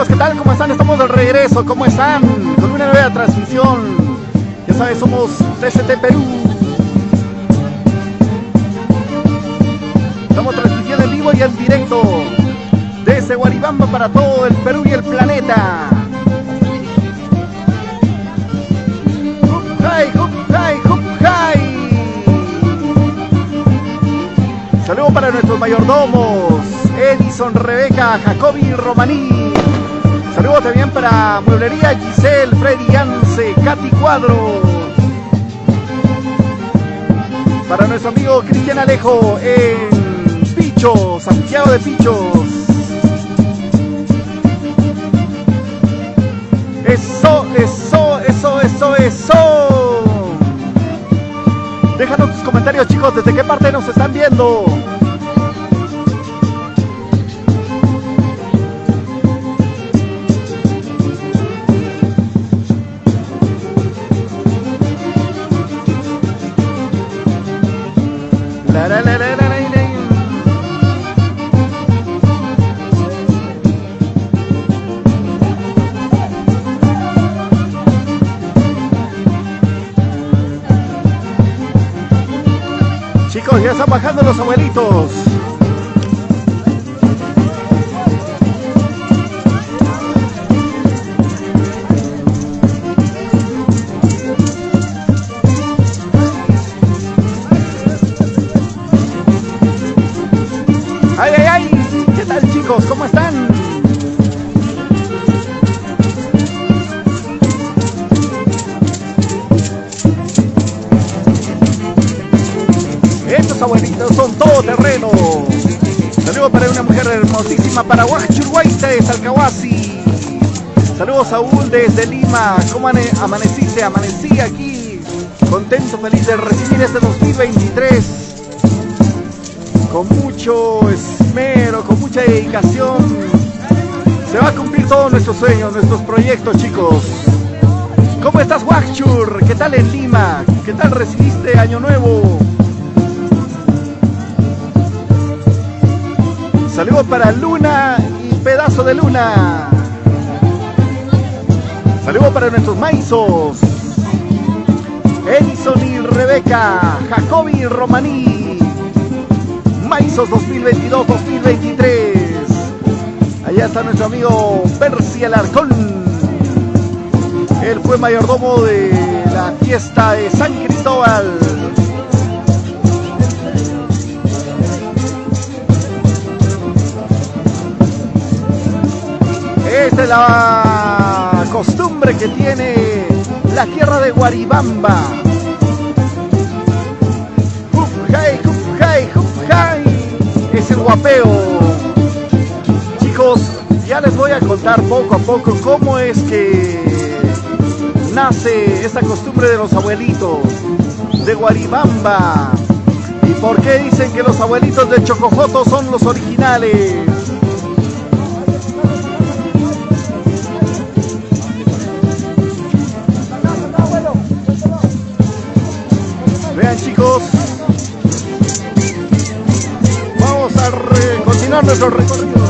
chicos, ¿qué tal? ¿Cómo están? Estamos de regreso, ¿cómo están? Con una nueva transmisión. Ya sabes, somos TCT Perú. Estamos transmitiendo en vivo y en directo desde Guaribamba para todo el Perú y el planeta. Saludos para nuestros mayordomos, Edison, Rebeca, Jacobi, Romaní. Saludos también para Mueblería Giselle, Freddy Yance, Katy Cuadro. Para nuestro amigo Cristian Alejo en Pichos, Santiago de Pichos. Eso, eso, eso, eso, eso. Déjanos tus comentarios, chicos, desde qué parte nos están viendo. Chicos, ya están bajando los abuelitos. ¡Ay, ay, ay! ¿Qué tal, chicos? ¿Cómo están? Estos abuelitos son todoterreno. Saludos para una mujer hermosísima, para Huachurhuaite, Salcahuasi. Saludos Saúl desde Lima. ¿Cómo amaneciste? Amanecí aquí, contento, feliz de recibir este 2023. Con mucho esmero, con mucha dedicación. Se va a cumplir todos nuestros sueños, nuestros proyectos, chicos. ¿Cómo estás, Huachur? ¿Qué tal en Lima? ¿Qué tal recibiste Año Nuevo? Saludos para Luna y Pedazo de Luna. Saludos para nuestros maizos, Edison y Rebeca, Jacobi y Romaní. Maizos 2022-2023. Allá está nuestro amigo Percy Alarcón. Él fue mayordomo de la fiesta de San Cristóbal. Esta es la costumbre que tiene la tierra de Guaribamba. Es el guapeo. Chicos, ya les voy a contar poco a poco cómo es que nace esta costumbre de los abuelitos de Guaribamba y por qué dicen que los abuelitos de Chocojoto son los originales. Vean, chicos, vamos a continuar nuestro recorrido.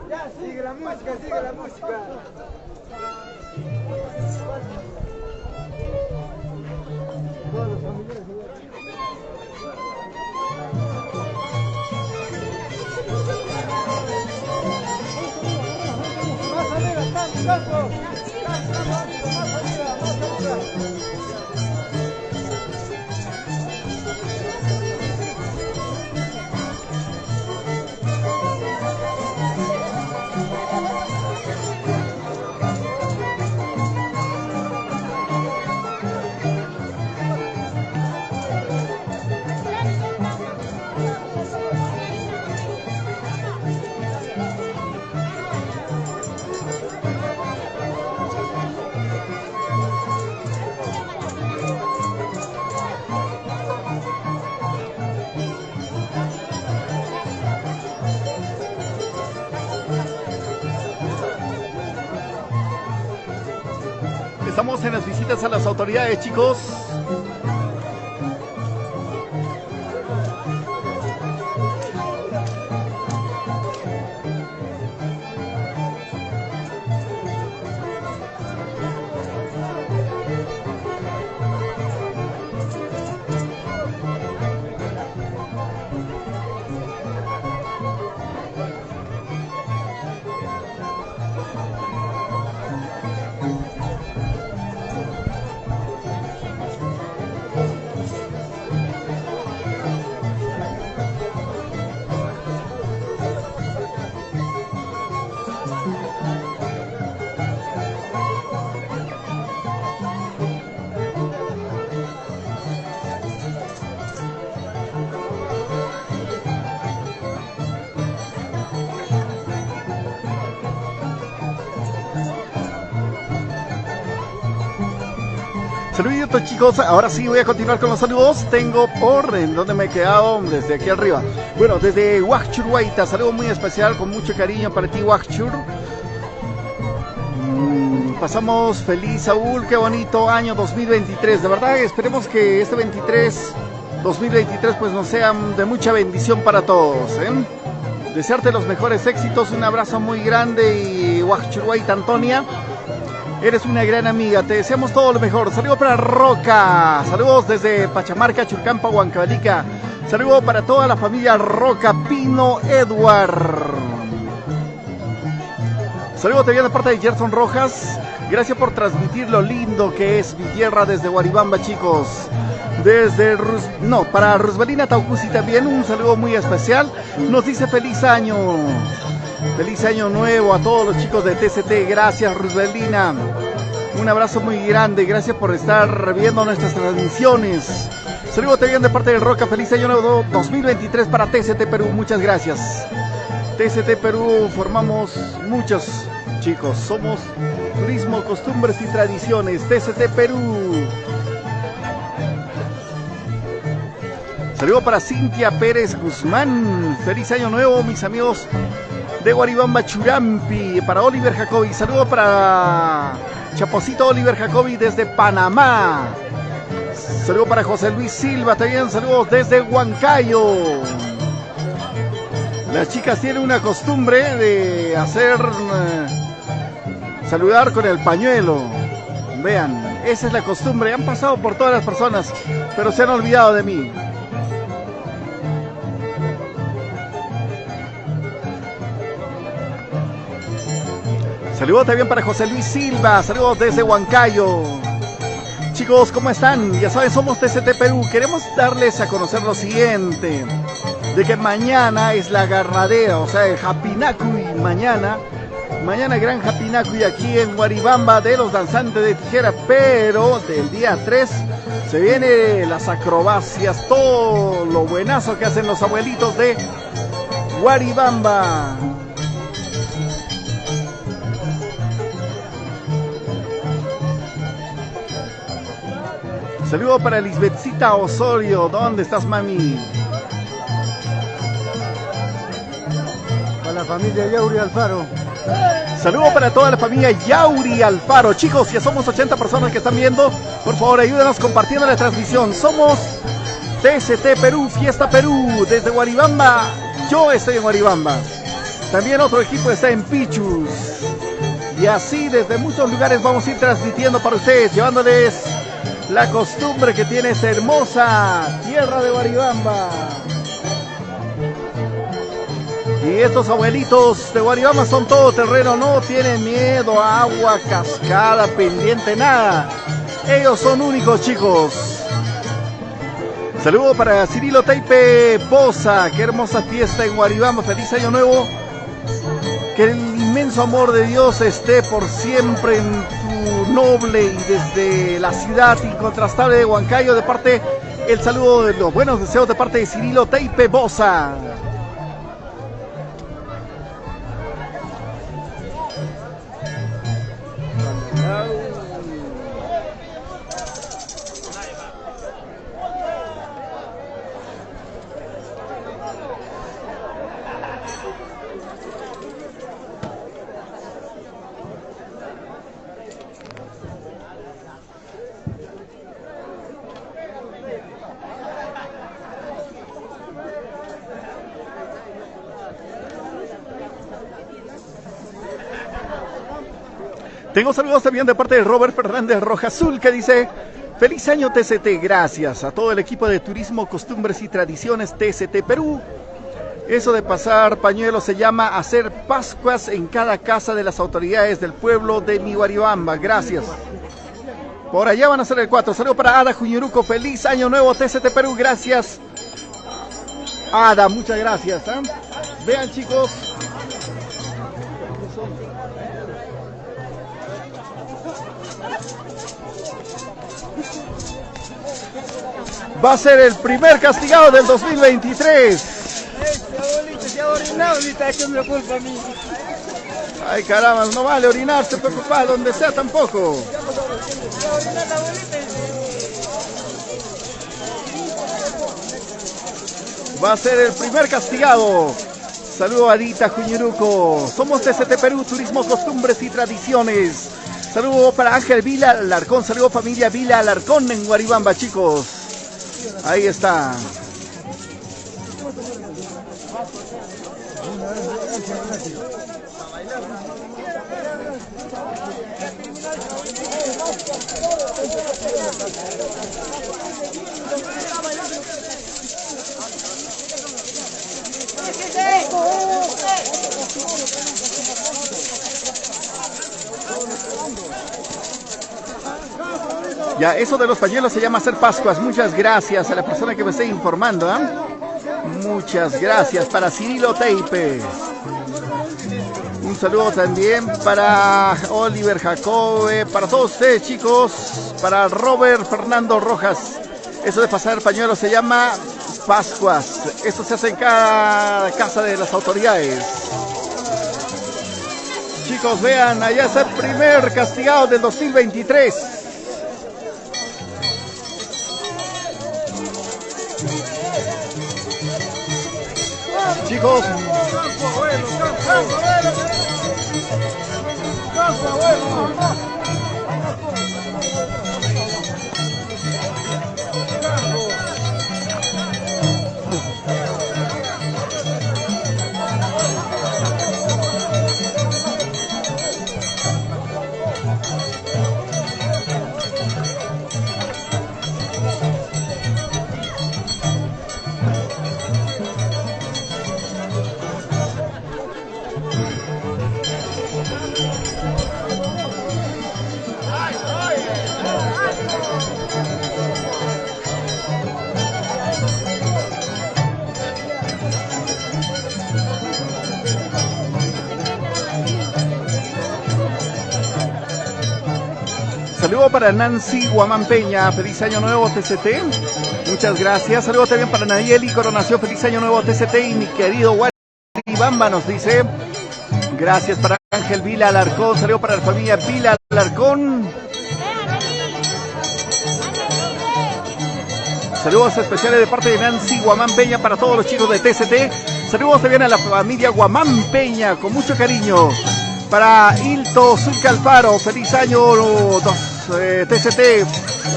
Ya, sigue la música, sigue la música. Todos los familiares. Más arriba, tanto. Más arriba, más arriba. Estamos en las visitas a las autoridades, chicos. Saluditos, chicos, ahora sí voy a continuar con los saludos. Tengo por en donde me he quedado, desde aquí arriba. Bueno, desde Huachur Huayta, saludo muy especial, con mucho cariño para ti, Huachur. Pasamos feliz, Saúl, qué bonito año 2023. De verdad, esperemos que este 23 2023 pues nos sean de mucha bendición para todos, ¿eh? Desearte los mejores éxitos, un abrazo muy grande y Huachurhuaita Antonia, eres una gran amiga, te deseamos todo lo mejor. Saludos para Roca, saludos desde Pachamarca, Churcampa, Huancavelica, saludos para toda la familia Roca, Pino, Edward. Saludos también de parte de Gerson Rojas, gracias por transmitir lo lindo que es mi tierra desde Guaribamba, chicos. Desde para Rusbalina Taucusi también un saludo muy especial. Nos dice feliz año nuevo a todos los chicos de TCT. Gracias, Rusbalina, un abrazo muy grande, gracias por estar viendo nuestras transmisiones. Saludos también de parte de Roca, feliz año nuevo 2023 para TCT Perú, muchas gracias. TCT Perú formamos muchos chicos, somos turismo, costumbres y tradiciones. TCT Perú. Saludos para Cintia Pérez Guzmán. Feliz año nuevo, mis amigos de Guaribamba, Churampi. Para Oliver Jacobi. Saludos para Chaposito Oliver Jacobi desde Panamá. Saludos para José Luis Silva. También saludos desde Huancayo. Las chicas tienen una costumbre de hacer saludar con el pañuelo. Vean, esa es la costumbre. Han pasado por todas las personas, pero se han olvidado de mí. Saludos también para José Luis Silva, saludos desde Huancayo. Chicos, ¿cómo están? Ya saben, somos TCT Perú. Queremos darles a conocer lo siguiente, de que mañana es la agarradera, o sea, el Hapinacuy, mañana gran Hapinacuy aquí en Guaribamba de los danzantes de tijera, pero del día 3 se vienen las acrobacias, todo lo buenazo que hacen los abuelitos de Guaribamba. Saludo para Lisbethcita Osorio. ¿Dónde estás, mami? Para la familia Yauri Alfaro. Saludo para toda la familia Yauri Alfaro. Chicos, ya somos 80 personas que están viendo. Por favor, ayúdenos compartiendo la transmisión. Somos TCT Perú, Fiesta Perú. Desde Guaribamba, yo estoy en Guaribamba. También otro equipo está en Pichus. Y así desde muchos lugares vamos a ir transmitiendo para ustedes, llevándoles la costumbre que tiene esta hermosa tierra de Guaribamba. Y estos abuelitos de Guaribamba son todo terreno, no tienen miedo a agua, cascada, pendiente, nada. Ellos son únicos, chicos. Saludo para Cirilo Taipe Bosa, qué hermosa fiesta en Guaribamba, feliz año nuevo. Que el inmenso amor de Dios esté por siempre en tu noble y desde la ciudad incontrastable de Huancayo, de parte, el saludo de los buenos deseos de parte de Cirilo Taipe Bosa. Tengo saludos también de parte de Robert Fernández Rojazul, que dice: feliz año TCT, gracias a todo el equipo de Turismo, Costumbres y Tradiciones TCT Perú. Eso de pasar pañuelos se llama hacer pascuas en cada casa de las autoridades del pueblo de mi Guaribamba. Gracias. Por allá van a ser el 4. Saludos para Ada Juñuruco, feliz año nuevo TCT Perú, gracias. Ada, muchas gracias. Vean, chicos. Va a ser el primer castigado del 2023. Abuelito, se ha orinado y está echando la culpa a mí. Ay, caramba, no vale orinarse, papá, donde sea tampoco. Va a ser el primer castigado. Saludo a Adita Juñuruco. Somos TCT Perú, Turismo, Costumbres y Tradiciones. Saludo para Ángel Vila Alarcón. Saludo familia Vila Alarcón en Guaribamba, chicos. Ahí está. Ya, eso de los pañuelos se llama hacer Pascuas. Muchas gracias a la persona que me esté informando, ¿eh? Muchas gracias para Cirilo Teipe. Un saludo también para Oliver Jacobe, para todos ustedes, chicos, para Robert Fernando Rojas. Eso de pasar pañuelos se llama Pascuas. Esto se hace en cada casa de las autoridades. Chicos, vean, allá está el primer castigado del 2023. Chicos, saludo para Nancy Guamán Peña, feliz año nuevo TCT, muchas gracias. Saludo también para Nayeli Coronación, feliz año nuevo TCT. Y mi querido Wally Bamba nos dice, gracias para Ángel Vila Alarcón, saludo para la familia Vila Alarcón. Saludos especiales de parte de Nancy Guamán Peña para todos los chicos de TCT. Saludos también a la familia Guamán Peña, con mucho cariño. Para Hilto Zulcalfaro, feliz año TCT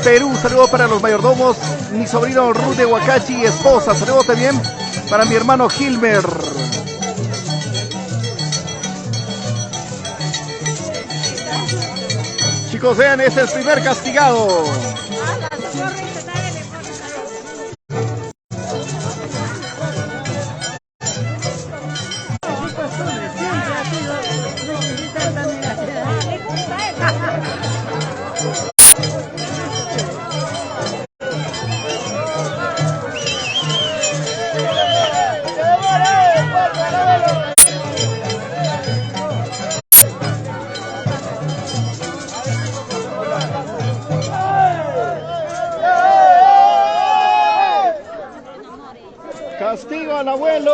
Perú. Saludos para los mayordomos, mi sobrino Ruth de Huacachi y esposa. Saludos también para mi hermano Gilmer. Chicos, vean, este es el primer castigado. Castigo al abuelo.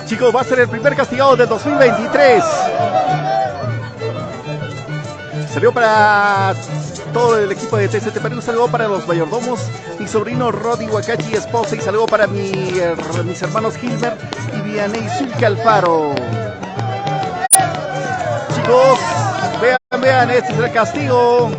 Chicos, va a ser el primer castigado del 2023. Salió para todo el equipo de TCT Perú. Un saludo para los mayordomos, mi sobrino Rodi Huacachi, esposa, y saludo para mis hermanos Gilbert y Vianey Zulcalfaro. Chicos, vean, este es el castigo.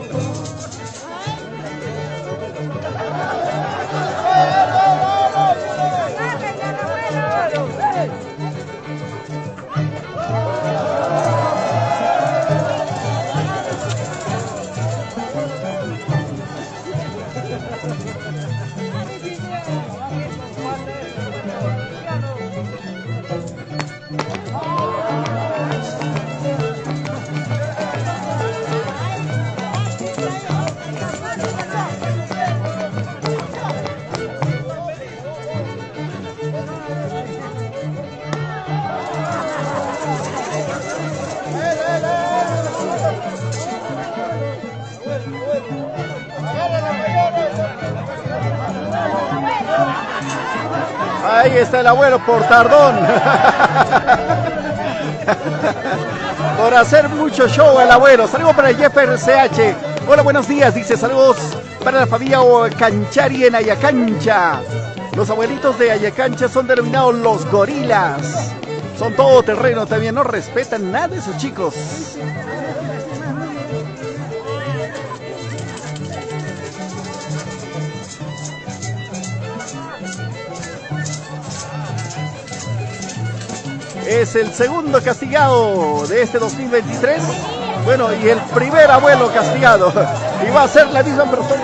Ahí está el abuelo por tardón. Por hacer mucho mucho show al abuelo. Saludos para Jeffer CH. Hola, buenos días. Dice saludos para la familia Canchari en Ayacancha. Los abuelitos de Ayacancha son denominados los gorilas. Son todoterreno también, no respetan nada de esos chicos. Es el segundo castigado de este 2023. Bueno, y el primer abuelo castigado. Y va a ser la misma persona.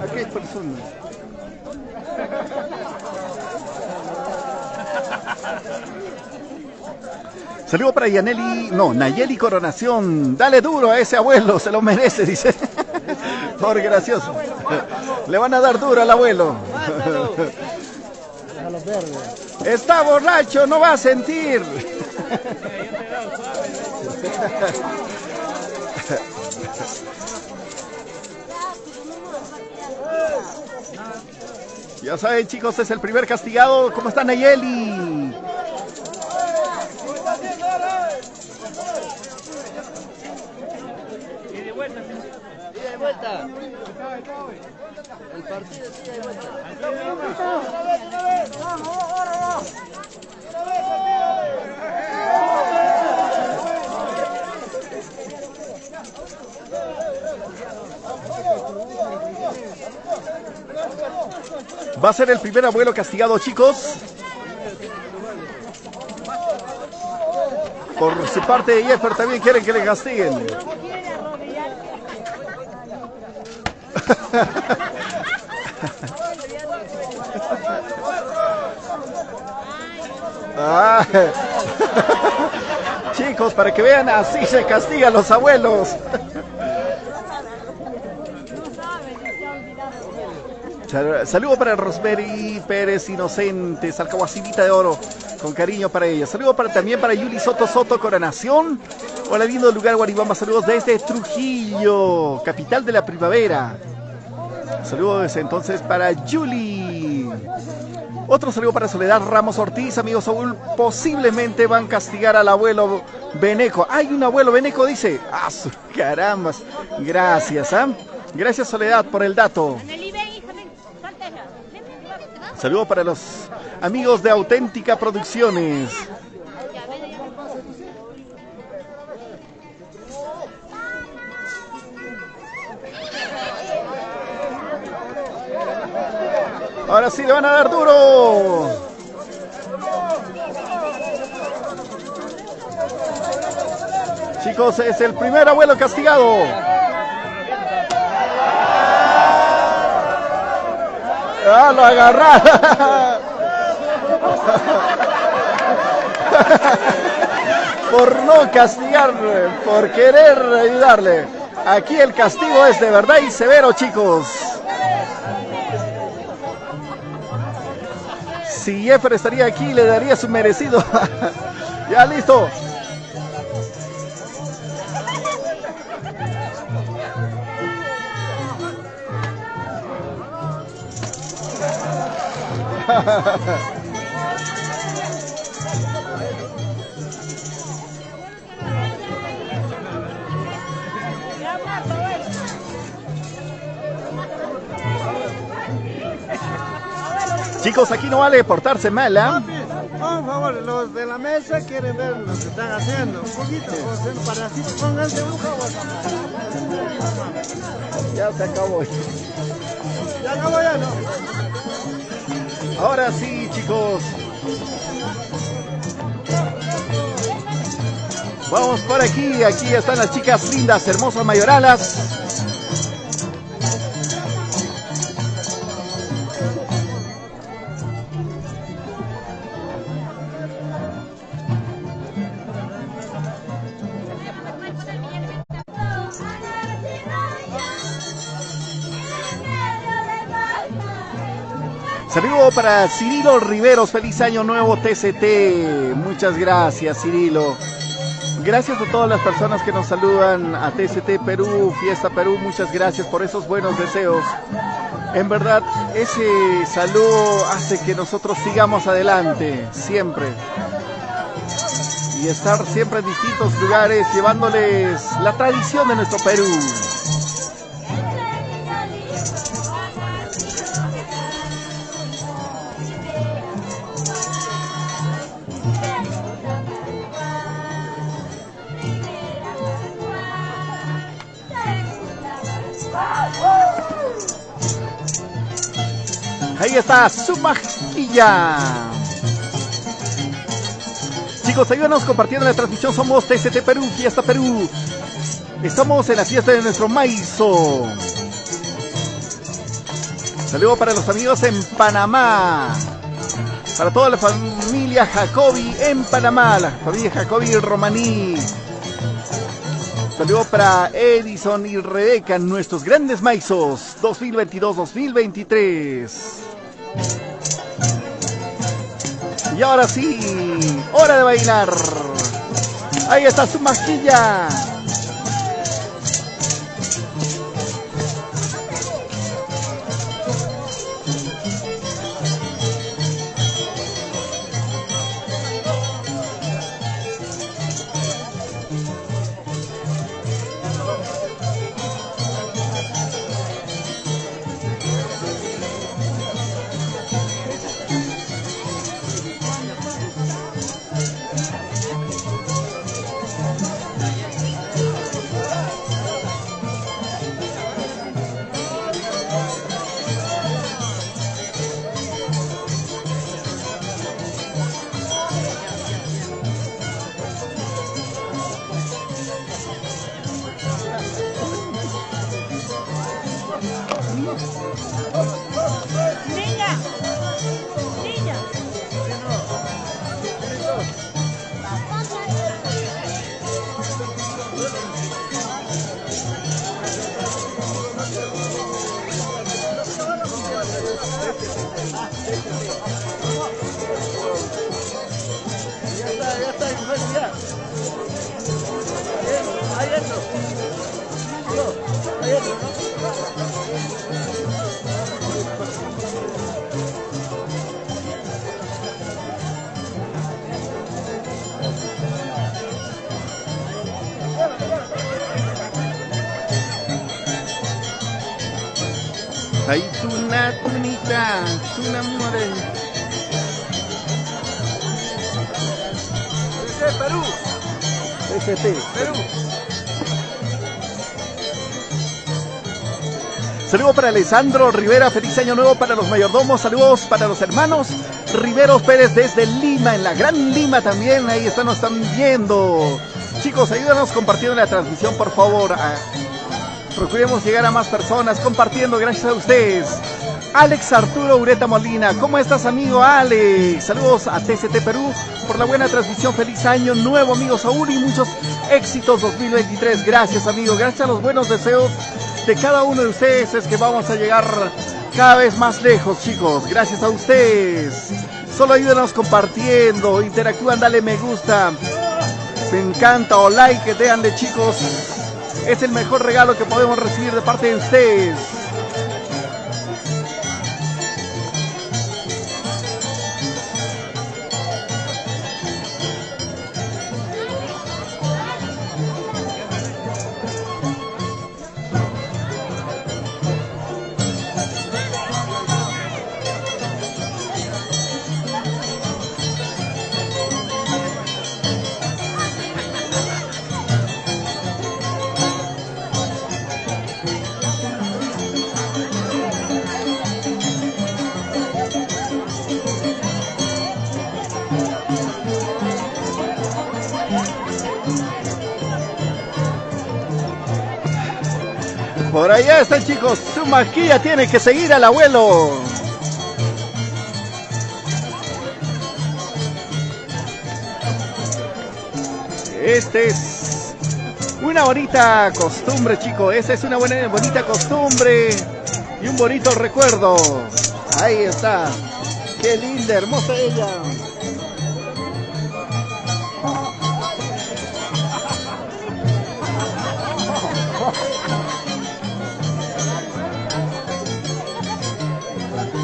Aquí hay personas. Saludo para Nayeli Coronación. Dale duro a ese abuelo, se lo merece, dice. Por gracioso. Le van a dar duro al abuelo. Está borracho, no va a sentir. Ya saben, chicos, es el primer castigado. ¿Cómo está Nayeli? Ida y vuelta. El partido es ida y vuelta. Va a ser el primer abuelo castigado, chicos. Por su parte de Jeffer también quieren que le castiguen. Ah. Chicos, para que vean, así se castigan los abuelos. Saludo para Rosemary Pérez Inocente, Salcahuacivita de Oro, con cariño para ella. Saludo también para Yuli Soto Coronación. Hola, lindo lugar Guaribamba, saludos desde Trujillo, capital de la primavera. Saludos entonces para Yuli. Otro saludo para Soledad Ramos Ortiz, amigo Saúl. Posiblemente van a castigar al abuelo Beneco. ¡Hay un abuelo Beneco! Dice. ¡Ah, sus carambas! Gracias, ¿ah? Gracias, Soledad, por el dato. Saludos para los amigos de Auténtica Producciones. Ahora sí le van a dar duro. Chicos, es el primer abuelo castigado. ¡Ah, lo agarraron! Por no castigar, por querer ayudarle. Aquí el castigo es de verdad y severo, chicos. Si Jeffer estaría aquí, le daría su merecido. Ya, listo. Chicos, aquí no vale portarse mal, ¿ah? Por favor, los de la mesa quieren ver lo que están haciendo. Un poquito, para así pónganse un favor. Ya se acabó. Ya acabó, ya no. Ahora sí, chicos. Vamos por aquí. Aquí están las chicas lindas, hermosas mayoralas. Saludo para Cirilo Riveros, feliz año nuevo TCT. Muchas gracias, Cirilo. Gracias a todas las personas que nos saludan, a TCT Perú, Fiesta Perú, muchas gracias por esos buenos deseos. En verdad, ese saludo hace que nosotros sigamos adelante, siempre. Y estar siempre en distintos lugares, llevándoles la tradición de nuestro Perú. Ahí está su maquilla. Chicos, ayúdanos compartiendo la transmisión. Somos TCT Perú, Fiesta Perú. Estamos en la fiesta de nuestro maizo. Saludos para los amigos en Panamá. Para toda la familia Jacobi en Panamá. La familia Jacobi Romaní. Saludos para Edison y Rebeca, nuestros grandes maizos 2022-2023. Y ahora sí, hora de bailar. Ahí está su maquilla. Ahí tuna, tunita, tuna more. Perú. Perú. Saludos para Alessandro Rivera, feliz año nuevo para los mayordomos, saludos para los hermanos Riveros Pérez desde Lima, en la Gran Lima también, ahí están, nos están viendo. Chicos, ayúdanos compartiendo la transmisión, por favor. Procuremos llegar a más personas compartiendo, gracias a ustedes. Alex Arturo Ureta Molina, ¿cómo estás, amigo Alex? Saludos a TCT Perú por la buena transmisión, feliz año nuevo, amigo Saúl, y muchos éxitos 2023. Gracias, amigo, gracias a los buenos deseos de cada uno de ustedes es que vamos a llegar cada vez más lejos, chicos. Gracias a ustedes. Solo ayúdenos compartiendo, interactúan, dale me gusta, me encanta, o like, déanle, chicos. Es el mejor regalo que podemos recibir de parte de ustedes. Por allá están, chicos, su maquilla tiene que seguir al abuelo. Este es una bonita costumbre, chicos. Esa es una bonita costumbre y un bonito recuerdo. Ahí está. Qué linda, hermosa ella.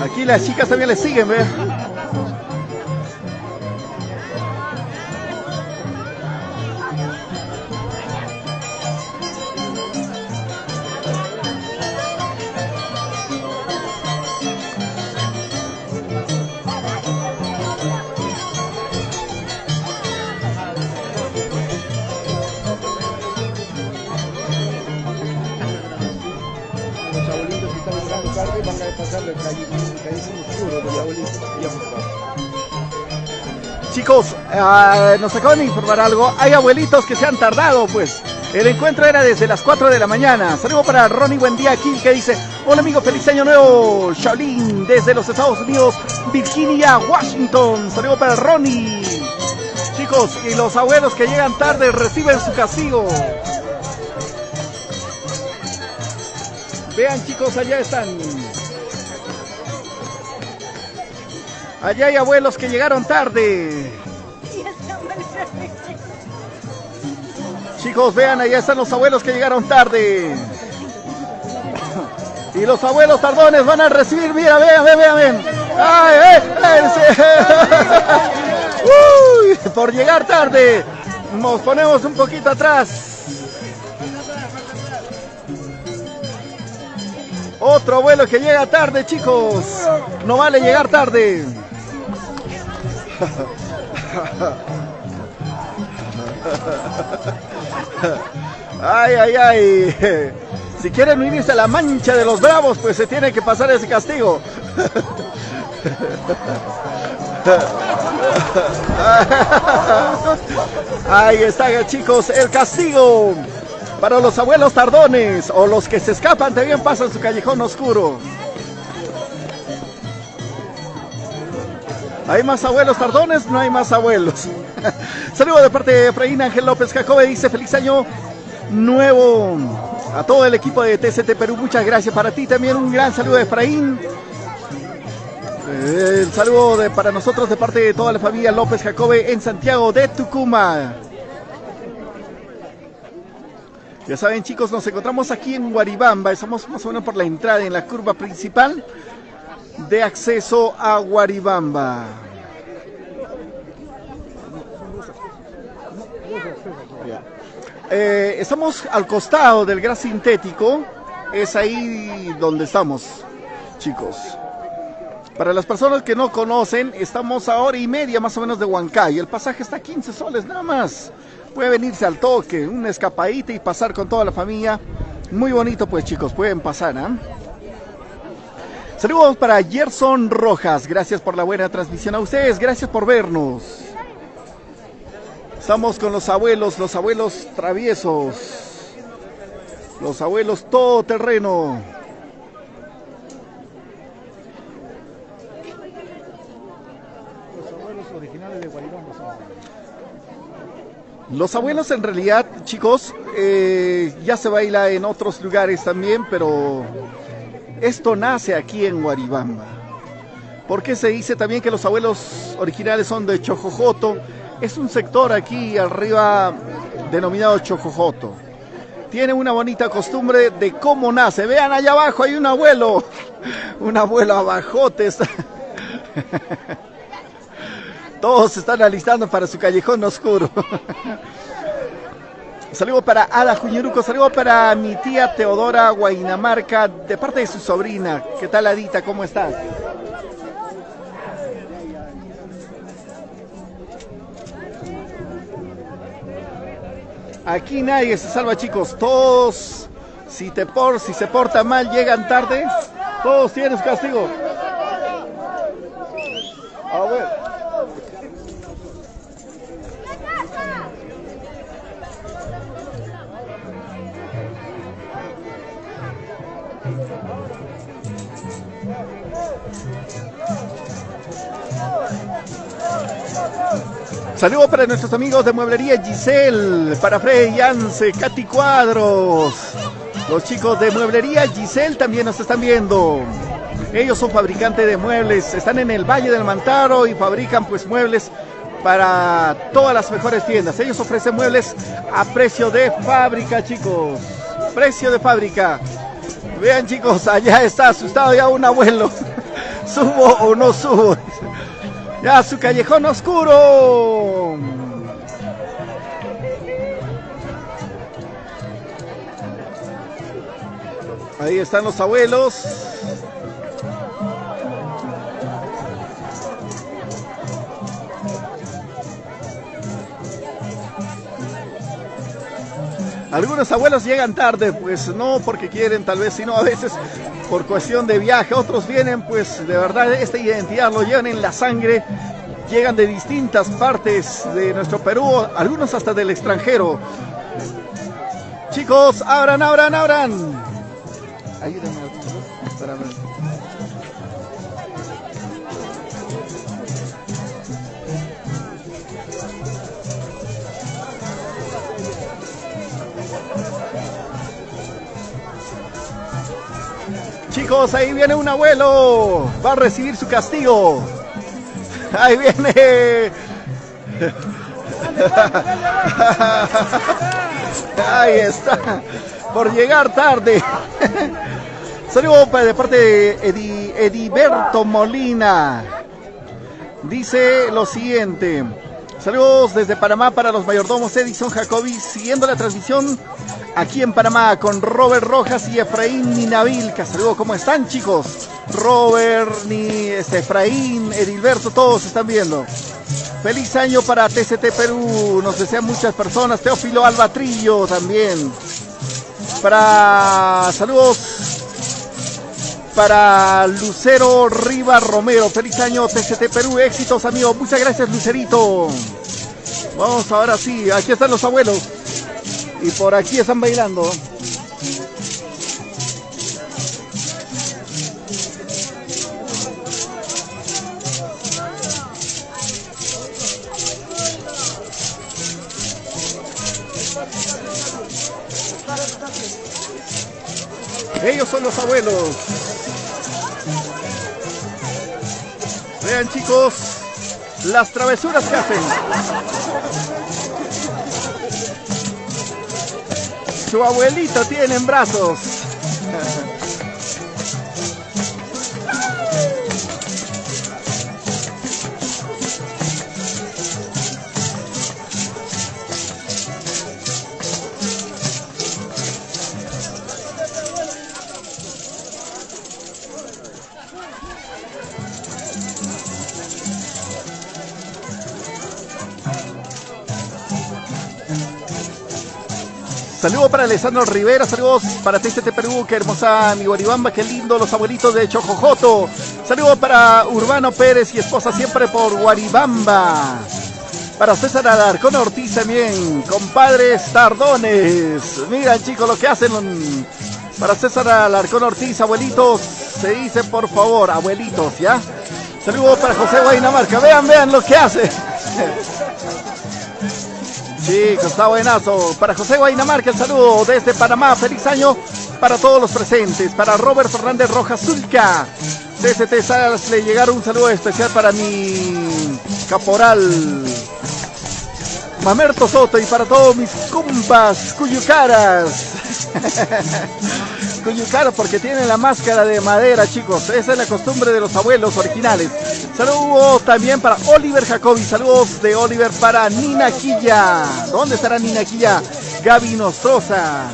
Aquí las chicas también le siguen, ¿ve? Chicos, nos acaban de informar algo. Hay abuelitos que se han tardado, pues. El encuentro era desde las 4 de la mañana. Saludo para Ronnie Buendía aquí, que dice: hola amigo, feliz año nuevo. Shaolin, desde los Estados Unidos, Virginia, Washington. Saludo para Ronnie. Chicos, y los abuelos que llegan tarde reciben su castigo. Vean, chicos, allá están. Allá hay abuelos que llegaron tarde. Chicos, vean, allá están los abuelos que llegaron tarde. Y los abuelos tardones van a recibir, mira, vean. ¡Ay, Uy, por llegar tarde. Nos ponemos un poquito atrás. Otro abuelo que llega tarde, chicos. No vale llegar tarde. Ay. Si quieren unirse a la mancha de los bravos, pues se tiene que pasar ese castigo. Ahí está, chicos, el castigo para los abuelos tardones, o los que se escapan también pasan su callejón oscuro. ¿Hay más abuelos tardones? No hay más abuelos. Saludo de parte de Efraín Ángel López Jacobe, dice: feliz año nuevo a todo el equipo de TCT Perú. Muchas gracias. Para ti también un gran saludo de Efraín. El saludo para nosotros de parte de toda la familia López Jacobe en Santiago de Tucumán. Ya saben, chicos, nos encontramos aquí en Guaribamba. Estamos más o menos por la entrada en la curva principal de acceso a Guaribamba. Estamos al costado del gas sintético. Es ahí donde estamos, chicos. Para las personas que no conocen, estamos a hora y media más o menos de Huancay. El pasaje está a 15 soles nada más. Puede venirse al toque, una escapadita y pasar con toda la familia. Muy bonito, pues, chicos, pueden pasar, ¿eh? Saludos para Gerson Rojas. Gracias por la buena transmisión a ustedes. Gracias por vernos. Estamos con los abuelos traviesos. Los abuelos todoterreno. Los abuelos originales de Guaribamba son. Los abuelos, en realidad, chicos, ya se baila en otros lugares también, pero esto nace aquí en Guaribamba. Porque se dice también que los abuelos originales son de Chojojoto. Es un sector aquí arriba denominado Chojojoto. Tiene una bonita costumbre de cómo nace. Vean, allá abajo hay un abuelo abajote. Todos se están alistando para su callejón oscuro. Saludo para Ada Juñeruco, saludo para mi tía Teodora Guainamarca, de parte de su sobrina. ¿Qué tal, Adita? ¿Cómo estás? Aquí nadie se salva, chicos. Todos, si se porta mal, llegan tarde. Todos tienen su castigo. A ver. Saludos para nuestros amigos de Mueblería Giselle, para Freddy Yance, Katy Cuadros. Los chicos de Mueblería Giselle también nos están viendo. Ellos son fabricantes de muebles, están en el Valle del Mantaro y fabrican pues muebles para todas las mejores tiendas. Ellos ofrecen muebles a precio de fábrica, chicos. Precio de fábrica. Vean, chicos, allá está asustado ya un abuelo. ¿Subo o no subo? Ya, su callejón oscuro. Ahí están los abuelos. Algunos abuelos llegan tarde, pues no porque quieren tal vez, sino a veces por cuestión de viaje. Otros vienen, pues de verdad esta identidad lo llevan en la sangre. Llegan de distintas partes de nuestro Perú, algunos hasta del extranjero. Chicos, abran. Ayúdenme para ver. Chicos, ahí viene un abuelo. Va a recibir su castigo. Ahí viene. Ahí está. Por llegar tarde. Saludos de parte de Ediberto Molina. Dice lo siguiente. Saludos desde Panamá para los mayordomos Edison Jacobi, siguiendo la transmisión aquí en Panamá con Robert Rojas y Efraín Ninavilca. Saludos, ¿cómo están, chicos? Robert, Efraín, Edilberto, todos están viendo. Feliz año para TCT Perú, nos desean muchas personas. Teófilo Albatrillo también. Saludos para Lucero Riva Romero. Feliz año TCT Perú, éxitos, amigos. Muchas gracias, Lucerito. Vamos ahora sí, aquí están los abuelos. Y por aquí están bailando. Ellos son los abuelos. Vean, chicos, las travesuras que hacen. Su abuelito tiene en brazos. Saludos para Alessandro Rivera, saludos para TCT Perú, qué hermosa mi Guaribamba, qué lindo los abuelitos de Chojojoto. Saludos para Urbano Pérez y esposa siempre por Guaribamba. Para César Alarcón Ortiz también, compadres tardones. Miren, chicos, lo que hacen para César Alarcón Ortiz, abuelitos, se dice por favor, abuelitos, ¿ya? Saludos para José Guainamarca, vean lo que hace. Chicos, está buenazo. Para José Guainamarca, el saludo desde Panamá. Feliz año para todos los presentes. Para Robert Fernández Rojas Zulca. TCT Salas, le llegaron un saludo especial para mi caporal Mamerto Soto y para todos mis compas cuyucaras. Cuyucaras porque tienen la máscara de madera, chicos. Esa es la costumbre de los abuelos originales. Saludos también para Oliver Jacobi. Saludos de Oliver para Nina Quilla. ¿Dónde estará Nina Quilla? Gaby Nostroza.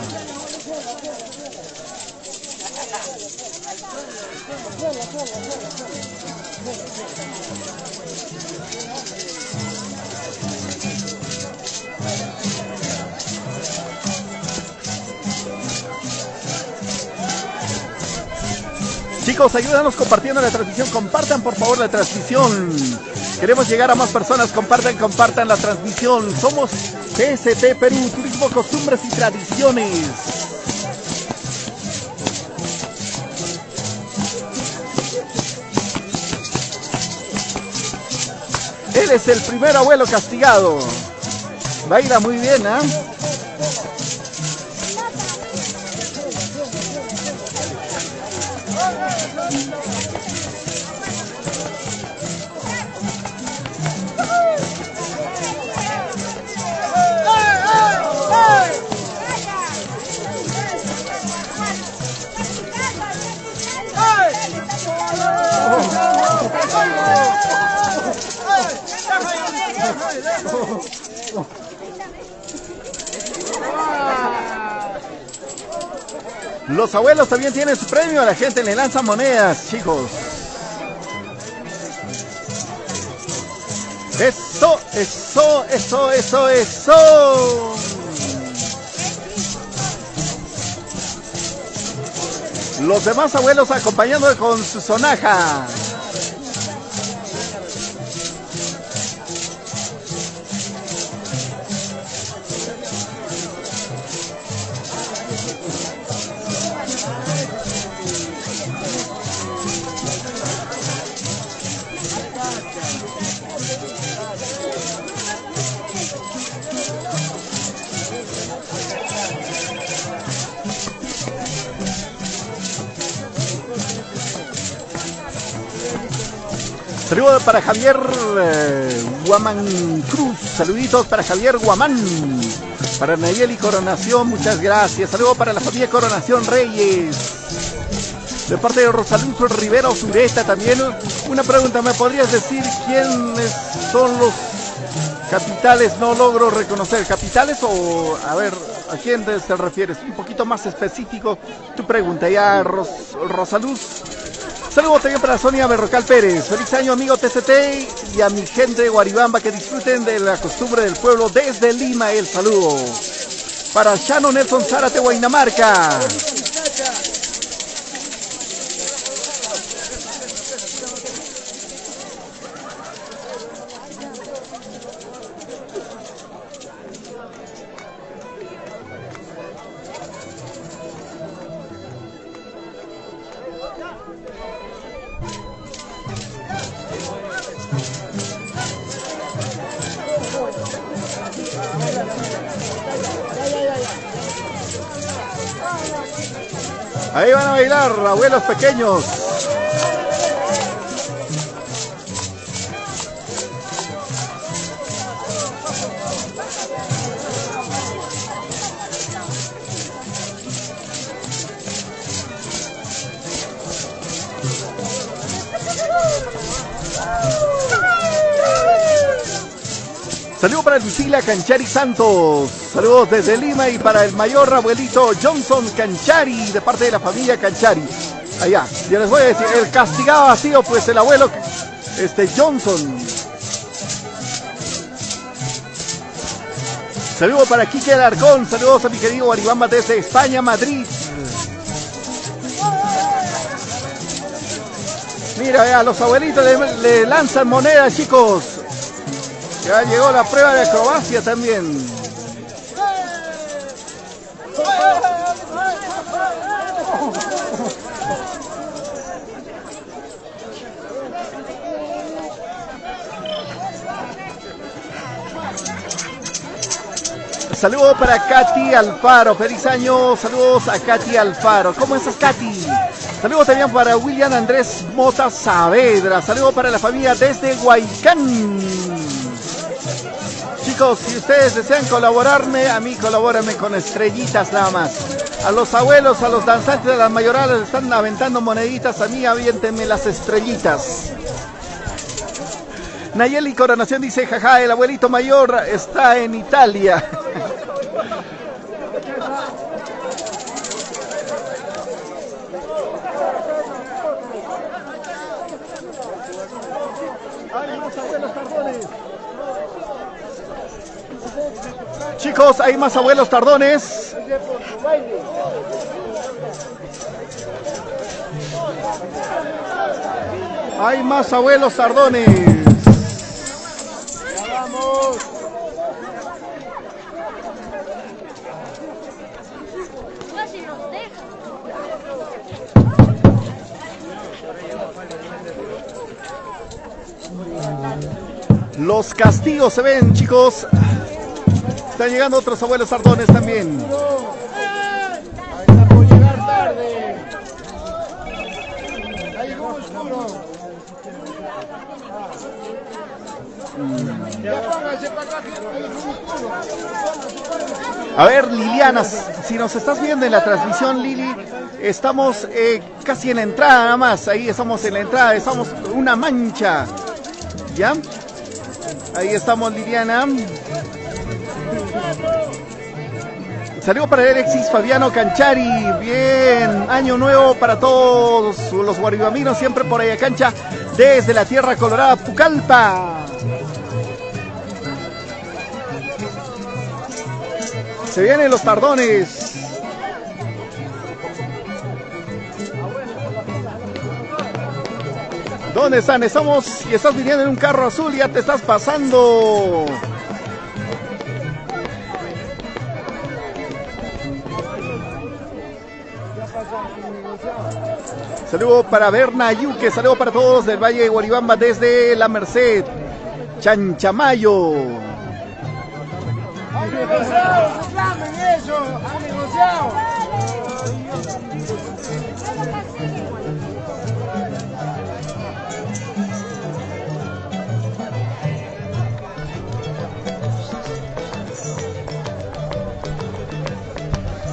Chicos, ayúdanos compartiendo la transmisión. Compartan por favor la transmisión. Queremos llegar a más personas. Compartan la transmisión. Somos TCT Perú, Turismo, Costumbres y Tradiciones. Él es el primer abuelo castigado. Baila muy bien, ¿ah? Los abuelos también tienen su premio, a la gente le lanza monedas, chicos. Eso, eso, eso, eso, eso. Los demás abuelos acompañando con su sonaja. Saludos para Javier Guamán Cruz. Saluditos para Javier Guamán. Para Nayeli Coronación, muchas gracias. Saludos para la familia Coronación Reyes. De parte de Rosaluz Rivera Osureta también. Una pregunta, ¿me podrías decir quiénes son los capitales? No logro reconocer. ¿Capitales o, a ver, a quién te refieres? Un poquito más específico tu pregunta. Ya, Rosaluz. Saludos también para Sonia Berrocal Pérez. Feliz año, amigo TCT, y a mi gente de Guaribamba, que disfruten de la costumbre del pueblo desde Lima. El saludo para Shano Nelson Zárate, Guaynamarca. Ahí van a bailar, abuelos pequeños. Saludos para Lucila Canchari Santos. Saludos desde Lima y para el mayor abuelito Johnson Canchari, de parte de la familia Canchari. Allá, ya les voy a decir, el castigado ha sido pues el abuelo Johnson. Saludos para Quique Alarcón. Saludos a mi querido Guaribamba desde España, Madrid. Mira, vea, los abuelitos le lanzan monedas, chicos. Ya llegó la prueba de acrobacia también. Saludos para Katy Alfaro, feliz año, saludos a Katy Alfaro. ¿Cómo estás, Katy? Saludos también para William Andrés Mota Saavedra, saludos para la familia desde Huaycán. Chicos, si ustedes desean colaborarme, a mí colabórenme con estrellitas nada más. A los abuelos, a los danzantes de las mayorales están aventando moneditas, a mí aviéntenme las estrellitas. Nayeli Coronación dice, jaja, el abuelito mayor está en Italia. Chicos, hay más abuelos tardones. Hay más abuelos tardones. Vamos. Los castigos se ven, chicos. Están llegando otros abuelos sardones también. Está por llegar tarde. Ahí llegó oscuro. Ya pónganse para acá. A ver, Liliana, si nos estás viendo en la transmisión, Lili, estamos casi en la entrada nada más. Ahí estamos en la entrada, estamos una mancha. ¿Ya? Ahí estamos, Liliana. Saludo para Alexis Fabiano Canchari. Bien, año nuevo para todos los guaribaminos, siempre por ahí a cancha, desde la tierra colorada, Pucallpa. Se vienen los tardones. ¿Dónde están? Estamos y estás viniendo en un carro azul, ya te estás pasando. Saludo para Berna Yuque, saludo para todos del Valle de Guaribamba desde La Merced, Chanchamayo. ¡Han negociado! ¡Reclamen eso! ¡Han negociado!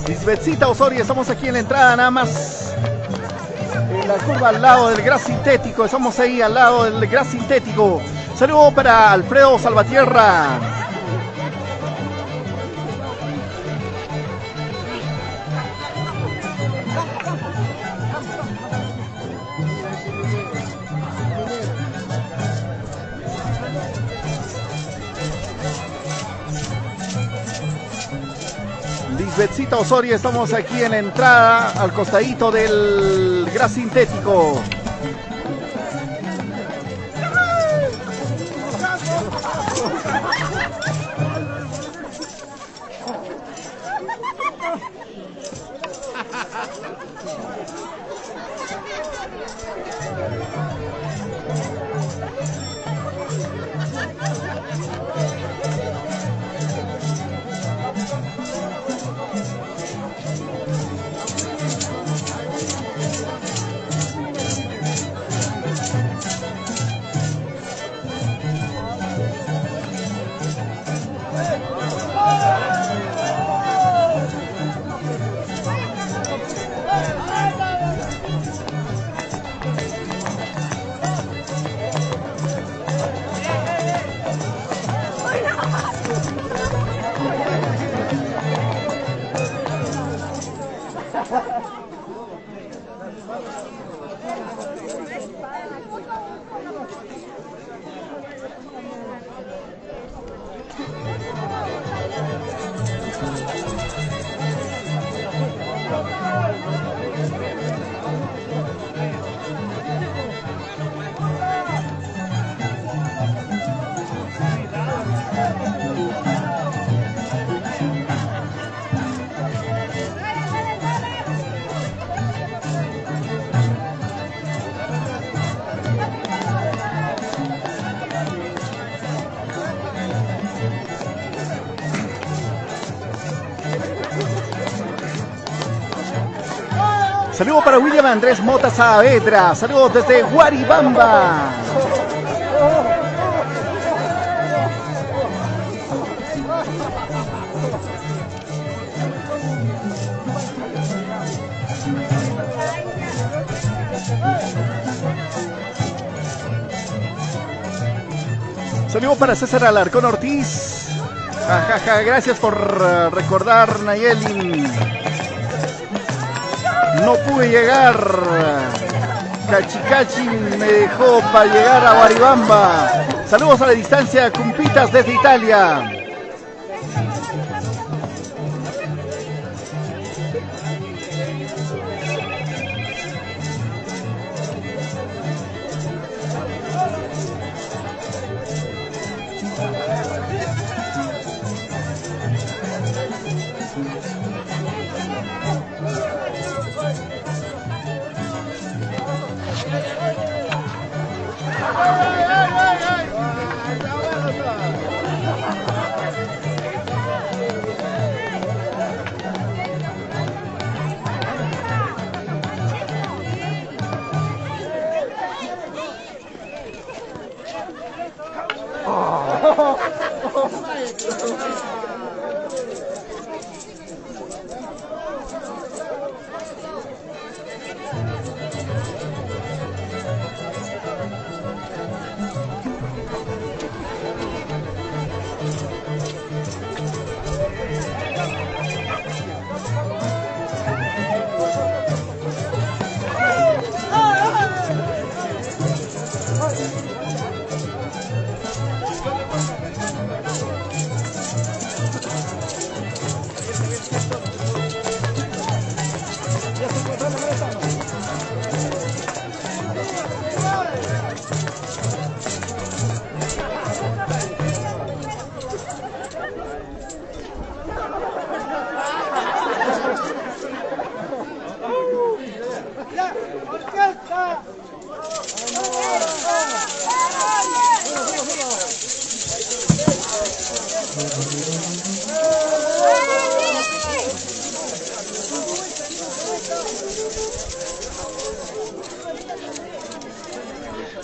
Lisbethcita Osorio, estamos aquí en la entrada nada más. En la curva al lado del gras sintético, estamos ahí al lado del gras sintético. Saludo para Alfredo Salvatierra. Lisbethcita Osorio, estamos aquí en la entrada al costadito del gras sintético. Saludos para William Andrés Mota Saavedra. Saludos desde Guaribamba. Saludos para César Alarcón Ortiz. Jajaja, gracias por recordar, Nayeli. No pude llegar. Cachicachi me dejó para llegar a Guaribamba. Saludos a la distancia, cumpitas desde Italia.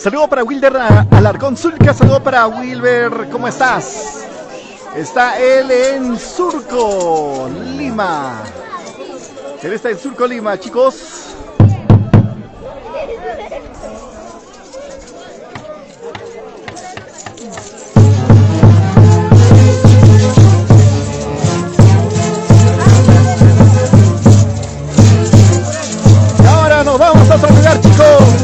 Saludo para Wilder Alarcón Zulca, saludo para Wilber, ¿cómo estás? Está él en Surco, Lima. Él está en Surco, Lima, chicos. Y ahora nos vamos a otro lugar, chicos.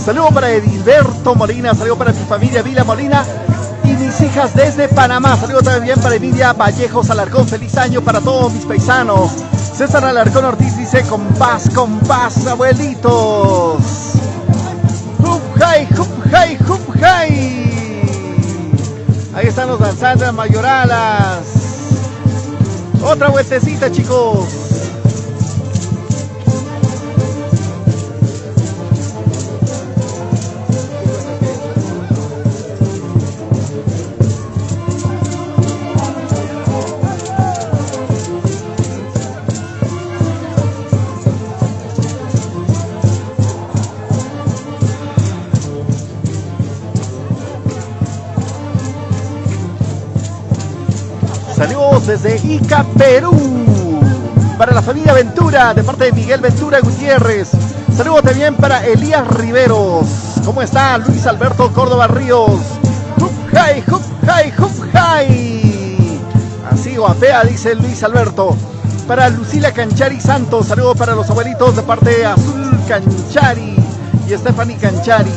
Saludo para Edilberto Molina, saludo para mi familia Vila Molina y mis hijas desde Panamá. Saludo también para Emilia Vallejos Alarcón, feliz año para todos mis paisanos. César Alarcón Ortiz dice con paz, abuelitos. Hup, hay, ahí están los danzantes mayoralas. Otra vueltecita, chicos. Saludos desde Ica, Perú. Para la familia Ventura, de parte de Miguel Ventura Gutiérrez. Saludos también para Elías Riveros. ¿Cómo está Luis Alberto Córdoba Ríos? Hup, hi, hup, hi, hup, hi. Así guapea, dice Luis Alberto. Para Lucila Canchari Santos, saludos para los abuelitos de parte de Azul Canchari y Stephanie Canchari.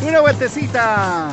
Una vueltecita.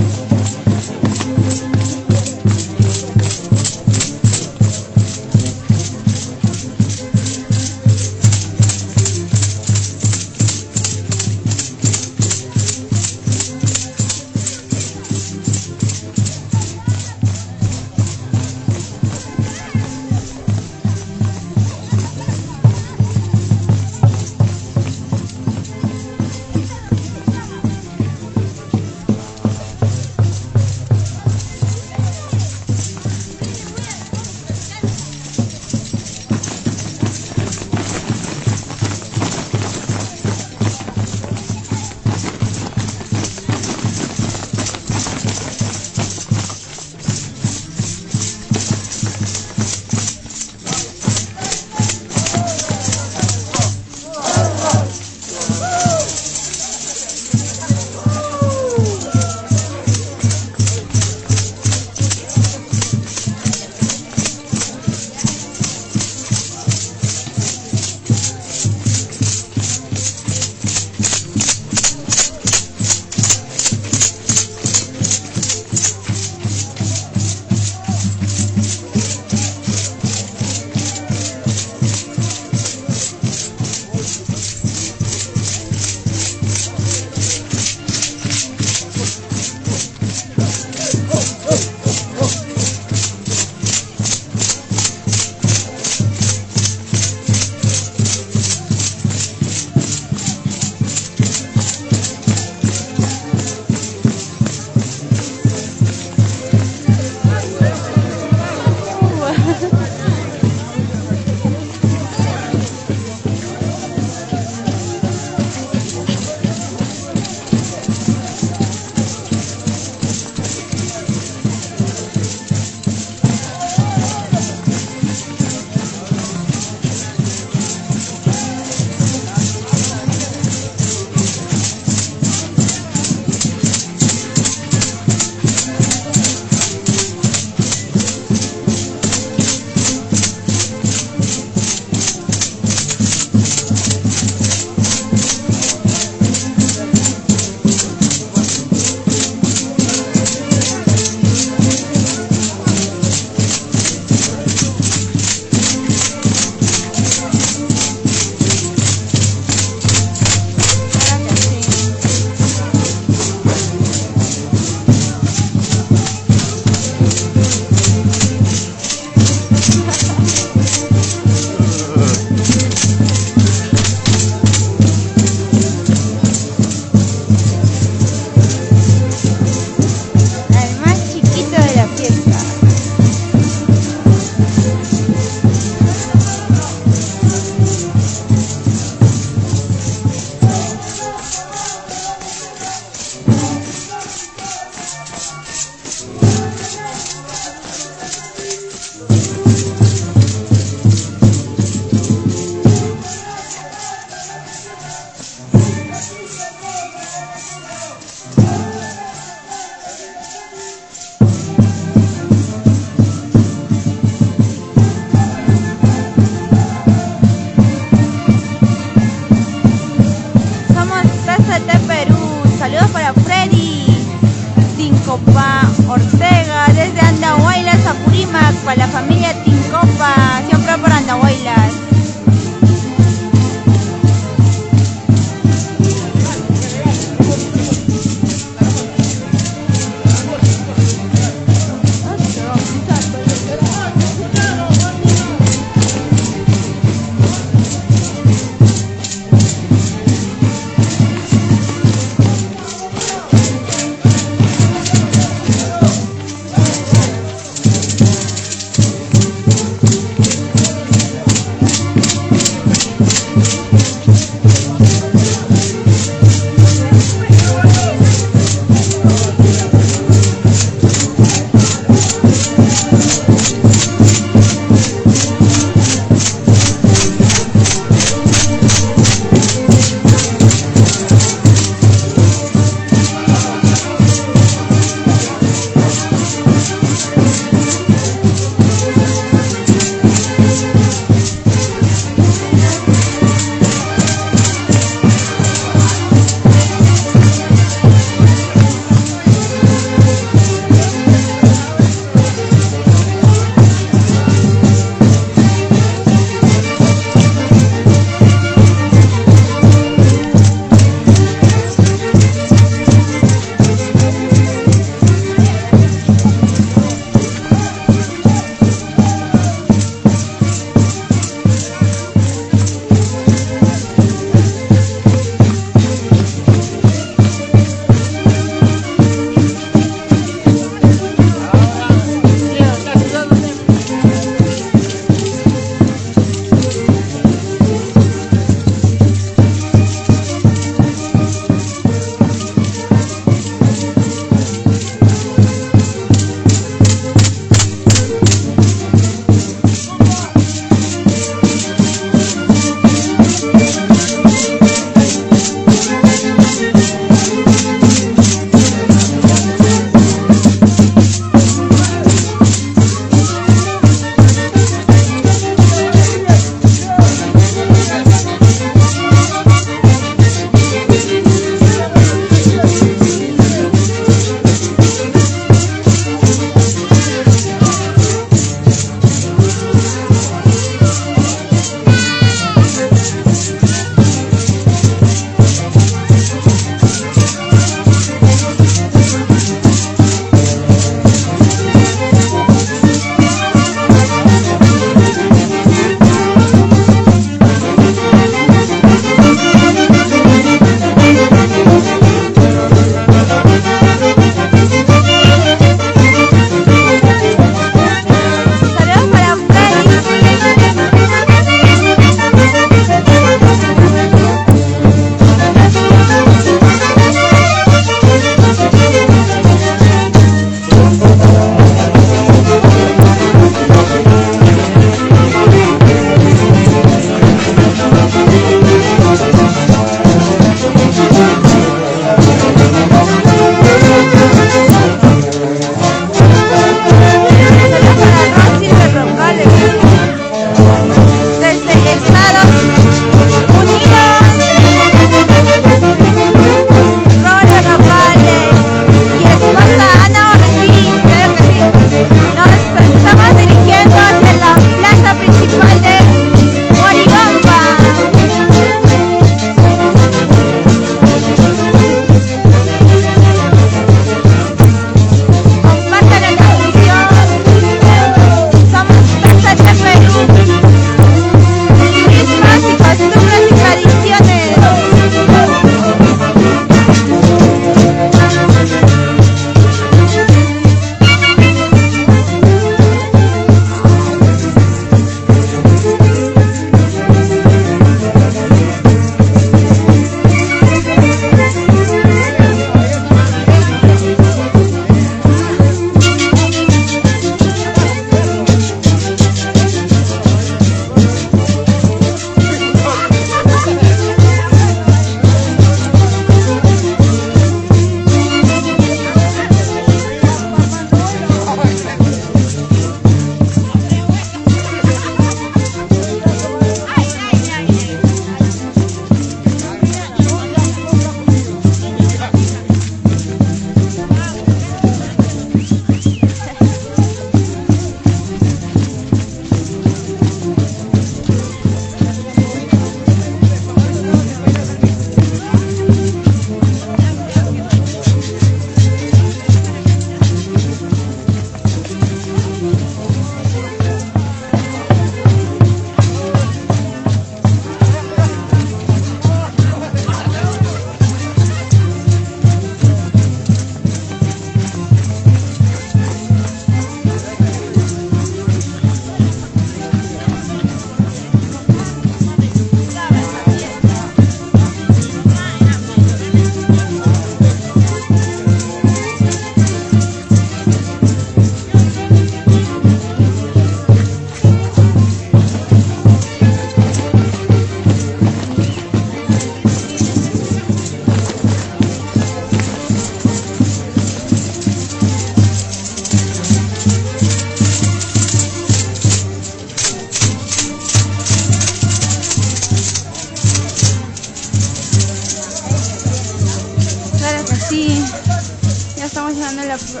llegando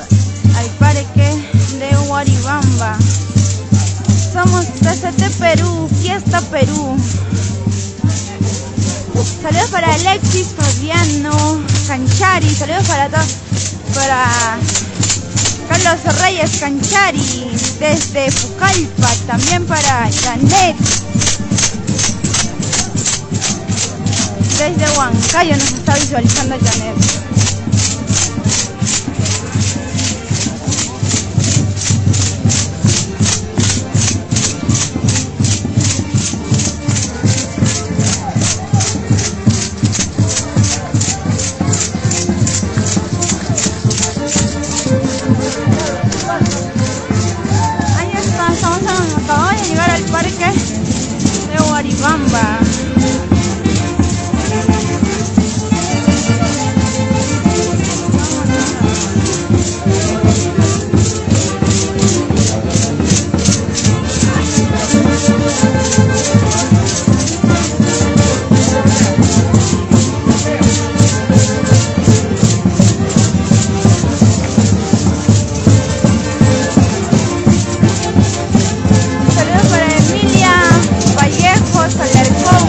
al parque de Huaribamba. Somos TCT Perú, Fiesta Perú. Saludos para Alexis, Fabiano, Canchari, saludos para todos, para Carlos Reyes Canchari desde Pucallpa, también para Janet desde Huancayo, nos está visualizando Janet. Acabamos de llegar al parque de Huaribamba. Alarcón,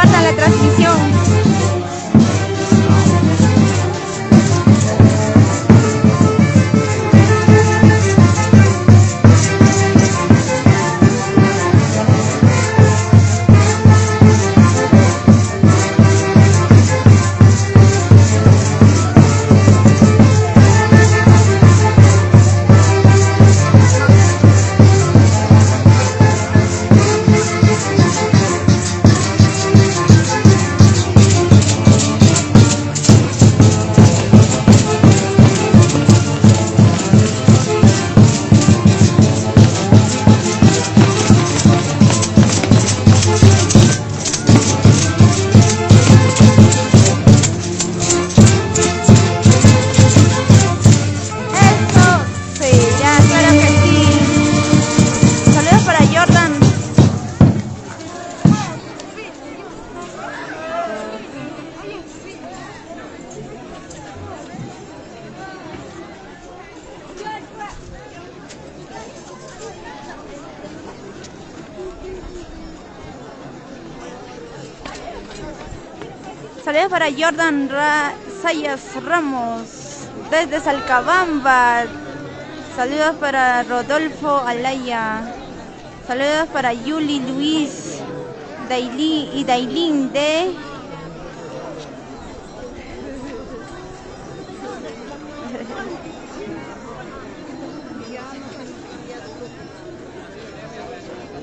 compartan la transmisión. Saludos para Jordan Sayas Ramos desde Salcabamba. Saludos para Rodolfo Alaya. Saludos para Yuli Luis y Dailín de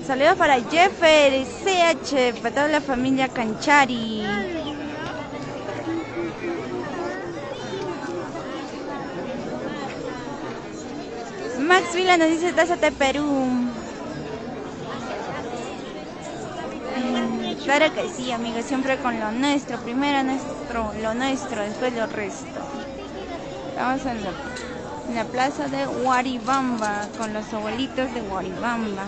saludos para Jeffer CH, para toda la familia Canchari. Max Vila nos dice TCT Perú. Claro que sí, amigos, siempre con lo nuestro. Primero lo nuestro, después lo resto. Estamos en la plaza de Guaribamba con los abuelitos de Guaribamba.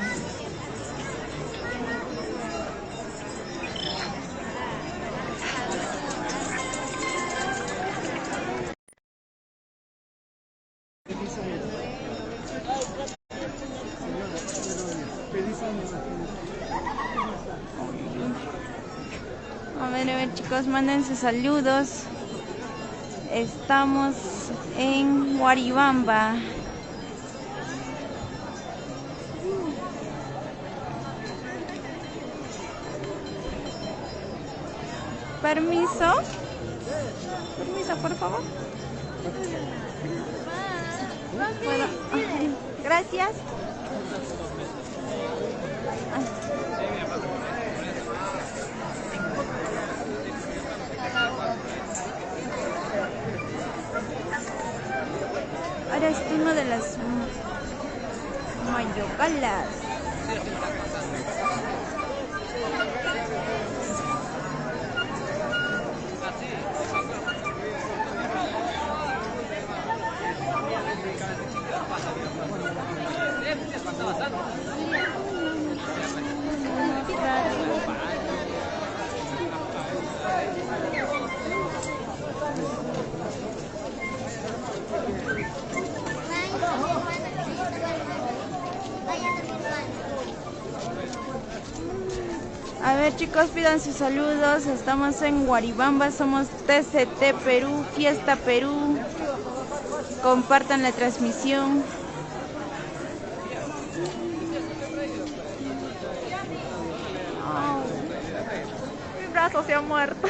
A ver chicos, manden sus saludos. Estamos en Guaribamba. Permiso. Permiso, por favor. Bueno, gracias. Ahora es uno de las mayocalas. A ver chicos, pidan sus saludos. Estamos en Guaribamba, somos TCT Perú, Fiesta Perú. Compartan la transmisión. Oh, mi brazo se ha muerto.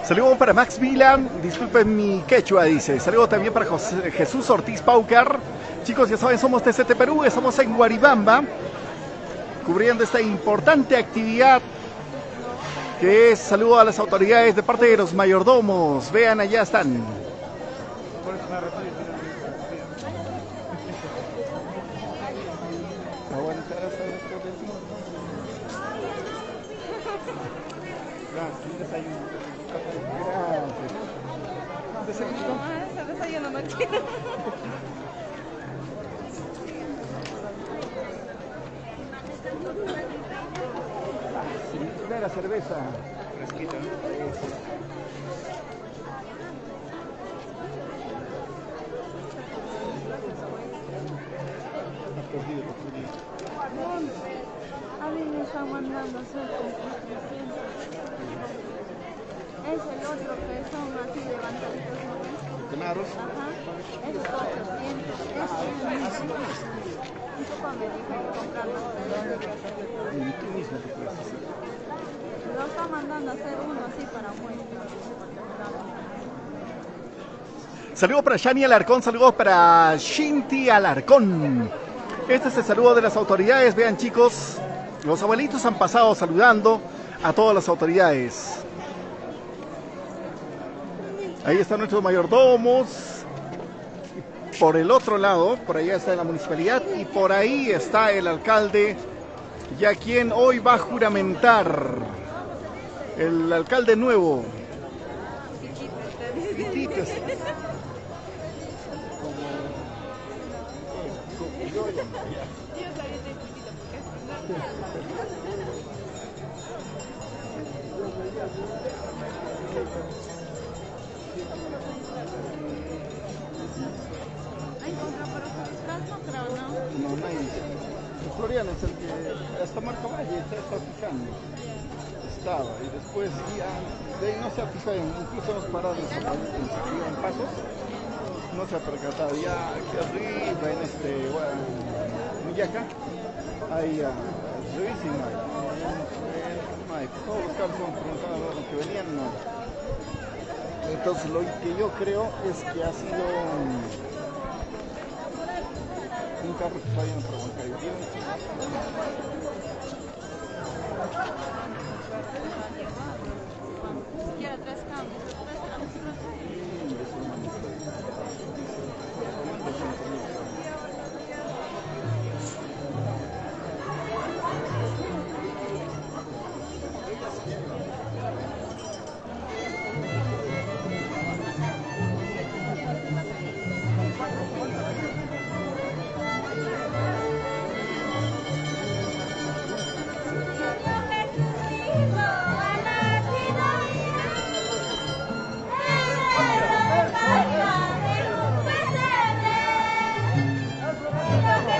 Saludos para Max Milan, disculpen mi quechua, dice. Saludos también para Jesús Ortiz Paucar. Chicos, ya saben, somos TCT Perú, estamos en Guaribamba, cubriendo esta importante actividad que es saludo a las autoridades de parte de los mayordomos. Vean, allá están. primera cerveza. Fresquito, ¿no? A mí me están mandando a hacer construcción. Es el otro que son así levantaditos, ¿no ves? ¿Tenaros? Ajá. Es otro tiempo. Es el mismo. Un poco me dijo que comprar más. Y tú mismo te puedes hacer. Lo está mandando a hacer uno así para muestra. Saludos para Shani Alarcón, saludos para Shinti Alarcón. Este es el saludo de las autoridades. Vean, chicos, los abuelitos han pasado saludando a todas las autoridades. Ahí están nuestros mayordomos. Por el otro lado, por allá está la municipalidad y por ahí está el alcalde, ya quien hoy va a juramentar. El alcalde nuevo. Chiquitos. ¿Hay otra para su disfraz? No creo, ¿no? No, no hay. Florian es el que hasta Marco Valle está fijando. Estaba y después ya de ahí no se ha fijado, incluso hemos parado en pasos, no se ha percatado. Ya aquí arriba en Millaca, ahí revisen, no hay. Todos los carros son preguntados los que venían, no. Entonces lo que yo creo es que ha sido un carro que todavía no pregunta. Quiero 3 cambios.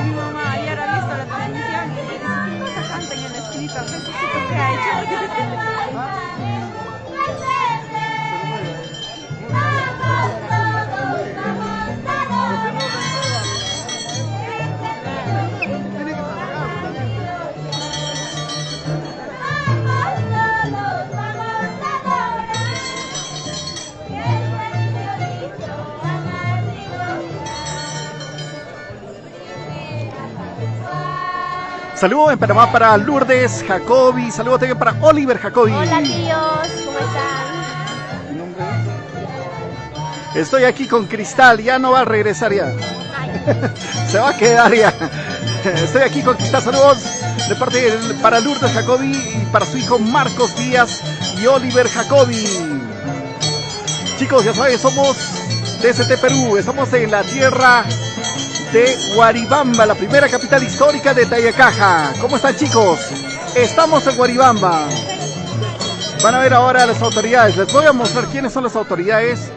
Mi mamá ayer ha visto la transmisión y me dice, ¿qué cosa canta en el escrito? ¿Qué ha hecho? Saludos en Panamá para Lourdes Jacobi, saludos también para Oliver Jacobi. Hola tíos, ¿cómo están? ¿Mi nombre es? Estoy aquí con Cristal, ya no va a regresar ya. Se va a quedar ya. Estoy aquí con Cristal, saludos de parte para Lourdes Jacobi y para su hijo Marcos Díaz y Oliver Jacobi. Chicos, ya saben, somos DST Perú, estamos en la tierra de Guaribamba, la primera capital histórica de Tayacaja. ¿Cómo están, chicos? Estamos en Guaribamba. Van a ver ahora a las autoridades. Les voy a mostrar quiénes son las autoridades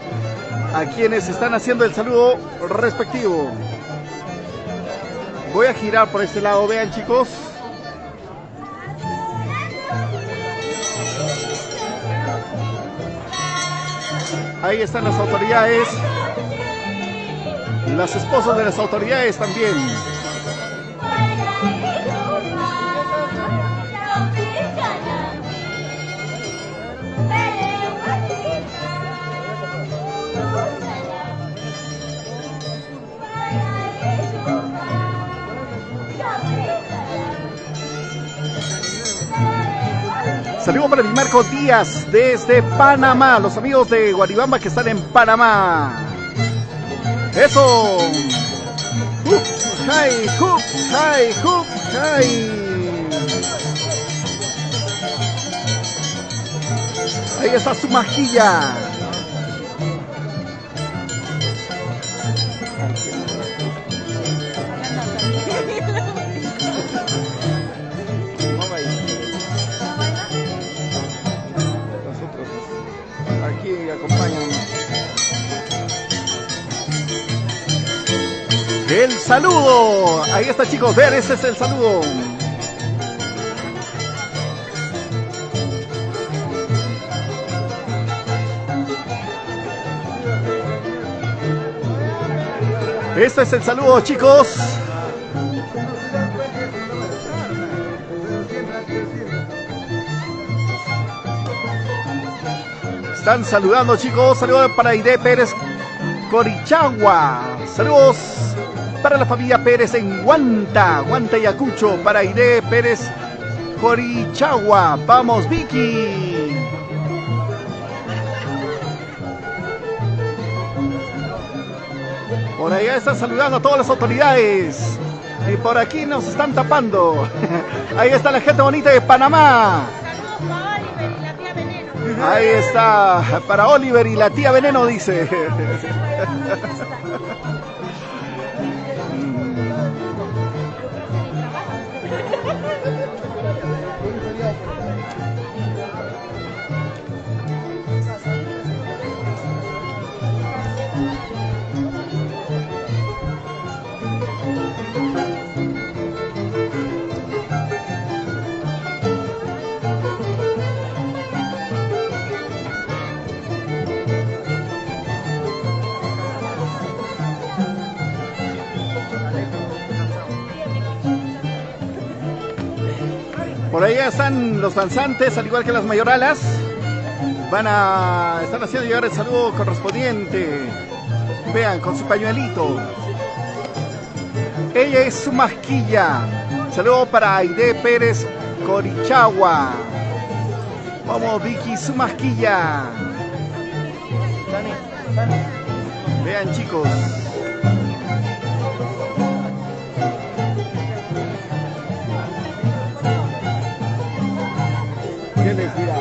a quienes están haciendo el saludo respectivo. Voy a girar por este lado, vean, chicos. Ahí están las autoridades. Las esposas de las autoridades también. Saludos para mi Marco Díaz desde Panamá, los amigos de Guaribamba que están en Panamá. Eso. Hi, hoop, hi, hoop, hi. Ahí está su majilla. el saludo. Ahí está, chicos, ver, ese es el saludo. Este es el saludo, chicos. Están saludando, chicos. Saludos para Aide Pérez Corichagua. Saludos para la familia Pérez en Guanta, Ayacucho. Para Aide Pérez Corichagua. Vamos, Vicky. Por allá están saludando a todas las autoridades. Y por aquí nos están tapando. Ahí está la gente bonita de Panamá. Ahí está, para Oliver y la tía Veneno, dice. Por ahí están los danzantes, al igual que las mayoralas. Están haciendo llegar el saludo correspondiente. Vean, con su pañuelito. Ella es su masquilla. Saludo para Aide Pérez Corichagua. Vamos, Vicky, su masquilla. Vean, chicos. ¿Qué les dirá?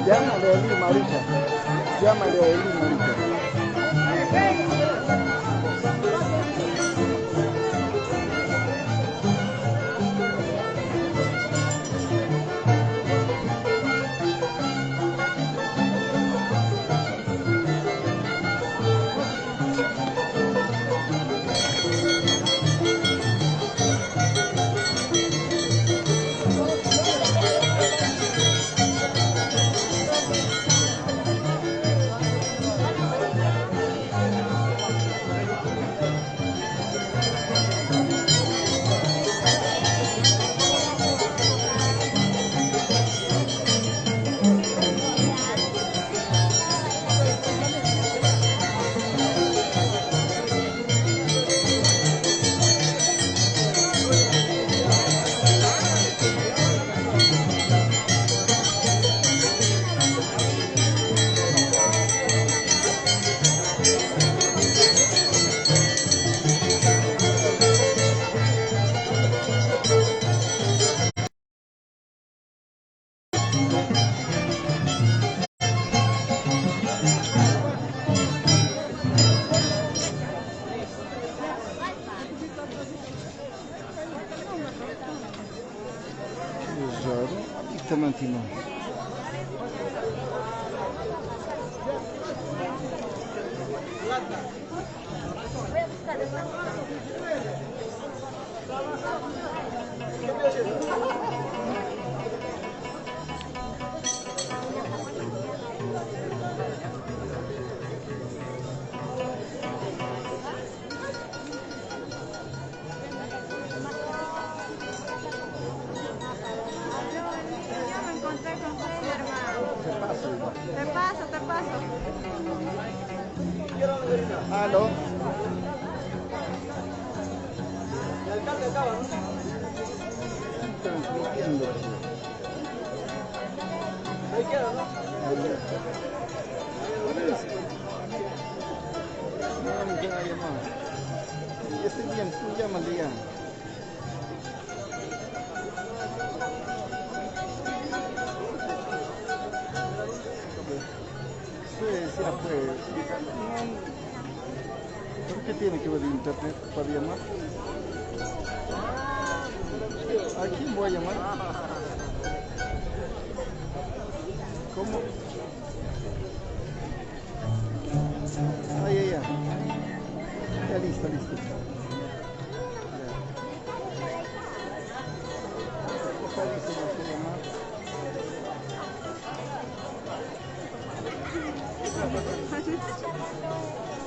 Llámale a Lima ahorita. Llámale a Lima ahorita. paso. Aló. Transmitiendo. No me queda llamada. Ya estoy bien, tú llámale ya. Sí, ya fue. ¿Por qué tiene que ver internet para llamar? ¿A quién voy a llamar? ¿Cómo? Ya. Ya listo.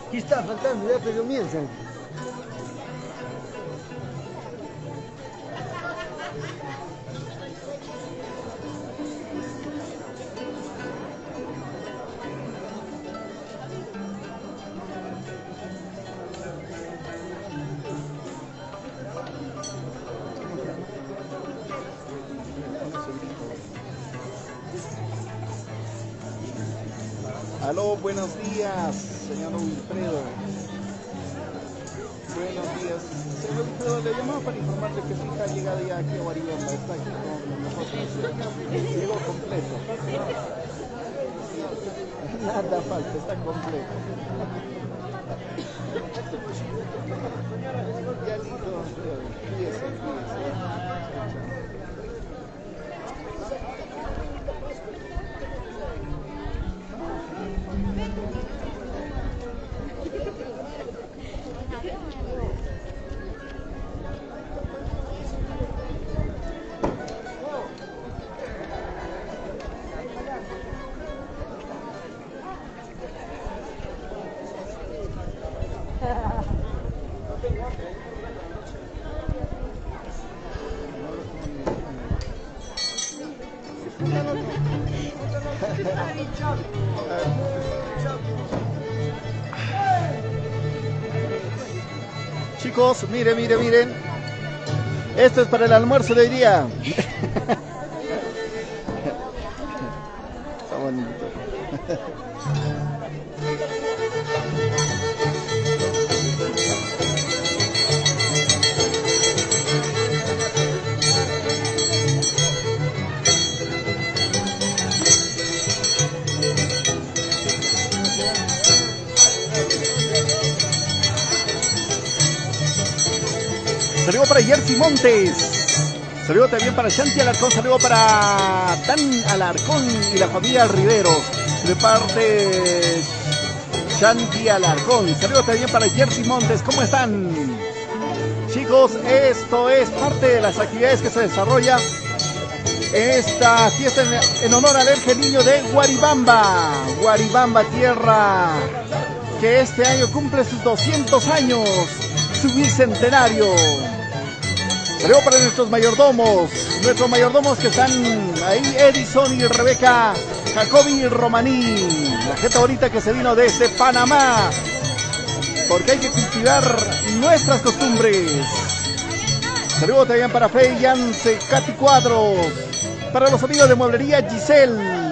Aquí está faltando, ya pero comienza. Aló, buenos días, señor Wilfredo. Buenos días. Señor Wilfredo, le llamaba para informarle que su hija ha llegado ya aquí a Guaribamba. Está aquí con nosotros. Llegó completo. Nada falta, está completo. Ya listo, cuídese. Chicos, miren. Esto es para el almuerzo de hoy día. Está bonito. Saludo para Jersey Montes. Saludo también para Shanti Alarcón. Saludo para Dan Alarcón y la familia Riveros. De parte Shanti Alarcón. Saludo también para Jersey Montes. ¿Cómo están? Chicos, esto es parte de las actividades que se desarrolla en esta fiesta en honor al Erge Niño de Guaribamba. Guaribamba, tierra que este año cumple sus 200 años, su bicentenario. Saludos para nuestros mayordomos que están ahí, Edison y Rebeca Jacobi Romaní, la gente bonita que se vino desde Panamá, porque hay que cultivar nuestras costumbres. Saludos también para Fey Yance, Katy Cuadros, para los amigos de Mueblería Giselle.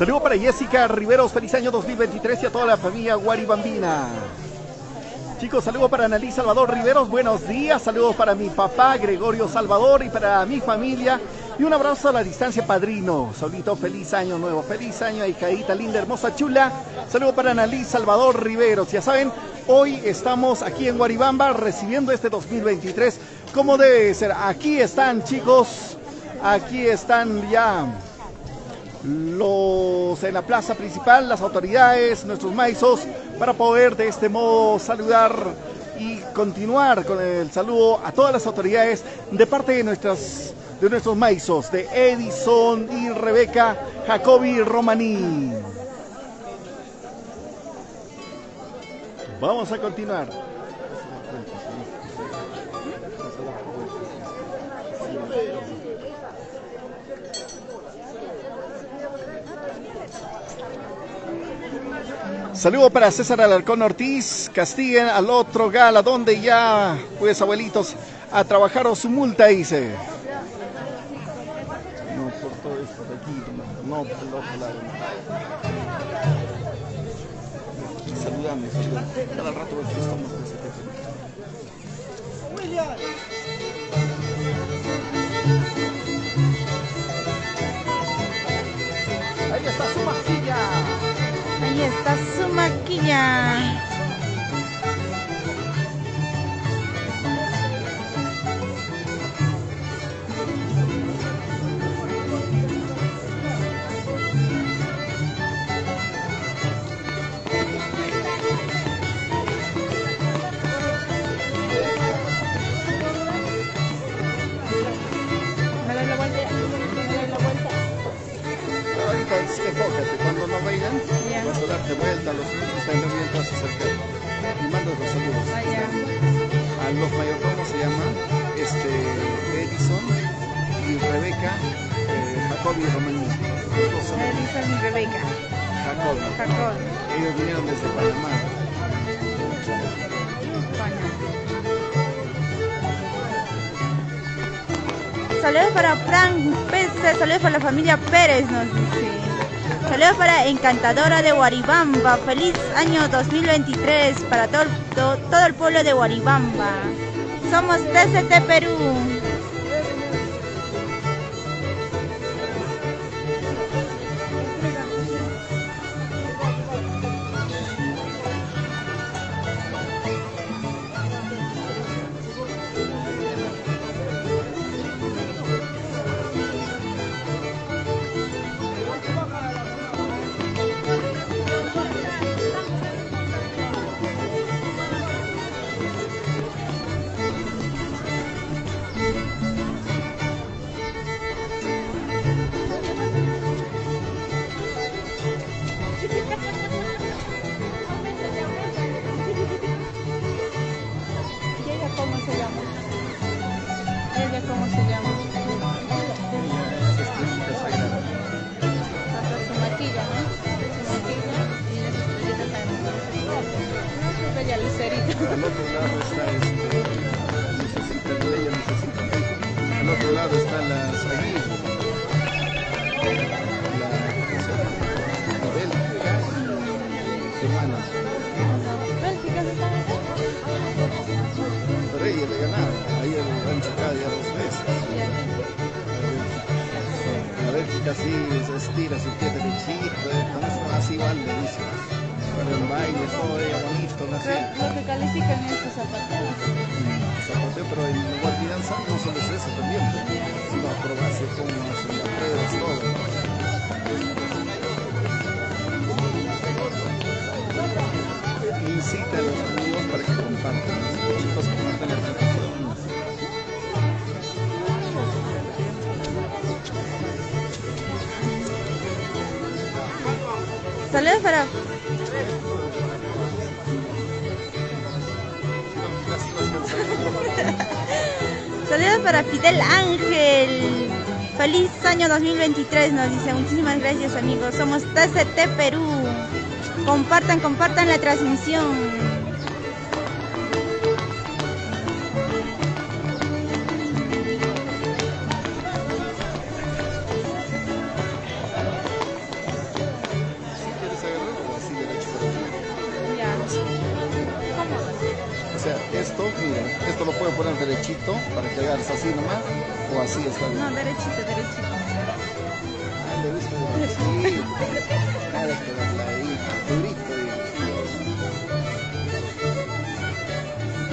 Saludo para Jessica Riveros, feliz año 2023 y a toda la familia Guaribambina. Chicos, saludos para Analí Salvador Riveros, buenos días, saludos para mi papá Gregorio Salvador y para mi familia. Y un abrazo a la distancia, padrino. Solito, feliz año nuevo, feliz año, hijadita linda, hermosa, chula. Saludos para Analí Salvador Riveros. Ya saben, hoy estamos aquí en Guaribamba recibiendo este 2023 como debe ser. Aquí están, chicos, aquí están ya en la plaza principal, las autoridades, nuestros maizos, para poder de este modo saludar y continuar con el saludo a todas las autoridades de parte de nuestros maizos, de Edison y Rebeca Jacobi Romaní. Vamos a continuar. Saludo para César Alarcón Ortiz, castiguen al otro gala, donde ya, pues abuelitos, a trabajar o su multa, dice. No, por todo esto de aquí, no por el otro lado. Saludame. Cada rato aquí estamos de ese William. Ahí está su maquilla. Ahí está su maquilla. Sí, enfócate, cuando no vengan, vas a darte vuelta, los niños están bien, te vas a acercar y mandas los saludos. A los mayordomos se llama Edison y Rebeca Jacobi Romaní. Edison y Rebeca Jacobi. Ellos vinieron desde Panamá. Saludos para Frank Pérez, saludos para la familia Pérez, nos dice. Saludos para Encantadora de Guaribamba, feliz año 2023 para todo el pueblo de Guaribamba. Somos TCT Perú. Saludos para... Saludos para Fidel Ángel. Feliz año 2023, nos dice. Muchísimas gracias, amigos. Somos TCT Perú. Compartan la transmisión. pegarse así nomás, o así está bien. No, derechito, derechito. Ah, le gusta derechito. Nada que darle ahí, durito.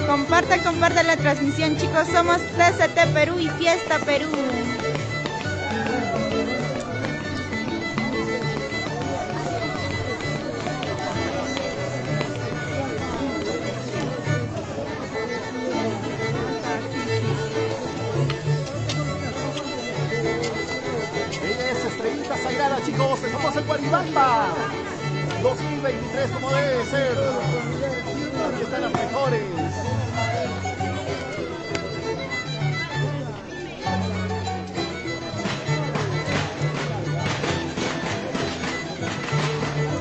Compartan la transmisión, chicos. Somos TCT Perú y Fiesta Perú. Ella es estrellita sagrada, chicos. Estamos en Guaribamba. 2023 como debe ser. Aquí están las mejores.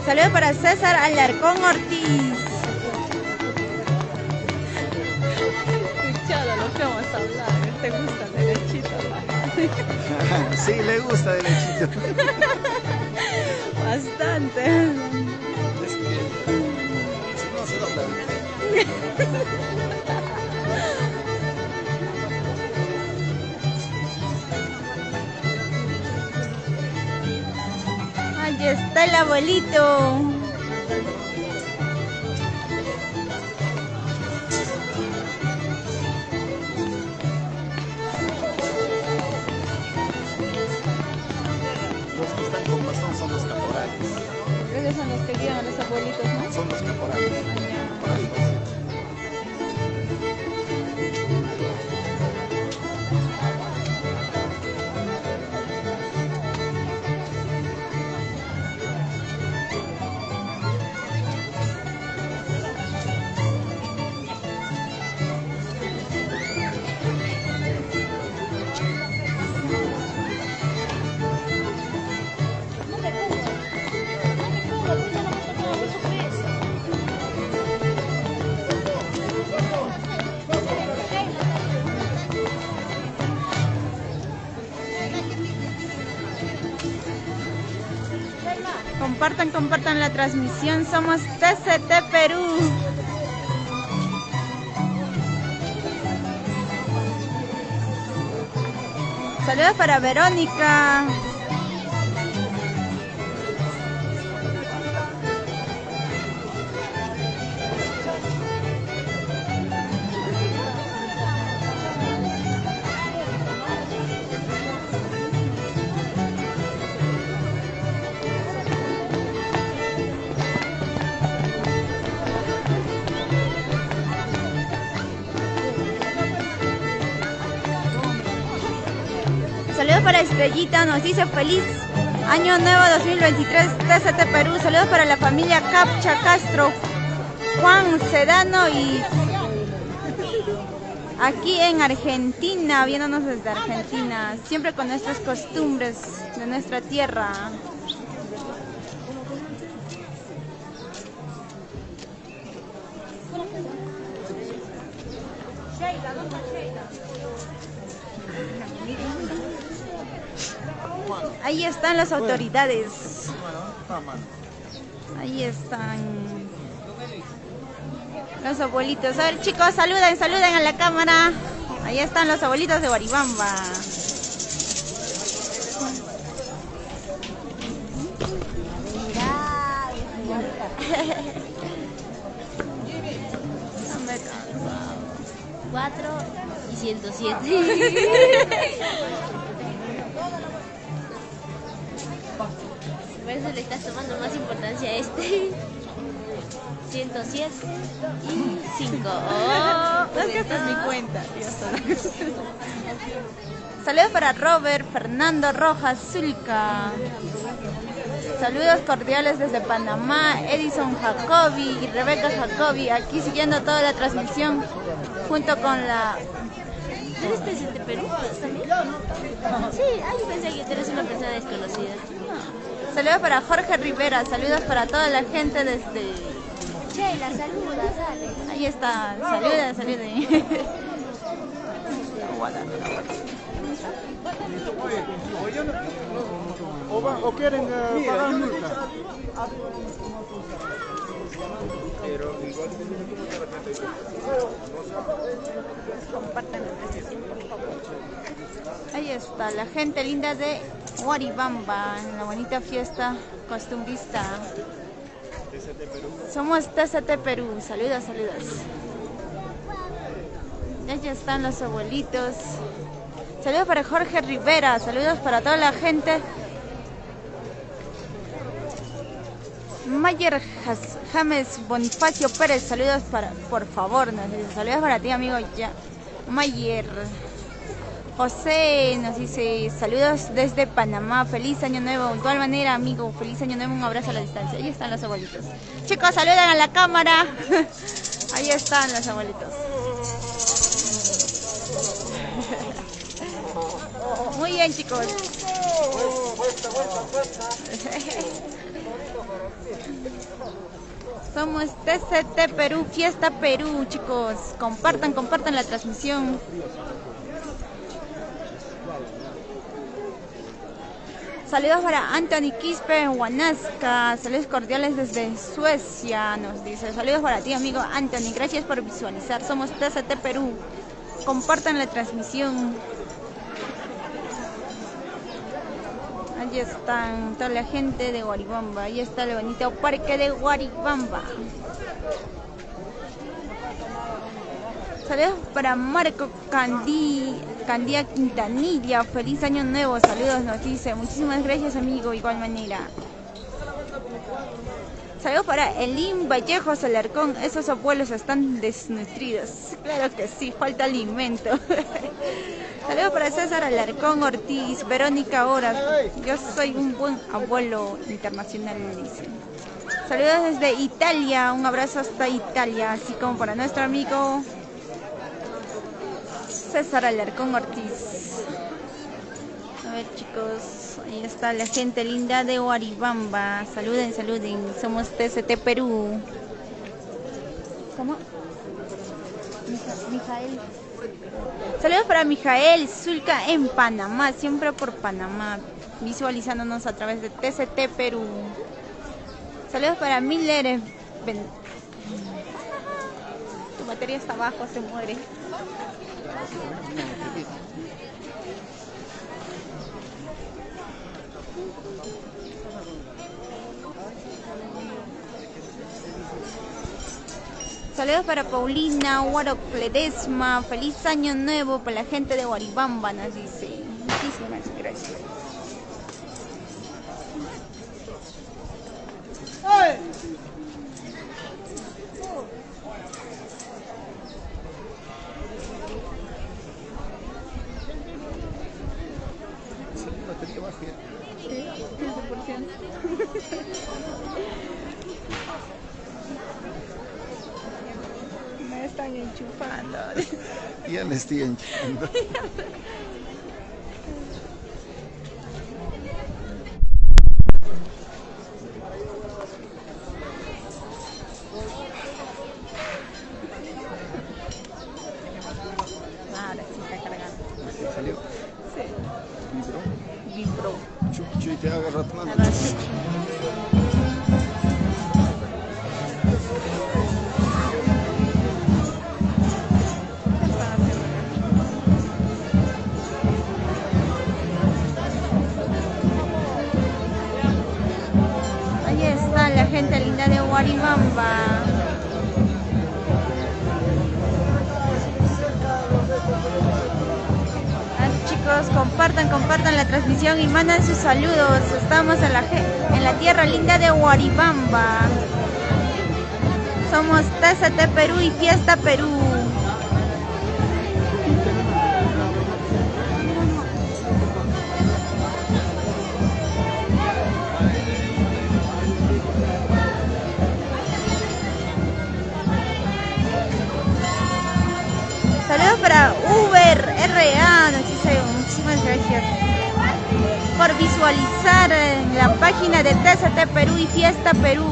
Saludos para César Alarcón Ortiz. Escuchado lo que vamos a hablar. ¿Te gusta derechito? Sí, le gusta derechito. Bastante. Es que si no se dobla. Ahí está el abuelito. Los que están con bastón son los caporales. Esos son los que guían a los abuelitos, ¿no? Son los caporales. Compartan la transmisión. Somos TCT Perú. Saludos para Verónica. Saludos para Estrellita, nos dice feliz año nuevo 2023 TCT Perú. Saludos para la familia Capcha Castro, Juan Sedano y aquí en Argentina, viéndonos desde Argentina, siempre con nuestras costumbres de nuestra tierra. Ahí están las autoridades. Ahí están los abuelitos. A ver, chicos, saluden a la cámara. Ahí están los abuelitos de Guaribamba. Cuatro y 107. Por eso le estás tomando más importancia a este. 107 y 5. Oh, No es que esta es mi cuenta. Saludos para Robert Fernando Rojas Zulca. Saludos cordiales desde Panamá, Edison Jacobi y Rebeca Jacobi, aquí siguiendo toda la transmisión junto con la... ¿Eres presidente de Perú también? Sí, yo pensé que tú eres una persona desconocida. Saludos para Jorge Rivera, saludos para toda la gente desde... Sheila, saluda, dale. Ahí está, saluden. ¿O quieren pagar multa? Compartan la transmisión, por favor. Ahí está, la gente linda de Huaribamba, en la bonita fiesta costumbrista. Somos TCT Perú, saludos, saludos. Ahí están los abuelitos. Saludos para Jorge Rivera, saludos para toda la gente. Mayer James Bonifacio Pérez, saludos para, por favor, nos dice, saludos para ti, amigo ya. Mayer José nos dice, saludos desde Panamá, feliz año nuevo. De igual manera, amigo, feliz año nuevo, un abrazo a la distancia. Ahí están los abuelitos. Chicos, saludan a la cámara. Ahí están los abuelitos. Muy bien, chicos. Somos TCT Perú, Fiesta Perú, chicos. Compartan la transmisión. Saludos para Anthony Quispe, Huanasca. Saludos cordiales desde Suecia, nos dice. Saludos para ti, amigo Anthony. Gracias por visualizar. Somos TCT Perú. Compartan la transmisión. Allí están toda la gente de Huaribamba. Ahí está el bonito parque de Huaribamba. Saludos para Marco Candía Quintanilla. Feliz año nuevo. Saludos, nos dice. Muchísimas gracias, amigo. Igual manera. Saludos para Elín Vallejos Alarcón. Esos abuelos están desnutridos. Claro que sí, falta alimento. Saludos para César Alarcón Ortiz, Verónica Horas. Yo soy un buen abuelo internacional, dice. Saludos desde Italia, un abrazo hasta Italia, así como para nuestro amigo César Alarcón Ortiz. A ver, chicos, ahí está la gente linda de Huaribamba. Saluden, somos TCT Perú. ¿Cómo? Mijael. Saludos para Mijael Zulca en Panamá, siempre por Panamá, visualizándonos a través de TCT Perú. Saludos para Miller. Tu batería está abajo, se muere. Saludos para Paulina Huaro Pledesma. Feliz año nuevo para la gente de Huaribamba, nos dice. Muchísimas gracias. ¡Ay! Sí, 15%. Me están enchufando. Ya me estoy enchufando. Ahora sí está cargando. ¿Salió? Sí. ¿Vibró? Vibró. Chuy, te haga rato. Ahí está la gente linda de Huaribamba. Chicos, compartan la transmisión y mandan sus saludos. Estamos en la tierra linda de Huaribamba. Somos TCT Perú y Fiesta Perú. Saludos para Uber RA, nos dice muchísimas gracias por visualizar la página de TCT Perú y Fiesta Perú.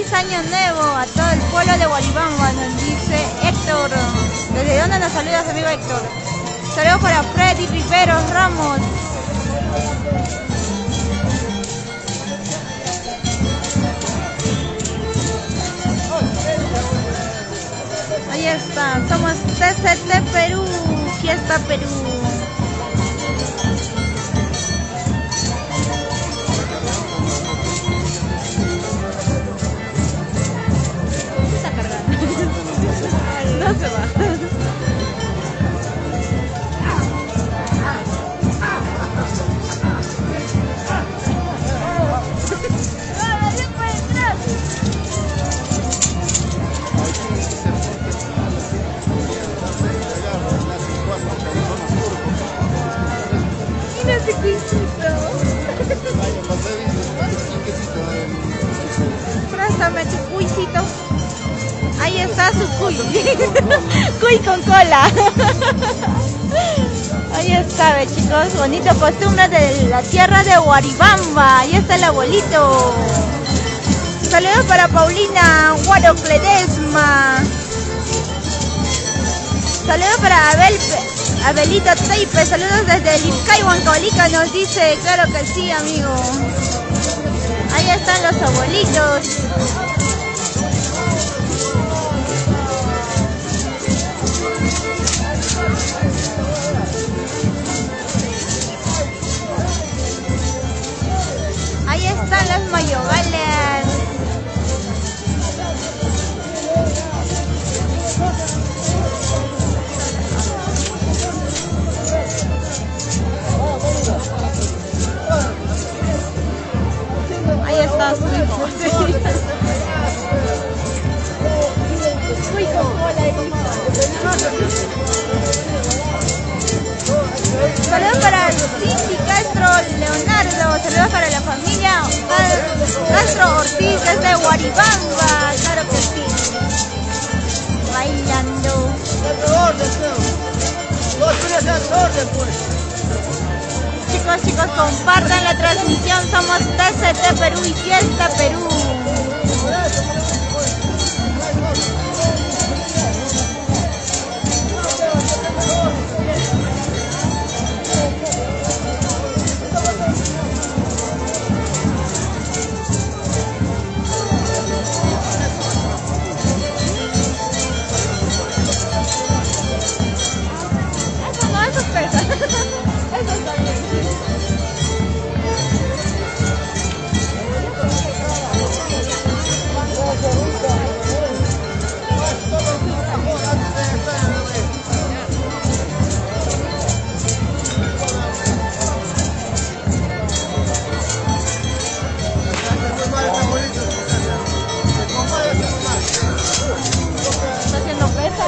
Feliz año nuevo a todo el pueblo de Guaribamba, nos dice Héctor. ¿Desde dónde nos saludas, amigo Héctor? Saludos para Freddy Rivero Ramos. Ahí está, somos TCT Perú, Fiesta Perú. Se está cargando. No se va. Mira ese cuisito. Préstame tu cuisito. Ahí está su cuy. Cuy con cola. Ahí está, ve, chicos. Bonita costumbre de la tierra de Guaribamba. Ahí está el abuelito. Saludos para Paulina Guaro Ledesma. Saludos para Abelito Teipe. Saludos desde el Ixcay, Huancavelica, nos dice. Claro que sí, amigo. Ahí están los abuelitos. Ahí están las mayogales. Ahí está su hijo. Saludos para Cindy Castro Leonardo. Saludos para la familia Castro Ortiz desde Guaribamba. Claro que sí. Bailando. Chicos, compartan la transmisión. Somos TCT Perú y Fiesta Perú. Eso pesa. Eso está bien. Está haciendo pesa.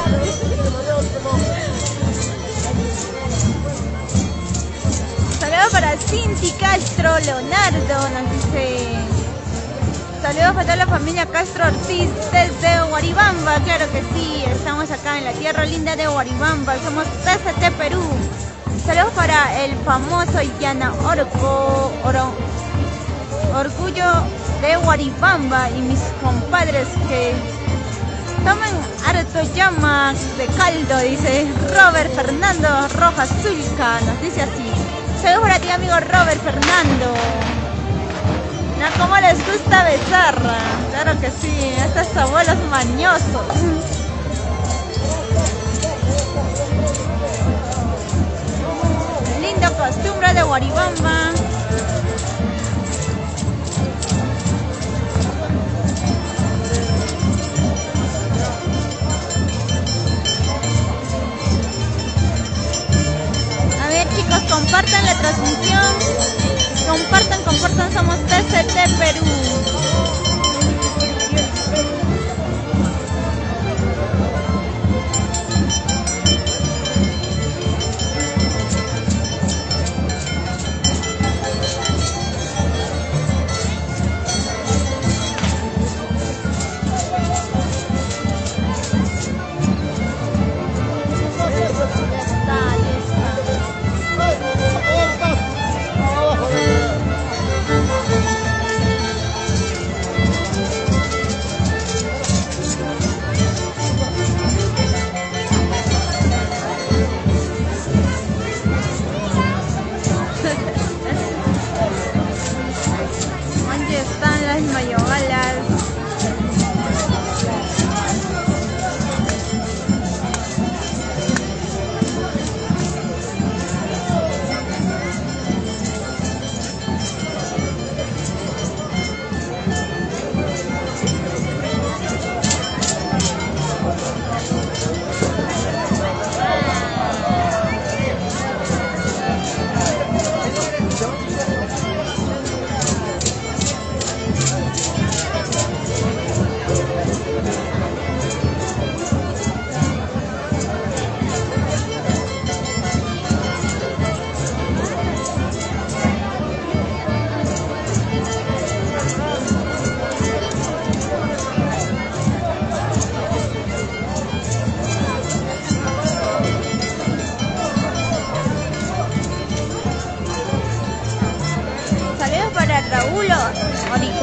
Saludos para Cindy Castro Leonardo, nos dice. Saludos para toda la familia Castro Ortiz desde Guaribamba, claro que sí, estamos acá en la tierra linda de Guaribamba, somos TCT Perú. Saludos para el famoso Yana Orgullo de Guaribamba y mis compadres que tomen harto llama de caldo, dice Robert Fernando Rojas Zulca, nos dice así. Saludos para ti, amigo Robert Fernando. Mira cómo les gusta besar. Claro que sí, estos abuelos mañosos. Linda costumbre de Guaribamba. A ver, chicos, compartan la transmisión. Compartan, somos TCT Perú.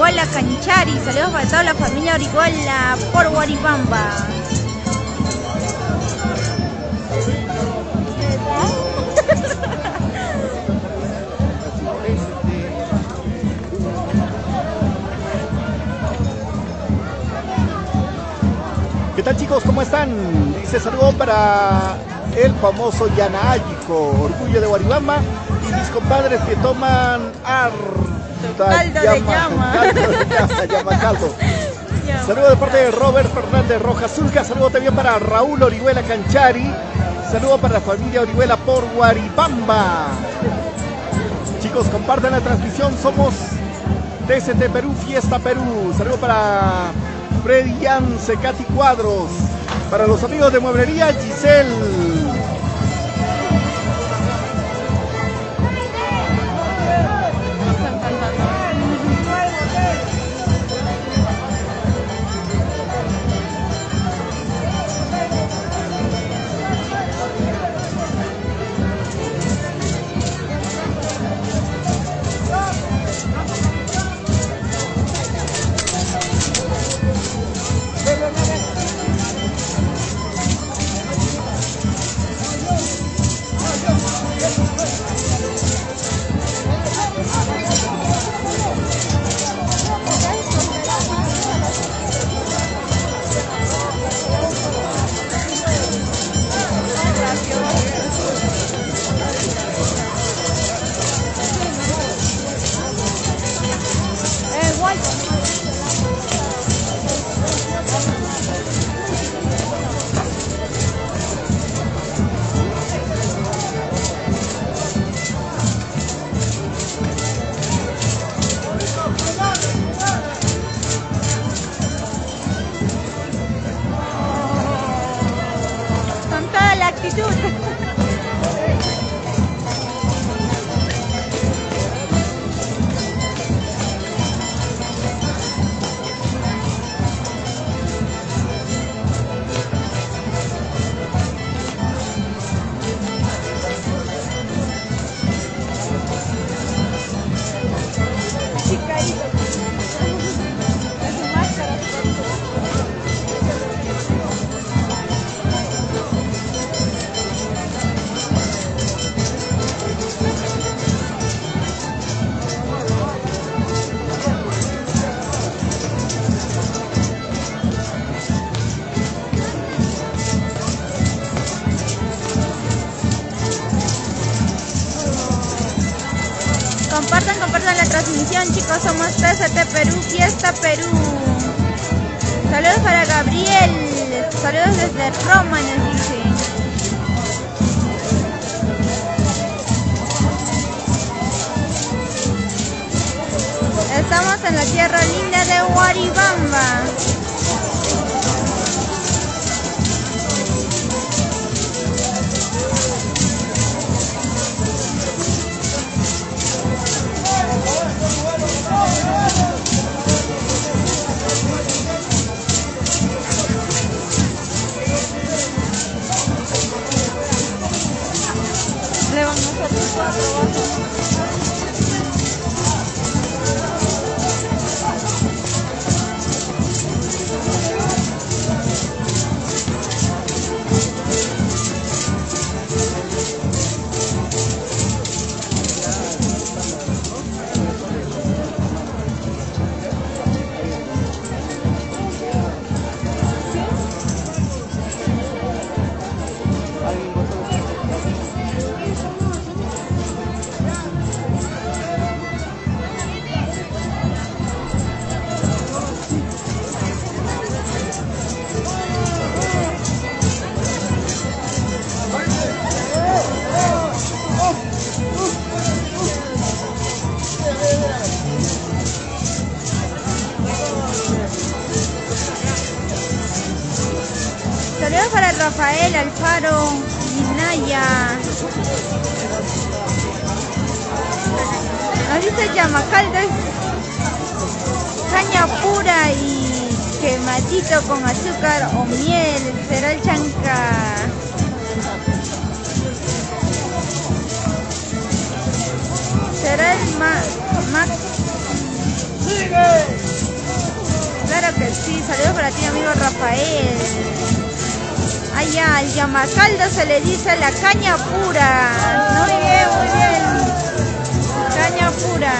Orihuela Canchari. Saludos para toda la familia Orihuela por Guaribamba. ¿Qué tal, chicos? ¿Cómo están? Dice saludo para el famoso Yanaayico, orgullo de Guaribamba, y mis compadres que toman caldo de llama. Caldo. Saludo de parte de Robert Fernández Rojas Zulca. Saludo también para Raúl Orihuela Canchari. Saludo para la familia Orihuela por Guaribamba. Chicos, compartan la transmisión. Somos TST Perú, Fiesta Perú. Saludo para Freddy Yance, Katy Cuadros. Para los amigos de Mueblería Giselle. Compartan la transmisión, chicos. Somos TST Perú, Fiesta Perú. Saludos para Gabriel. Saludos desde Roma, nos dice. Estamos en la tierra linda de Guaribamba. Le vamos a hacer 4 vasos. Saludos para Rafael Alfaro Minaya. Nos dice Yamacaldo es caña pura y quemadito con azúcar o miel. Será el chanca. Será el Max. que sí. Saludos para ti, amigo Rafael. Allá, al Yamacaldo se le dice la caña pura. Muy bien, muy bien. Caña pura.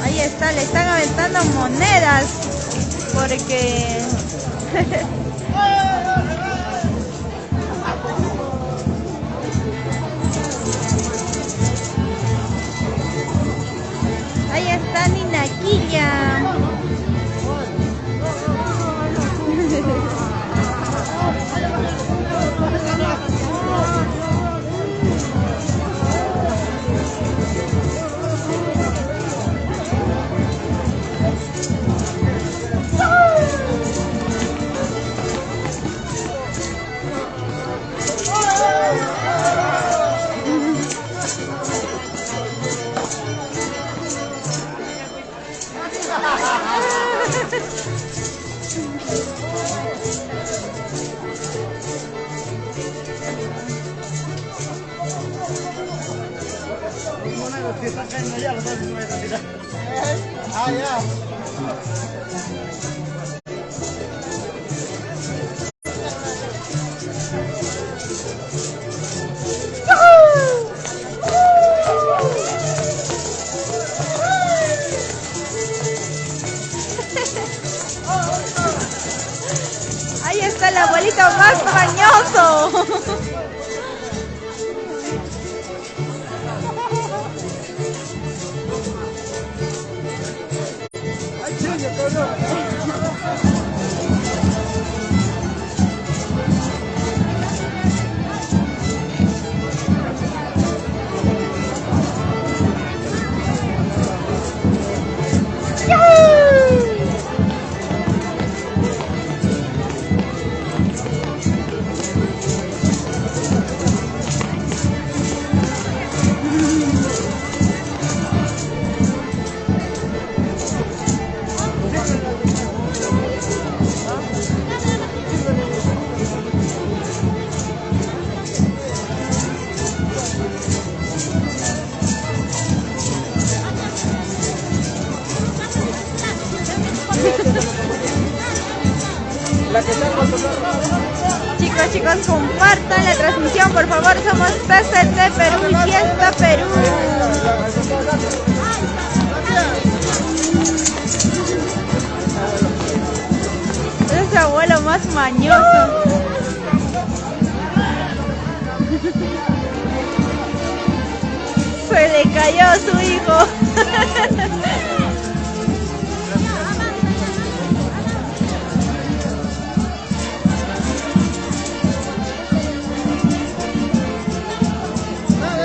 Ahí está, le están aventando monedas. Porque... Ahí está Ninaquilla. Ahí está el abuelito más mañoso. Chicos, compartan la transmisión, por favor. Somos TCT Perú y Fiesta Perú. Es el abuelo más mañoso. Se le cayó a su hijo.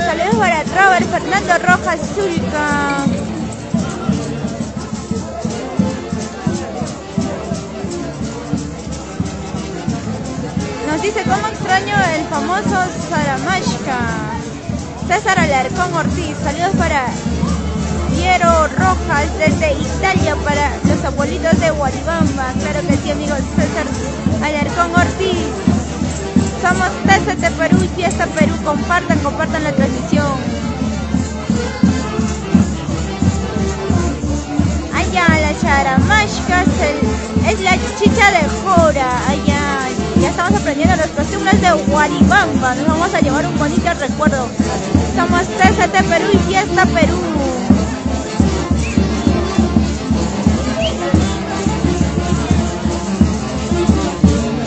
Saludos para Robert Fernando Rojas Zulca. Nos dice cómo extraño el famoso Saramashka. César Alarcón Ortiz. Saludos para Piero Rojas desde Italia, para los abuelitos de Guaribamba. Claro que sí, amigos. César Alarcón Ortiz. Somos TCT Perú y Fiesta Perú. Compartan la transmisión. Allá la charamashka es la chicha de jora. Allá ya estamos aprendiendo las costumbres de Guaribamba. Nos vamos a llevar un bonito recuerdo. Somos TCT Perú y Fiesta Perú.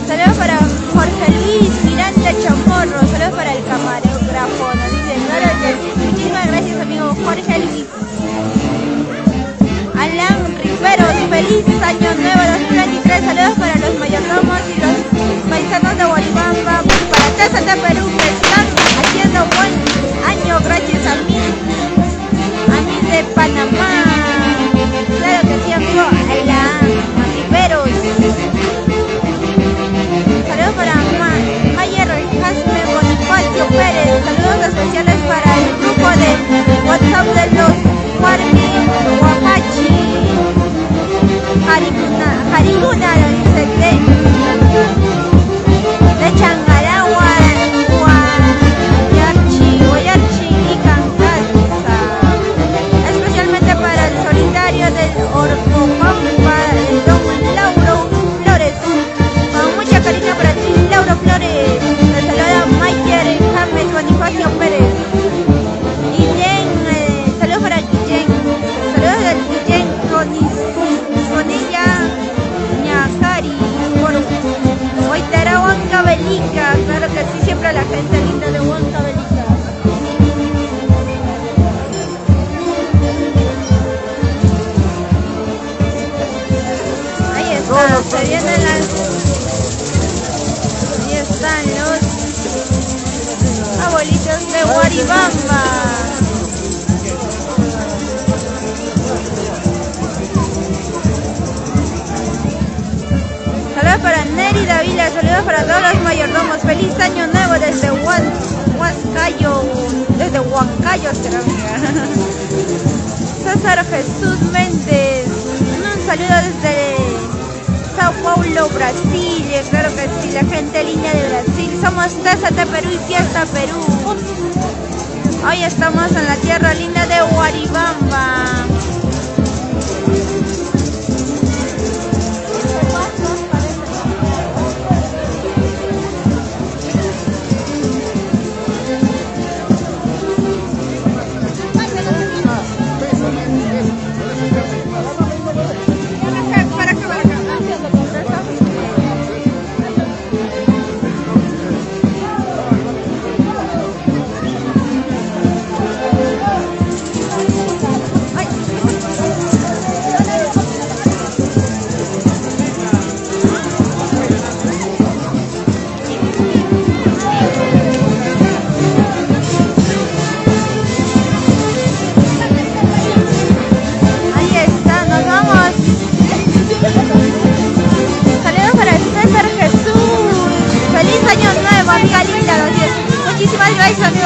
Saludos para Jorge Luis Miranda Chamorro. Saludos para el camarógrafo. Nos dice, claro que sí. Muchísimas gracias, amigo Jorge Luis. Alan Riveros, feliz año nuevo 2023. Saludos para los mayordomos y los paisanos de Guaribamba. Para TCT Perú, que están haciendo buen año gracias a mí de Panamá. Claro que sí, amigo Alan Riveros. Saludos para Mayer Jasme Bonifacio Pérez. Saludos especiales para el grupo de WhatsApp de los Guarni Huapachi. la gente linda de Huancavelica. Ahí están, se vienen las... Ahí están los abuelitos de Guaribamba. Saludos para Neri Davila, saludos para todos los mayordomos. Feliz año nuevo desde Huancayo, desde Huancayo será amiga. César Jesús Méndez, un saludo desde Sao Paulo, Brasil. Claro que sí, la gente linda de Brasil. Somos TCT Perú y Fiesta Perú. Hoy estamos en la tierra linda de Guaribamba.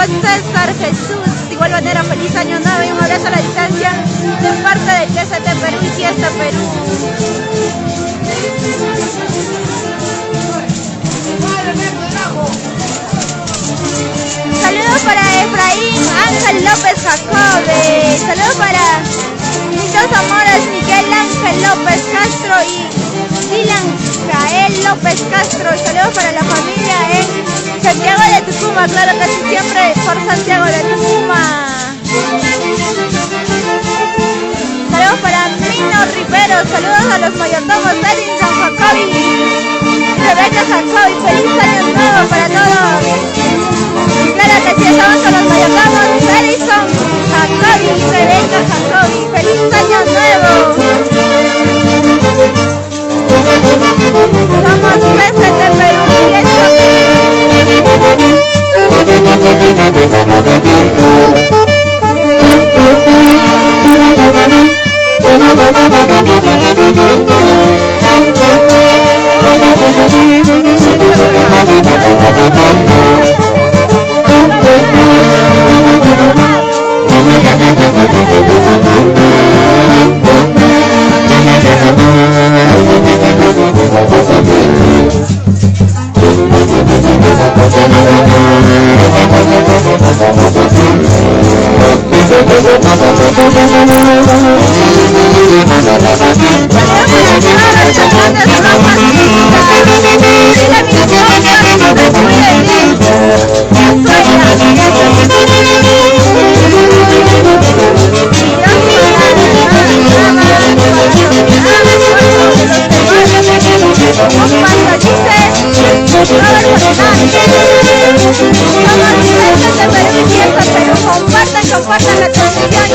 César Jesús, de igual manera feliz año nuevo y un abrazo a la distancia de parte de TCT Perú y Fiesta Perú. Saludos para Efraín Ángel López Jacobe, saludos para mis dos amores Miguel Ángel López Castro y Dylan Jael López Castro, y saludos para la familia en Santiago de Tucumán, claro que sí, siempre por Santiago de Tucumán. Saludos para Mino Rivero, saludos a los mayordomos Edinson Jacobi, Rebeca Jacobi, feliz año nuevo para todos. Claro que sí, estamos con los mayordomos Edinson Jacobi, Rebeca Jacobi, feliz año nuevo. Somos TCT Perú y Fiesta compartan la transmisión,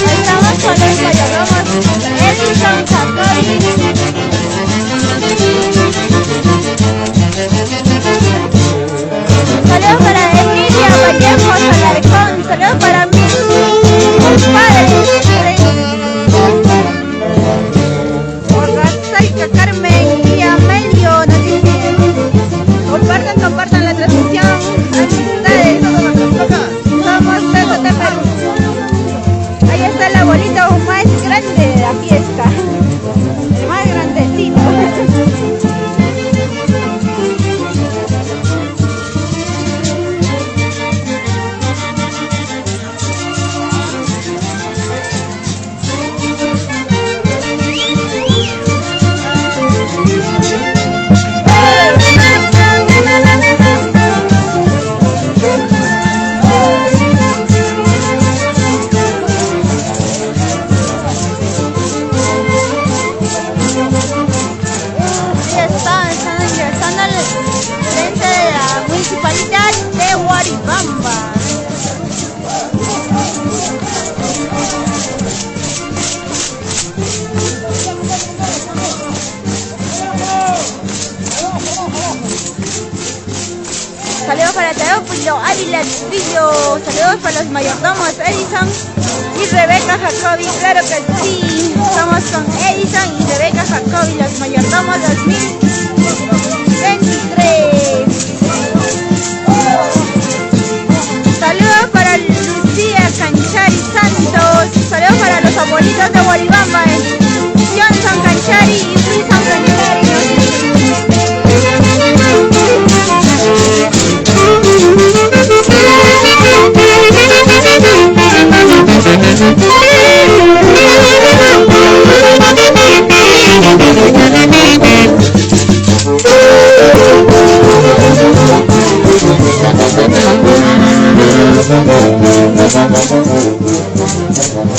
estamos con los mayordomos Edinson Jacobi. Saludos para Emilia Vallejo Alarcón, saludos para mis padres. Carmen y Amelio nos dicen, compartan la transmisión a ustedes. Somos TCT Perú. Ahí está el abuelito más grande de la fiesta, el más grandecito. Guaribamba. Saludos para Teófilo Ávila Trillo. Saludos para los mayordomos Edison y Rebeca Jacobi. Claro que sí. Estamos con Edison y Rebeca Jacobi, los mayordomos 2023. Saludos para Lucía Canchari Santos. Saludos para los abuelitos de Guaribamba, Johnson Canchari y Wilson Canchari.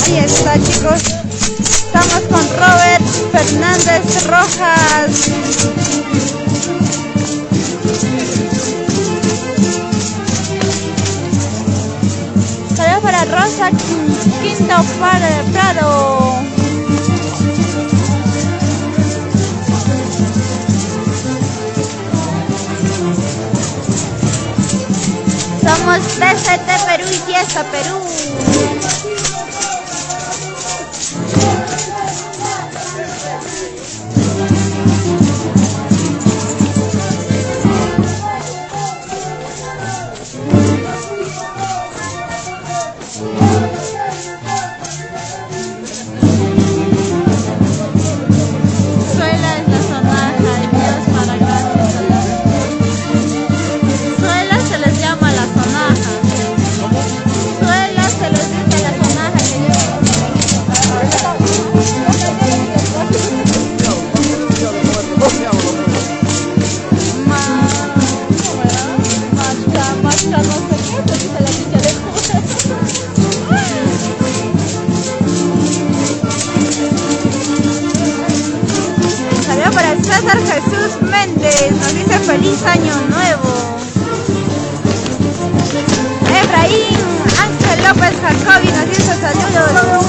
Ahí está, chicos. Estamos con Robert Fernández Rojas. Saludos para Rosa Quinto Prado. Somos TCT Perú y Fiesta Perú. Suela es la sonaja y Dios para gracias a Dios. Suela se les llama la sonaja. Suela se les dice la sonaja que más no sé qué, pues dice la chicha de Saludos para César Jesús Méndez, nos dice feliz año nuevo. Efraín Ángel López Jacobi nos dice saludos.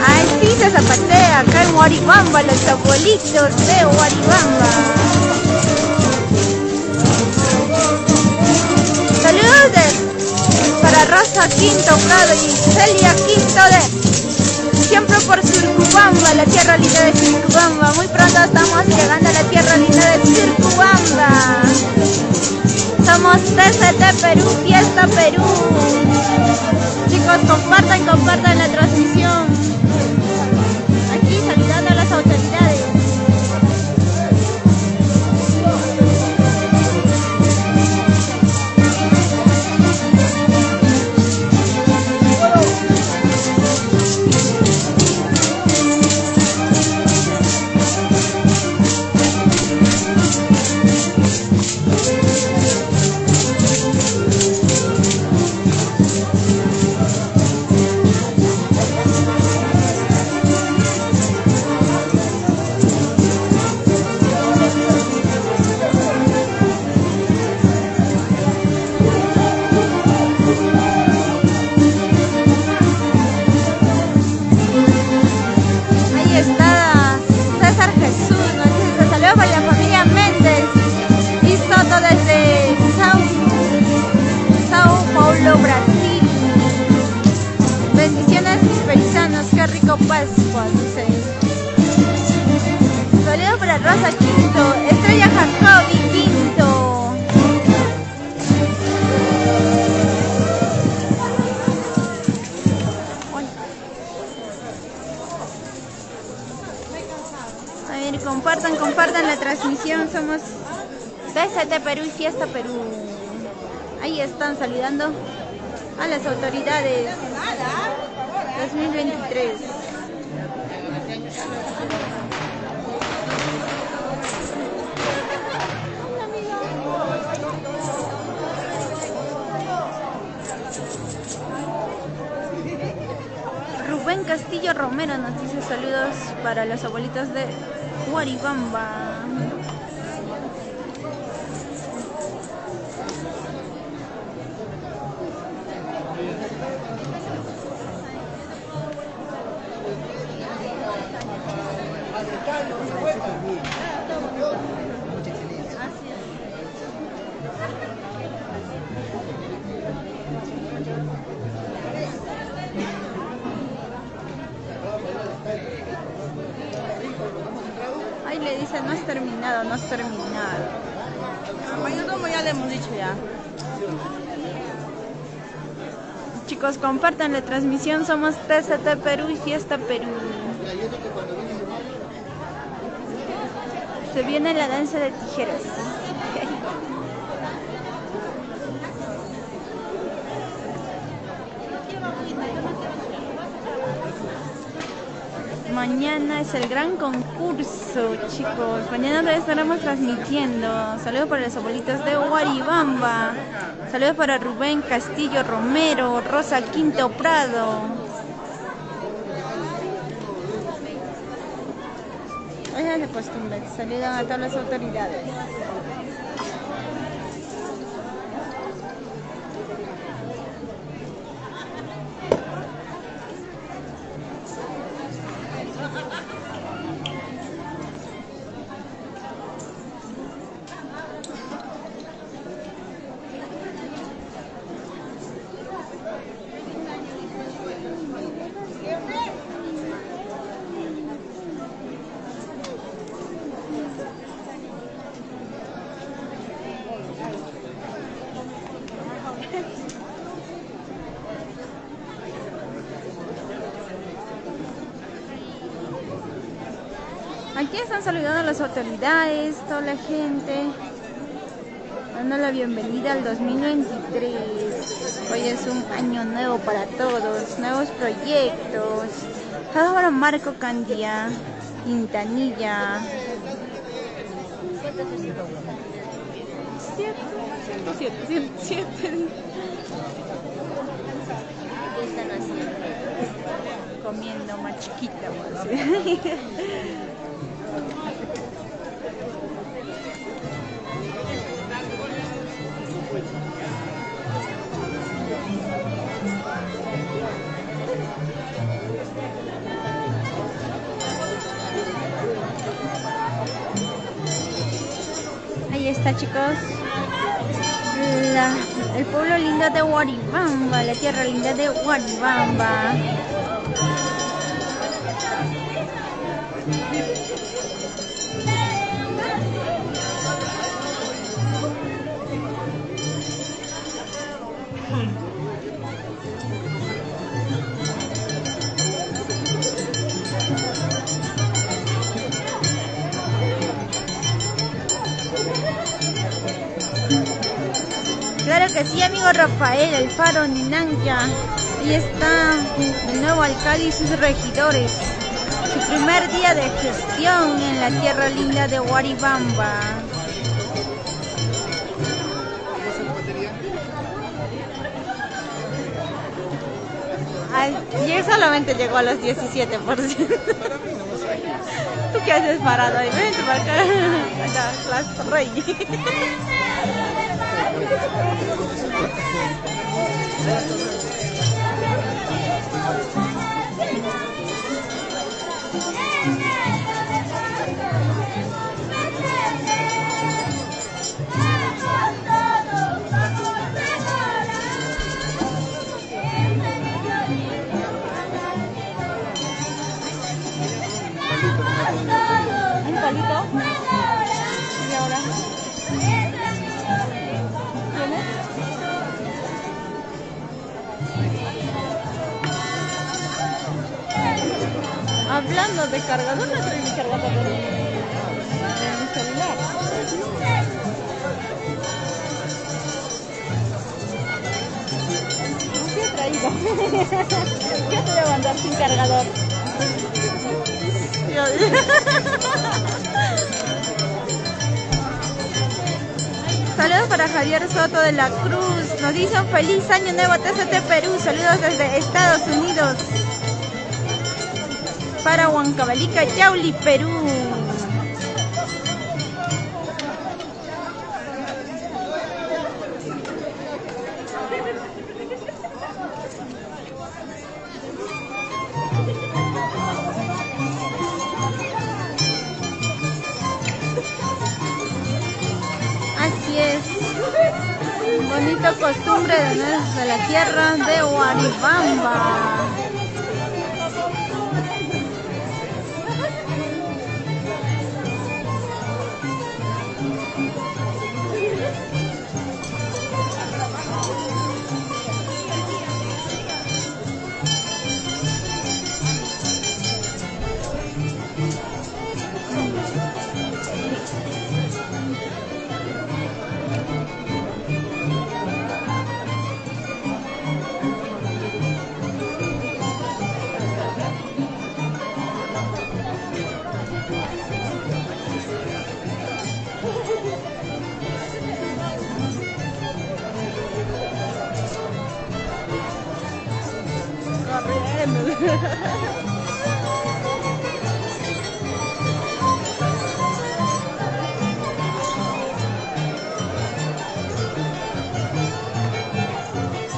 Ay, sí, se zapatea acá en Guaribamba, los abuelitos de Guaribamba. Saludos para Rosa Quinto Prado y Celia Quinto de Siempre por Surcubamba, la tierra linda de Surcubamba. Muy pronto estamos llegando a la tierra linda de Surcubamba. Somos TCT Perú, Fiesta Perú. Chicos, compartan la transmisión. Aquí saludando a las autoridades. Pascua, dice. Saludos para Rosa Quinto, Estrella Jacobi Quinto. A ver, compartan la transmisión. Somos TCT Perú y Fiesta Perú. Ahí están saludando a las autoridades. 2023. Rubén Castillo Romero nos dice saludos para los abuelitos de Guaribamba. Ahí le dice, no has terminado, no has terminado. Mayordomo ya le hemos dicho ya. Chicos, compartan la transmisión. Somos TCT Perú y Fiesta Perú. Se viene la danza de tijeras. Mañana es el gran concurso, chicos. Mañana estaremos transmitiendo. Saludos para los abuelitos de Huaribamba. Saludos para Rubén Castillo Romero, Rosa Quinto Prado. Es de costumbre. Saludan a todas las autoridades. Aquí están saludando a las autoridades, toda la gente, dando la bienvenida al 2023. Hoy es un año nuevo para todos, nuevos proyectos. Saludos para Marco Candía, Quintanilla. Siete. ¿Qué están haciendo? Comiendo más chiquita. Ahí está, chicos. El pueblo lindo de Huaribamba, la tierra linda de Huaribamba. Claro que sí, amigo Rafael, el Faro Ninancha. Ahí está el nuevo alcalde y sus regidores. Su primer día de gestión en la tierra linda de Huaribamba. Ayer solamente llegó a los 17%. ¿Tú qué haces parado ahí? Vente para acá. Acá, las rey. ¿Un palito? ¿Y ahora? ¿Tienes? Hablando de cargador, no trae mi cargador de mi celular. ¿Qué he traído? ¿Qué te voy a mandar sin cargador? Saludos para Javier Soto de la Cruz. Nos dice un feliz año nuevo TCT Perú. Saludos desde Estados Unidos. Para Huancavelica, Yauli, Perú. Bonita costumbre de la tierra de Huaribamba.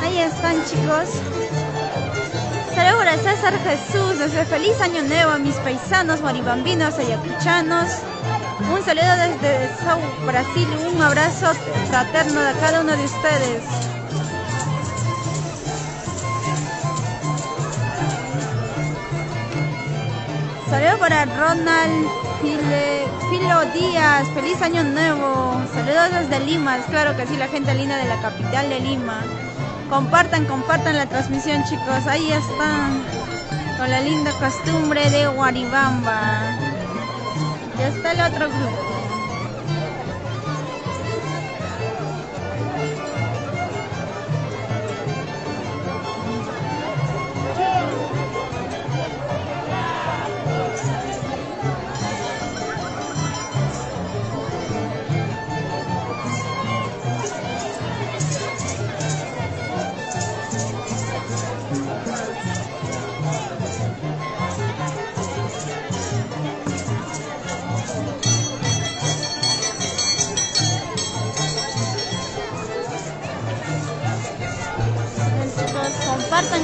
Ahí están, chicos. Saludos para César Jesús. Desde feliz año nuevo a mis paisanos huaribambinos, ayacuchanos. Un saludo desde Sao Brasil. Un abrazo fraterno de cada uno de ustedes. Saludos para Ronald Filo Díaz, feliz año nuevo. Saludos desde Lima, claro que sí, la gente linda de la capital de Lima. Compartan la transmisión, chicos. Ahí están, con la linda costumbre de Huaribamba. Ya está el otro grupo.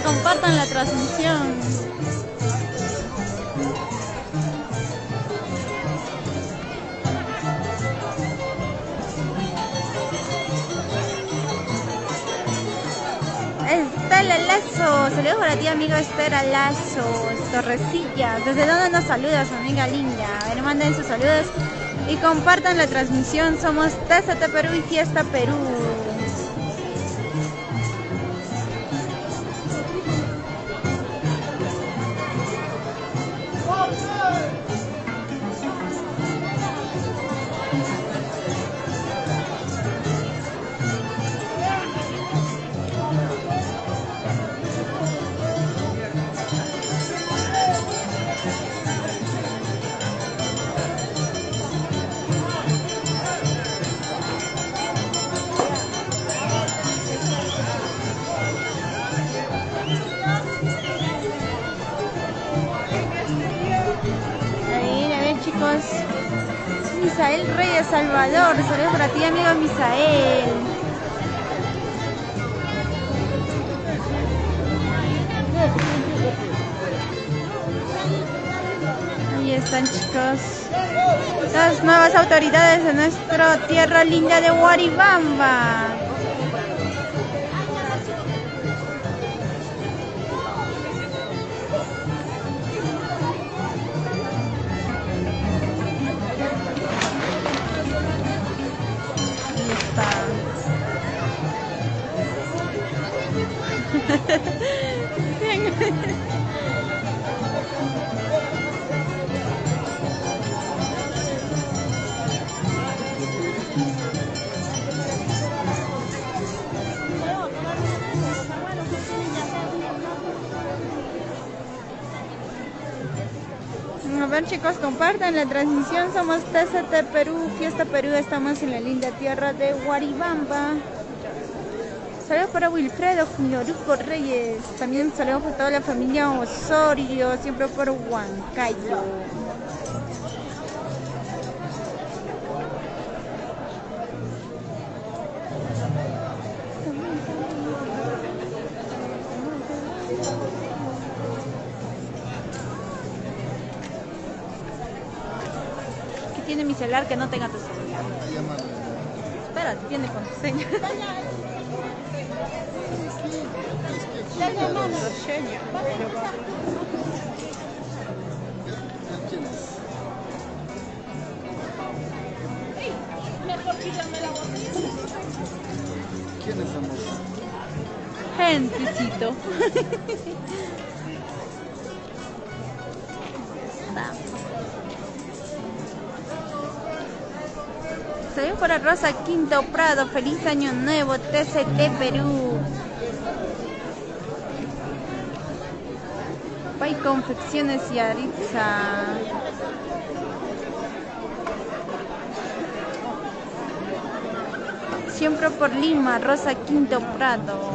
Compartan la transmisión. Estela Lazo, saludos para ti, amigo Estela Lazo, Torrecillas. ¿Desde dónde nos saludas, amiga linda? A ver, manden sus saludos y compartan la transmisión. Somos TCT Perú y Fiesta Perú. Misael Reyes Salvador, saludos para ti, amigo Misael. Ahí están, chicos, las nuevas autoridades de nuestra tierra linda de Huaribamba. A ver, chicos, compartan la transmisión. Somos TCT Perú, Fiesta Perú. Estamos en la linda tierra de Huaribamba. Saludos para Wilfredo Junioruco Reyes. También saludos para toda la familia Osorio, siempre por Huancayo. ¿Qué tiene mi celular que no tenga tu celular? Espérate, tiene con tu seña. ¿Quiénes somos? Gentecito. Saludos para Rosa Quinto Prado, feliz año nuevo, TCT Perú. Pay Confecciones y Aritza. Siempre por Lima, Rosa Quinto Prado.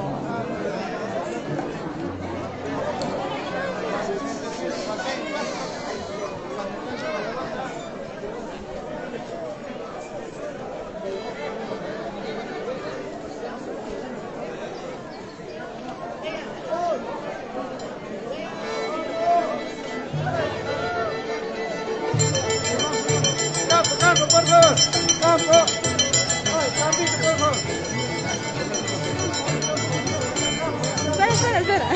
Campo, por favor. Campo. Ay, Campito, por favor. Espera.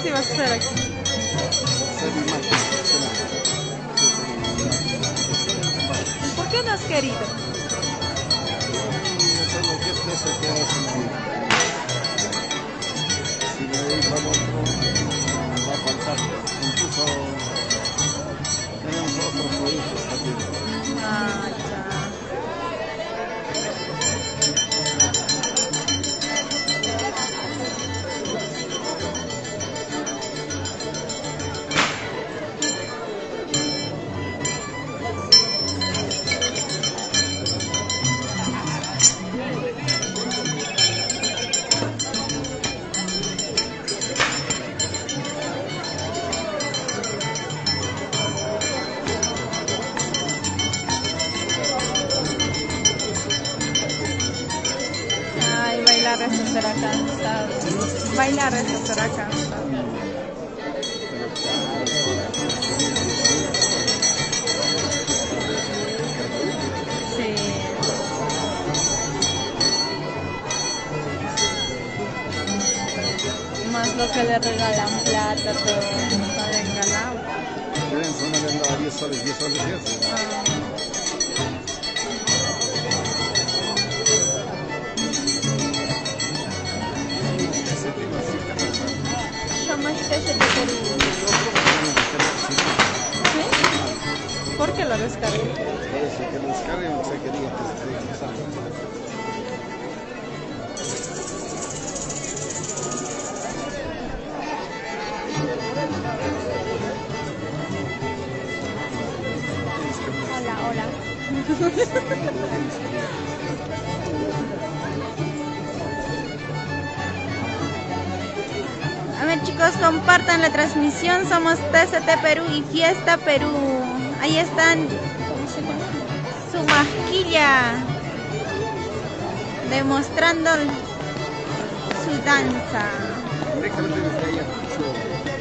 ¿Qué vas a hacer aquí? ¿Por qué no has querido? Si me dedico al otro, va a faltar. Incluso tenemos otros proyectos también. Ah, ya. Bailar eso será cansado. Bailar eso será cansado. Sí. Más lo que le regalan plata, todo está regalado. Una le andaba 10 soles, 10 soles, 10. ¿Por qué lo descargué? Parece que lo descarguen, o sea, que diga que salga. Hola, hola. Chicos, compartan la transmisión. Somos TCT Perú y Fiesta Perú. Ahí están su masquilla demostrando su danza.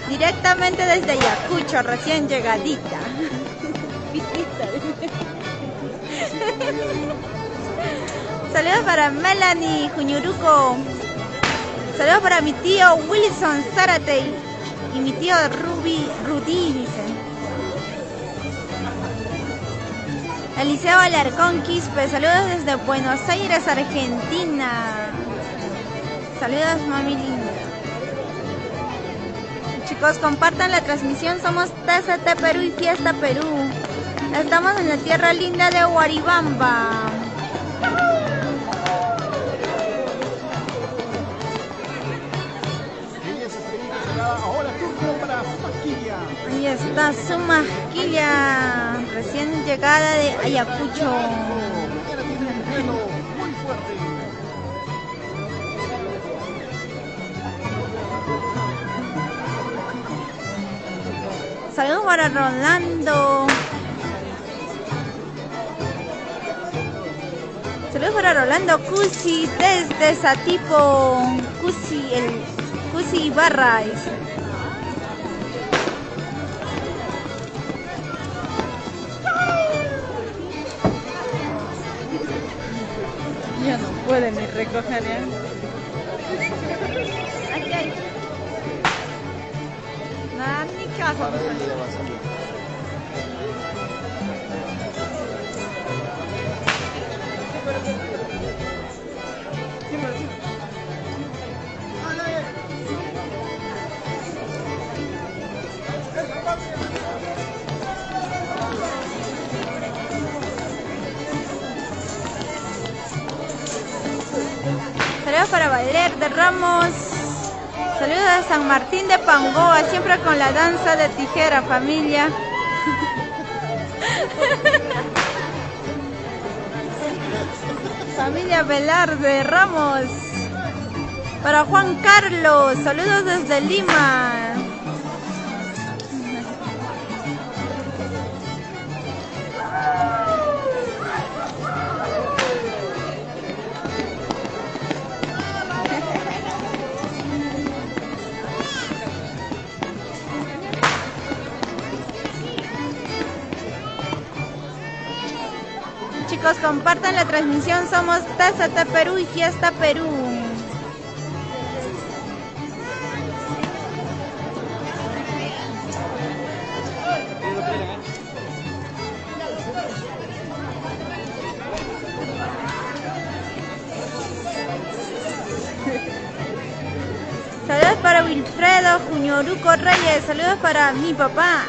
Directamente desde Ayacucho, recién llegadita. Saludos para Melanie Juñuruco. Saludos para mi tío Wilson Zárate y mi tío Rudy, dice. Eliseo Alarcón Quispe, saludos desde Buenos Aires, Argentina. Saludos, mami linda. Chicos, compartan la transmisión. Somos TCT Perú y Fiesta Perú. Estamos en la tierra linda de Huaribamba. Ahora turno para su masquilla. Ahí está su masquilla, recién llegada de Ayacucho. Mañana tiene un pelo muy fuerte. Saludos para Rolando. Saludos para Rolando Cusi desde Satipo. Cusi Ibarra. Ya no puede ni recoger ya. Aquí hay. Nada, ni caso. Saludos para Valer de Ramos. Saludos a San Martín de Pangoa, siempre con la danza de tijera, familia. Familia Velarde Ramos. Para Juan Carlos, saludos desde Lima. Chicos, compartan la transmisión. Somos TCT Perú y Fiesta Perú. Saludos para Wilfredo Juñoruco Reyes. Saludos para mi papá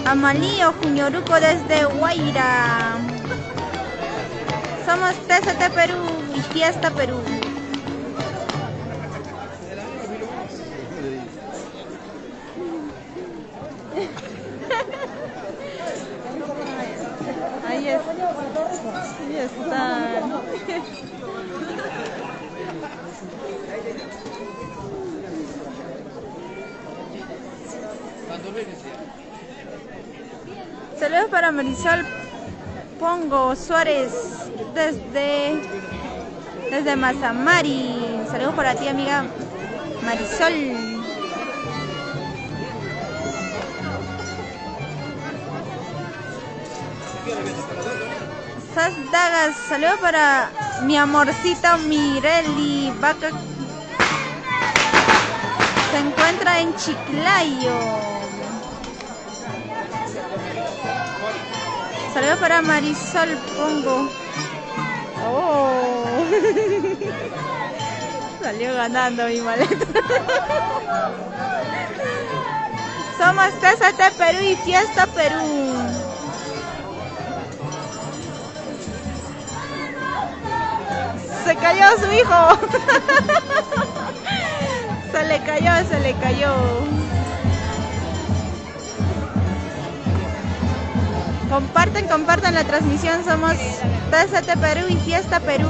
Amalío Juñoruco desde Guaira. Somos TCT Perú y Fiesta Perú. Ahí están. Saludos para Marisol Pongo Suárez desde Mazamari. Saludos para ti, amiga Marisol. Sas Dagas, saludos para mi amorcito Mireli Vaca. Se encuentra en Chiclayo. Saludos para Marisol Pongo. Oh. Salió ganando mi maleta. Somos TCT Perú y Fiesta Perú. Se cayó su hijo. Se le cayó. Compartan la transmisión. Somos TCT Perú y Fiesta Perú.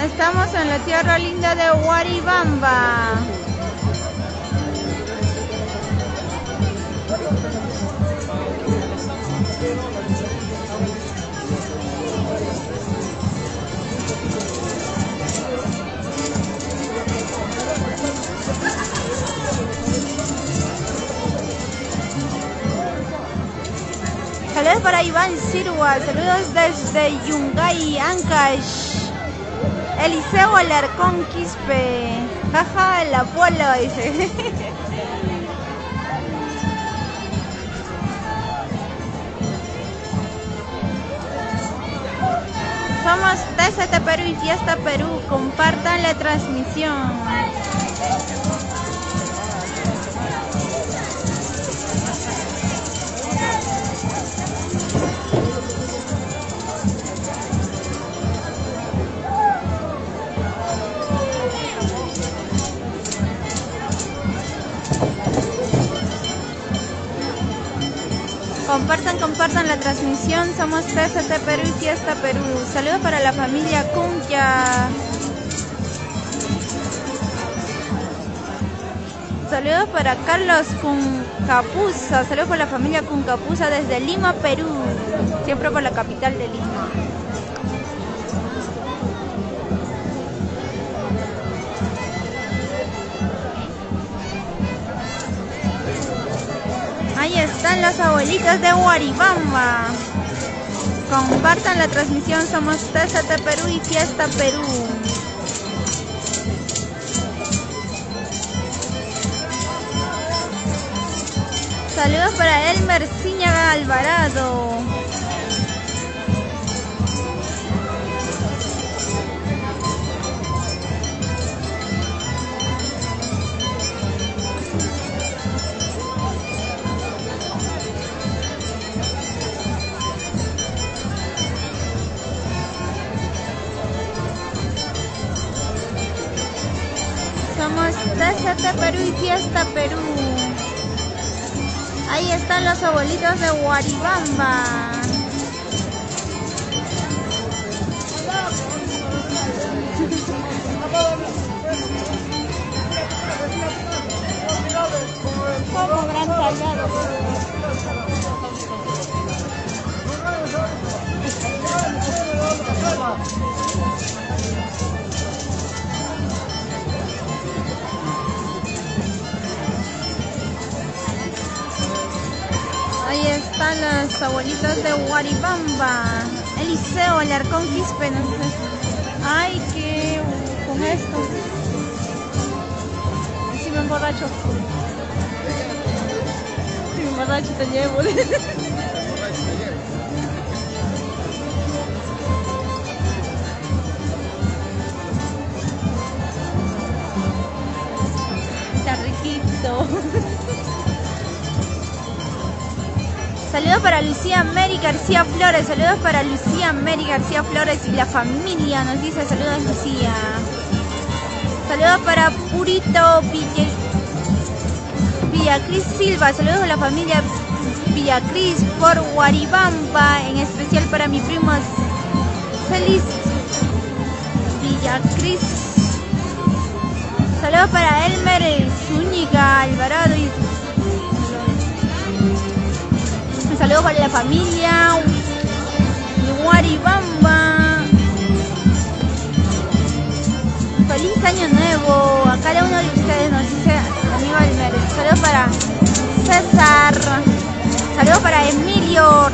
Estamos en la tierra linda de Huaribamba. Saludos para Iván Sirua, saludos desde Yungay, Ancash. Eliseo Alarcón Quispe, jaja, el Apolo, dice. Somos TCT Perú y Fiesta Perú, compartan la transmisión. Compartan la transmisión. Somos TCT Perú y Fiesta Perú. Saludos para la familia Cunca. Saludos para Carlos Cuncapuza. Saludos para la familia Cuncapuza desde Lima, Perú. Siempre por la capital de Lima. Ahí están los abuelitos de Huaribamba. Compartan la transmisión. Somos TCT Perú y Fiesta Perú. Saludos para Elmer Ciñaga Alvarado. Somos TCT Perú y Fiesta Perú. Ahí están los abuelitos de Huaribamba. Como gran tallado. Ahí están los abuelitos de Huaribamba. Eliseo Alarcón Quispe. No sé. Ay, qué con esto. Si me emborracho. Si me emborracho te llevo. Está riquito. Saludos para Lucía Mary García Flores. Saludos para Lucía Mary García Flores y la familia. Nos dice saludos Lucía. Saludos para Purito Villacris Silva. Saludos a la familia Villacris por Huaribamba. En especial para mi primo Feliz Villacris. Saludos para Elmer Zúñiga Alvarado y saludos para la familia de Huaribamba. Feliz año nuevo a cada uno de ustedes, nos dice amigo Almer. Saludos para César. Saludos para Emilio.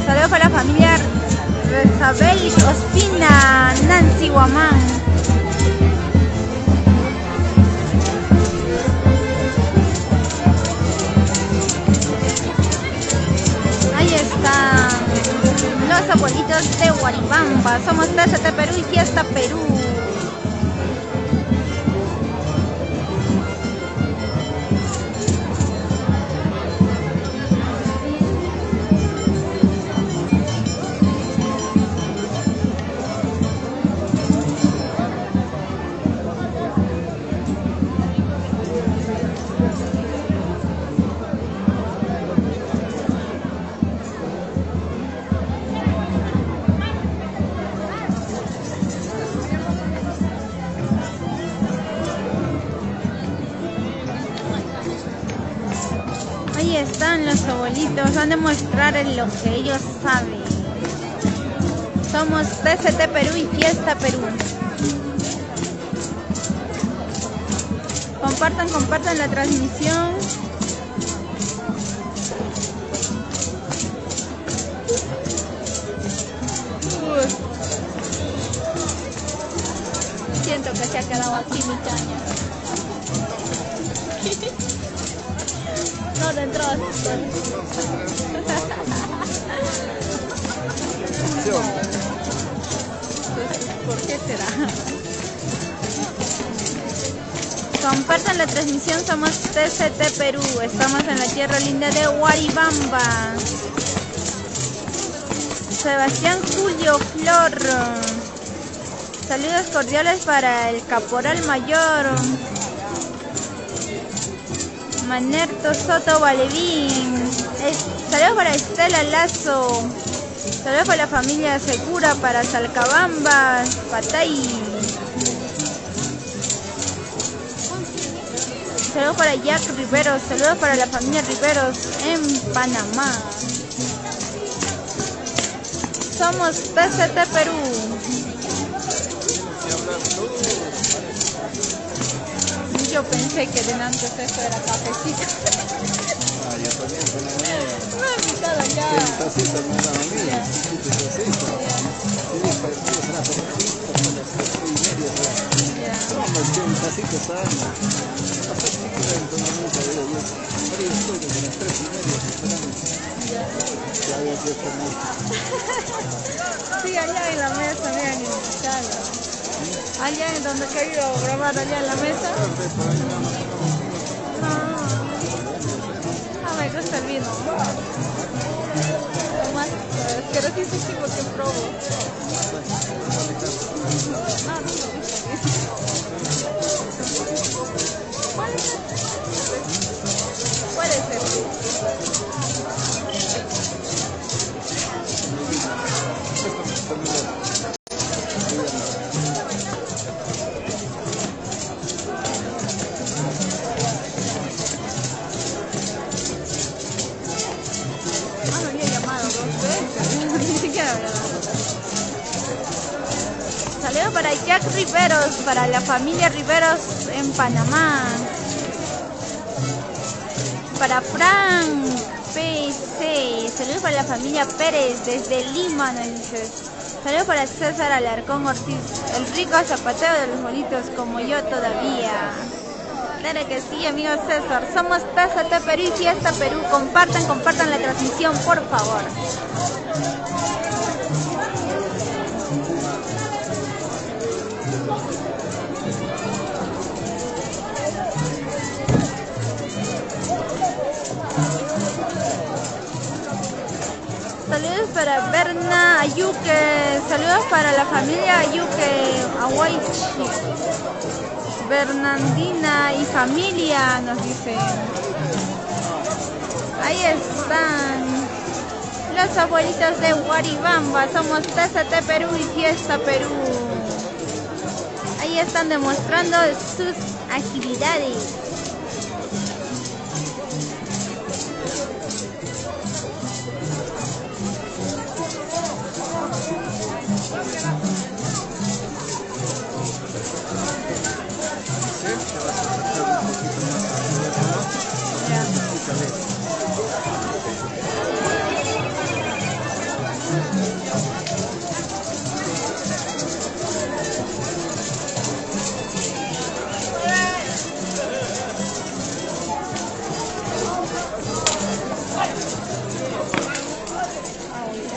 Saludos para la familia Rezabel Ospina, Nancy Guamán. Los abuelitos de Huaribamba. Somos TCT Perú y Fiesta Perú. Ahí están los abuelitos, van a mostrar lo que ellos saben. Somos TCT Perú y Fiesta Perú. Compartan la transmisión. Siento que se ha quedado aquí mi caña. No, dentro. ¿Por qué será? Compartan la transmisión, somos TCT Perú, estamos en la tierra linda de Huaribamba. Sebastián Julio Flor, saludos cordiales para el caporal mayor Manerto Soto Valevín. Saludos para Estela Lazo, saludos para la familia Segura, para Salcabamba, Patay. Saludos para Jack Riveros, saludos para la familia Riveros en Panamá. Somos TCT Perú. Yo pensé que de antes esto era cafecito. Yo también con la manera. No he invitado ya. ¿Qué tacita me da a mí? ¿Qué tacita? Sí, para que será por aquí, por las 4:30. No, más que un tacito está. Hasta que me quedan con la mesa de ellos. Pero yo estoy desde las 3:30 esperando. Ya había cierto mucho. Sí, allá en la mesa me han invitado. Allá en donde he querido grabar, allá en la mesa. No me gusta el vino. Lo más asquerosísimo que probo. No me gusta. Puede ser. Me había llamado 2 veces. Ni siquiera había dado. Saludos para Jack Riveros, para la familia Riveros en Panamá. Para Frank PC, saludos para la familia Pérez desde Lima, nos dices. Saludos para César Alarcón Ortiz, el rico zapatero de los bolitos como yo todavía. Claro que sí, amigo César. Somos TCT Perú y Fiesta Perú. Compartan la transmisión, por favor. Saludos para Berna Ayuque, saludos para la familia Ayuque, Aguaychi, Bernardina y familia, nos dicen. Ahí están los abuelitos de Huaribamba, somos TCT Perú y Fiesta Perú. Ahí están demostrando sus agilidades.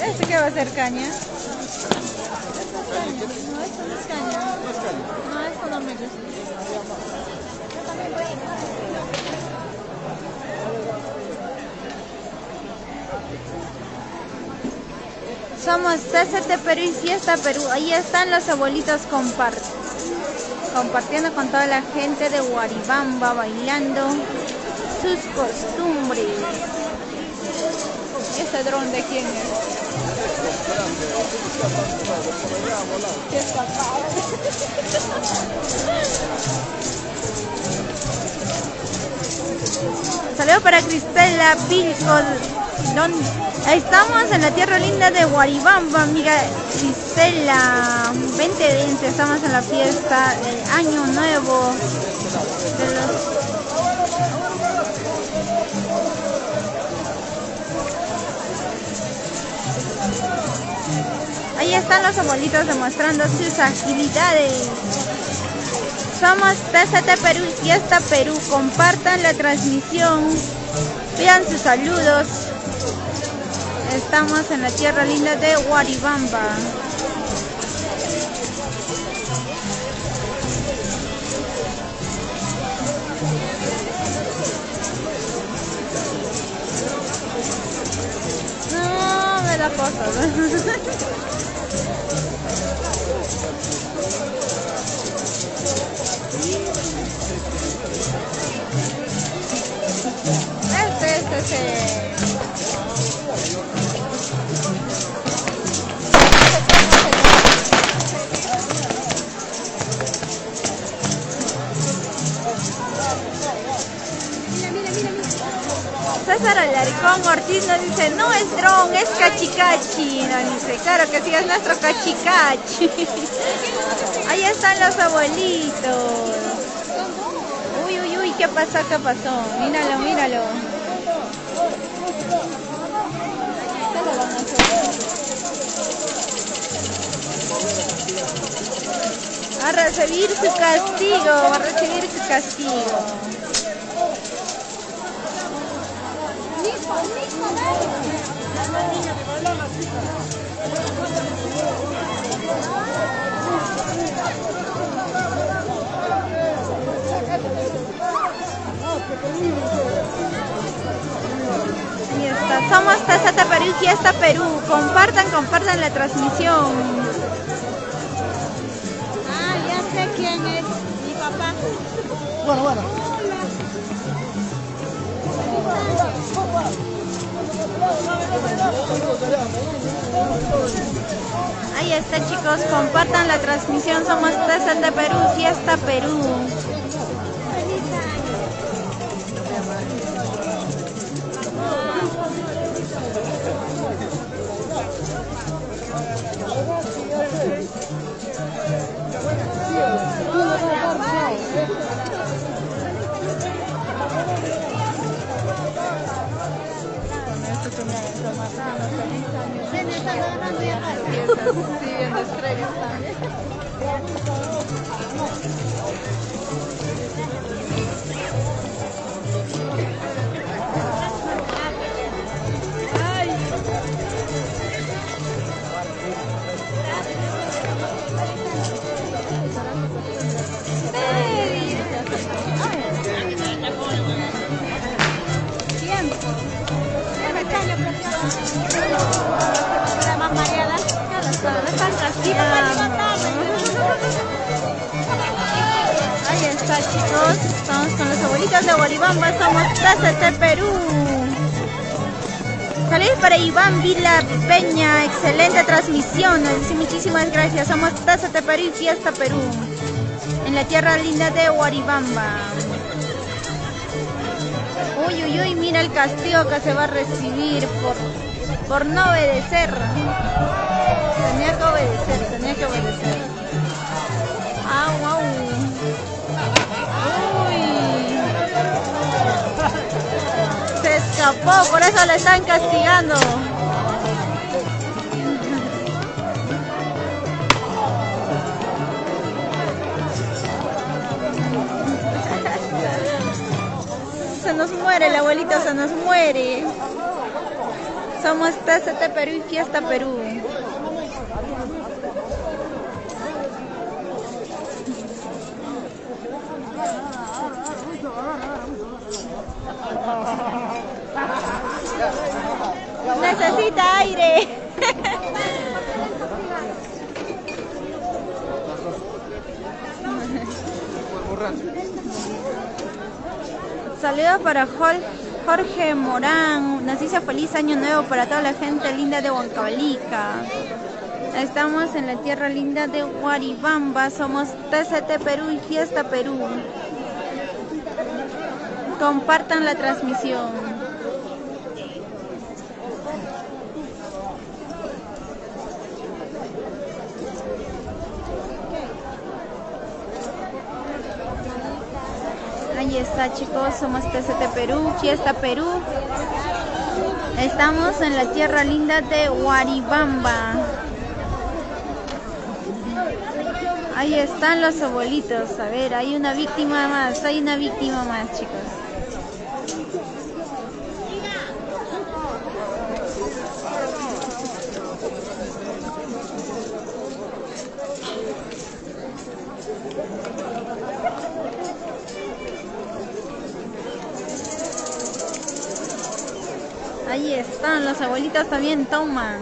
¿Este qué va a ser, caña? No, esto no es caña. No, esto no me gusta. Somos TCT Perú y Fiesta Perú. Ahí están los abuelitos compartiendo con toda la gente de Huaribamba, bailando sus costumbres. ¿Y ese dron de quién es? ¿Qué está pasando? Saludos para Cristela Pilco. Estamos en la tierra linda de Guaribamba, amiga Cristela. Vente, estamos en la fiesta del Año Nuevo. Ahí están los abuelitos demostrando sus agilidades. Somos TCT Perú y Fiesta Perú. Compartan la transmisión. Vean sus saludos. Estamos en la tierra linda de Guaribamba. No, me da cosas. César Alarcón Ortiz nos dice, no es dron, es cachicachi. Nos dice, claro que sí, es nuestro cachicachi. Ahí están los abuelitos. Uy, uy, uy, ¿qué pasó? ¿Qué pasó? Míralo, míralo. A recibir su castigo, a recibir su castigo. Ahí está, somos TCT Perú y Fiesta Perú. Compartan la transmisión. Ah, ya sé quién es mi papá. Bueno. Ahí está, chicos, compartan la transmisión. Somos TCT Perú, Fiesta Perú. Ahí está, chicos, estamos con los abuelitos de Guaribamba, somos TCT Perú. Saludos para Iván Vila Peña, excelente transmisión, sí, muchísimas gracias. Somos TCT Perú y Fiesta Perú, en la tierra linda de Guaribamba. Uy, uy, uy, mira el castigo que se va a recibir por no obedecer. Tenía que obedecer. Au, au. Uy. Se escapó, por eso le están castigando. Se nos muere el abuelito, se nos muere. Somos TCT Perú y Fiesta Perú. Necesita aire. Saludos para Jorge Morán. Nos dice feliz año nuevo para toda la gente linda de Huancavelica. Estamos en la tierra linda de Guaribamba. Somos TCT Perú y Fiesta Perú. compartan la transmisión. Ahí está, chicos, somos TCT Perú, Fiesta Perú. Estamos en la tierra linda de Huaribamba. Ahí están los abuelitos. A ver, hay una víctima más, chicos. Ahí están, los abuelitos también toman.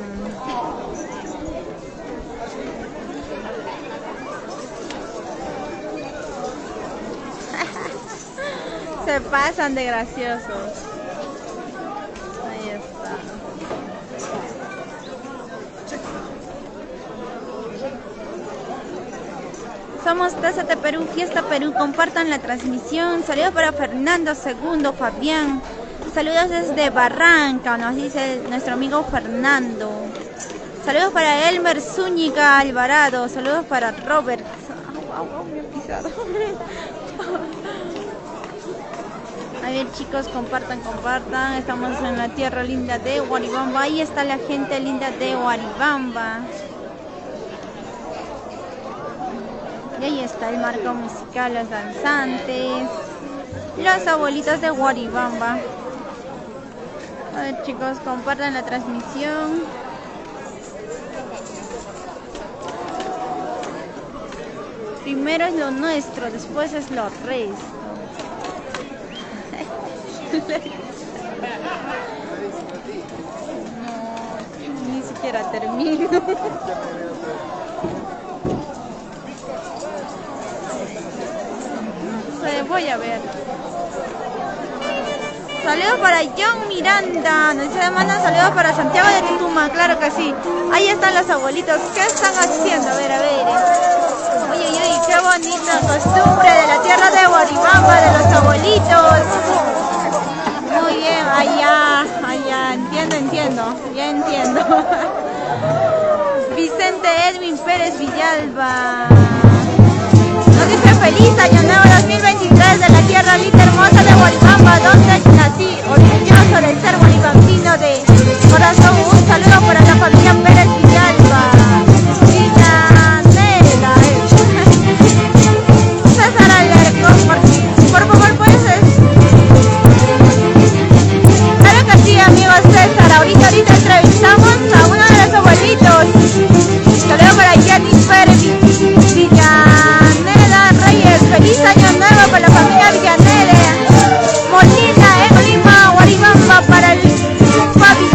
Se pasan de graciosos. Ahí está. Somos TCT Perú, Fiesta Perú. Compartan la transmisión. Saludos para Fernando II, Fabián. Saludos desde Barranca, nos dice nuestro amigo Fernando. Saludos para Elmer Zúñiga Alvarado. Saludos para Robert. Me he pisado. A ver, chicos, compartan. Estamos en la tierra linda de Huaribamba. Ahí está la gente linda de Huaribamba. Y ahí está el marco musical, los danzantes, los abuelitos de Huaribamba. A ver, chicos, compartan la transmisión. Primero es lo nuestro, después es lo resto. No, ni siquiera termino. Voy a ver. Saludos para John Miranda. Nos dice, manda saludos para Santiago de Tutuma. Claro que sí. Ahí están los abuelitos. ¿Qué están haciendo? A ver, a ver. Uy, qué bonita costumbre de la tierra de Huaribamba, de los abuelitos. Muy bien, allá. Entiendo. Ya entiendo. Vicente Edwin Pérez Villalba. Nos dice feliz año nuevo 2023 de la tierra linda hermosa de Huaribamba, donde nací, orgulloso de ser huaribambino de corazón. Un saludo para la familia Pérez Villalba. Villanera. César Alarcón, por favor, ¿puedes? Claro que sí, amigo César. Ahorita entrevistamos a uno de los abuelitos. Saludo para Jenny Pérez Villanera Reyes. Feliz año nuevo para la familia Villanera. Molina, Lima, Huaribamba, para el papi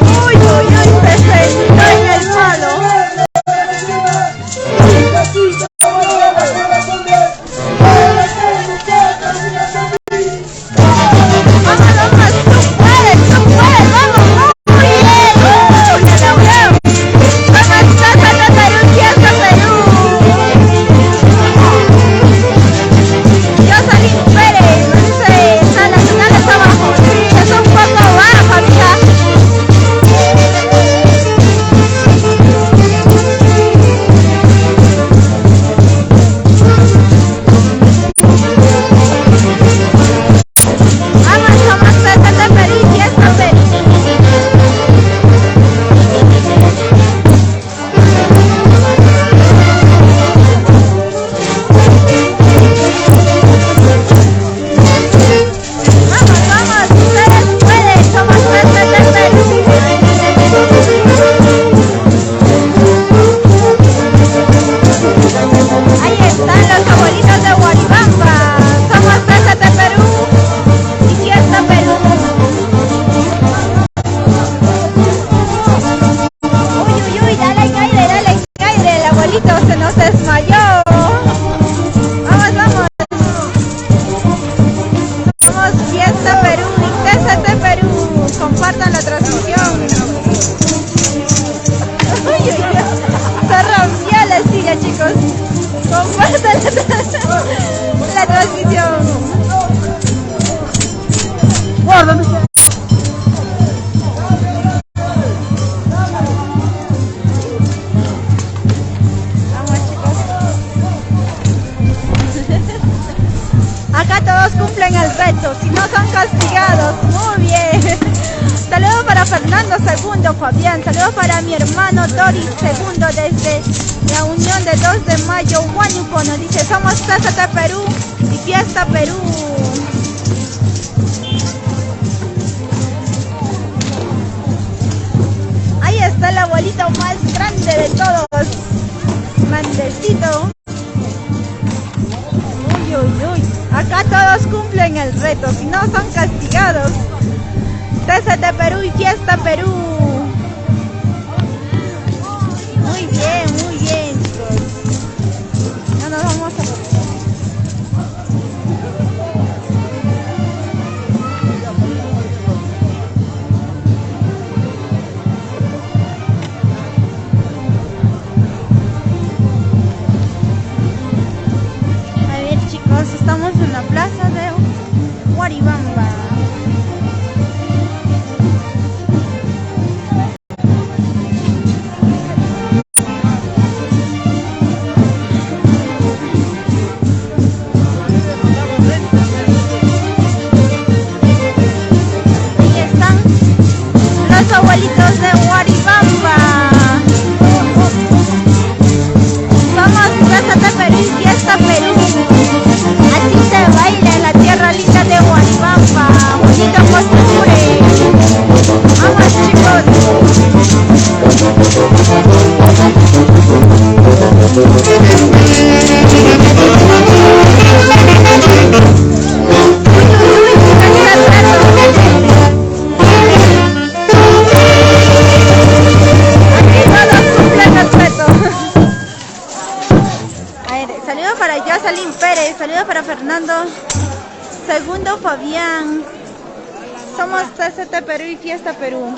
Uy, uy, uy, se sentó en el palo. Vamos, vamos, tú puedes, vamos, muy bien. La logró. Vamos, Tata Perú, fiesta Perú. Jocelyn Pérez, dice, está la final está abajo. Sí, es un poco baja, mira. Vamos, vamos, Tata Perú y fiesta Perú. Vamos, vamos, ustedes pueden, somos Tata Perú. Ahí están los abuelitos de Guaribamba. Somos Tata Perú y fiesta Perú. Uy, uy, uy, dale caire, el abuelito se nos desmayó. Vamos, vamos. Somos fiesta Perú y TCT Perú. Compartan la transmisión. Uy, uy, uy. Se rompió la silla, chicos. Compartan la transmisión. Vamos, chicos. Acá todos cumplen el reto, si no son castigados. Muy bien. Saludos para Fernando II, Fabián. Saludos para mi hermano Doris II desde la Unión de 2 de Mayo, Huánuco. Nos dice, somos TCT Perú y fiesta Perú. Ahí está el abuelito más grande de todos. Grandecito. Uy, uy, uy. Acá todos cumplen el reto, si no son castigados. TCT Perú y fiesta Perú. Muy bien, chicos. Ya nos vamos a... A ver, chicos, estamos en la plaza de Guaribamba. Ahí están los abuelitos de Guaribamba. Somos TCT Perú y fiesta Perú. Así se baila en la tierra linda de Guaribamba. Bonito costumbre. Vamos, chicos. Aquí todos cumplen el reto. A ver, saludos para Jocelyn Pérez, saludos para Fernando II, Fabián. Somos TCT Perú y fiesta Perú.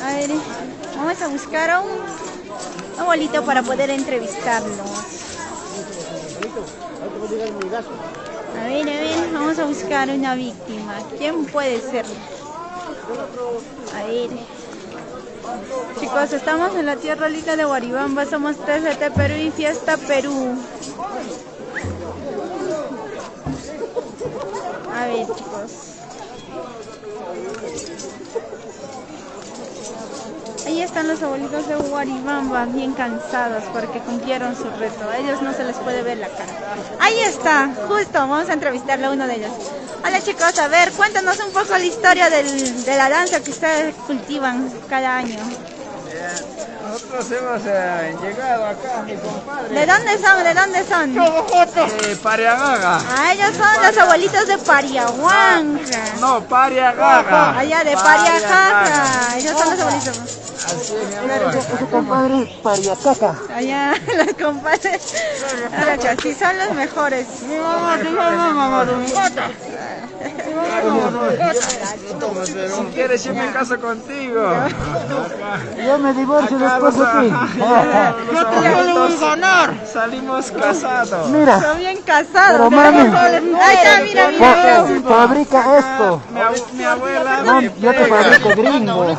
A ver, vamos a buscar a un abuelito para poder entrevistarlo. A ver, vamos a buscar una víctima. ¿Quién puede ser? A ver. Chicos, estamos en la tierra linda de Guaribamba. Somos TCT Perú y fiesta Perú. A ver, chicos. Ahí están los abuelitos de Guaribamba, bien cansados porque cumplieron su reto. A ellos no se les puede ver la cara. Ahí está, justo, vamos a entrevistarle a uno de ellos. Hola, chicos, a ver, cuéntanos un poco la historia de la danza que ustedes cultivan cada año. Nosotros hemos llegado acá, mi compadre. ¿De dónde son? ¿De dónde son? Pariagaga. Ah, ellos son los abuelitos de Pariahuanca. No, Pariagaga. Allá de Pariajaja. Ellos son los abuelitos. Así es, mi amor. Compadre, Pariacaca. Allá los compadres. Ahora que sí son los mejores. Si quieres, yo me caso contigo. Yo me divorcio Acá después de ti. Salimos casados. Mira, Son bien casados. pero mami, Ahí está, mira, mira. fabrica esto. Mi abuela No, me yo te pega. fabrico gringo.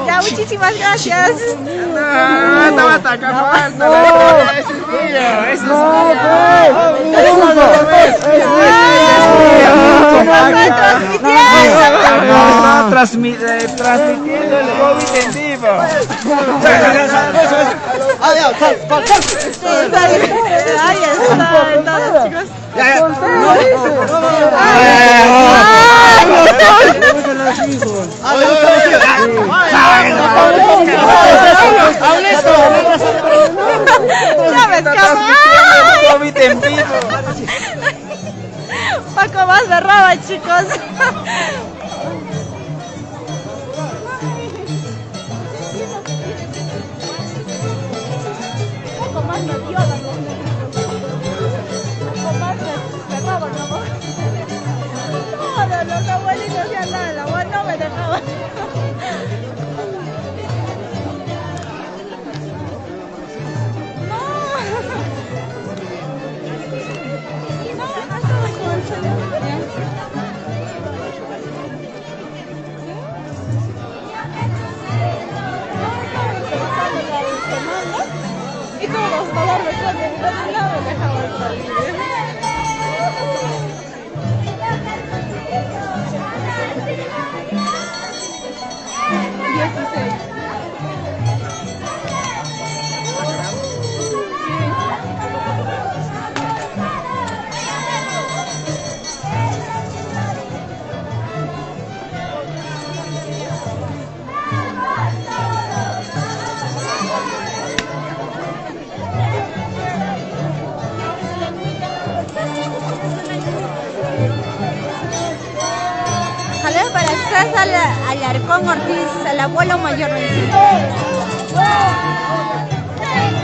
Ya, muchísimas gracias. No, estaba atacando. Ese es mío. Ese es mío. Transmitiendo el COVID en vivo. Ahí está, todos chicos. Ya me escapé. COVID en vivo. Poco más de roba, chicos. Poco más me violan los negritos. Poco más me roban, ¿no? Todos los abuelitos ya nada, la abuela no me dejaba. Y todos para darme cuenta, no me dejaban salir. Saludos para César Alarcón Ortiz, el abuelo mayor del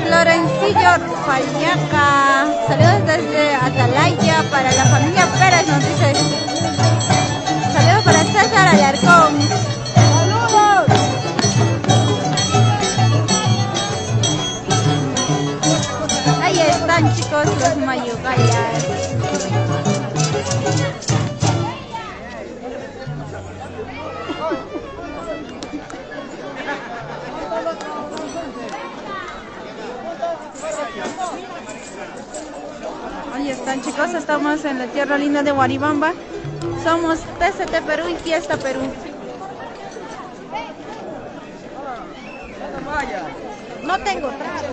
Florencillo Rufayaca. Saludos desde Atalaya para la familia Pérez, nos dice. Saludos para César Alarcón. ¡Saludos! Ahí están, chicos, los mayugayas. Ahí están, chicos, estamos en la tierra linda de Huaribamba. Somos TCT Perú y Fiesta Perú. No tengo traje.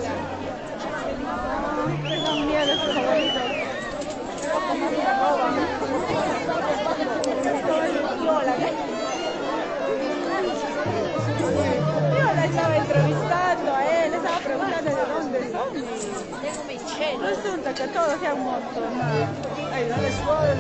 Tengo miedo a estos abuelitos. Yo la estaba entrevistando a él, estaba preguntando de dónde son. Tengo mi chelo. Resulta que todos se han muerto. Ay, dale suave,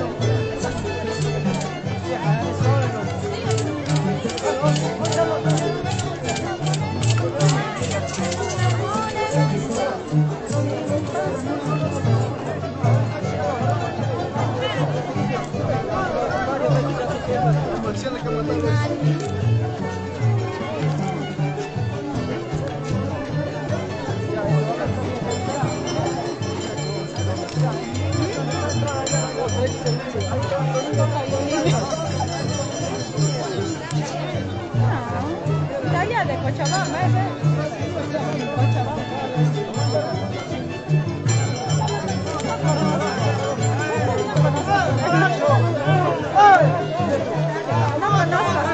Allá de Cochabamba, Cochabamba. No conozco,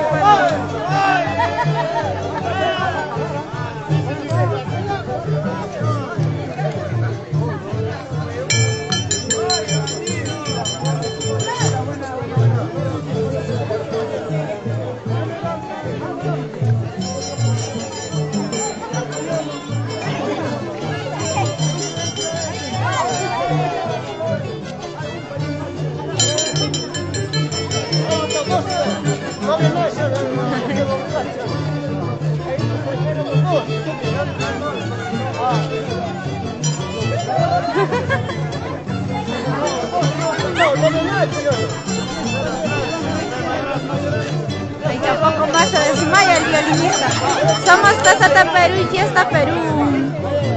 Somos TZT Perú y Fiesta Perú.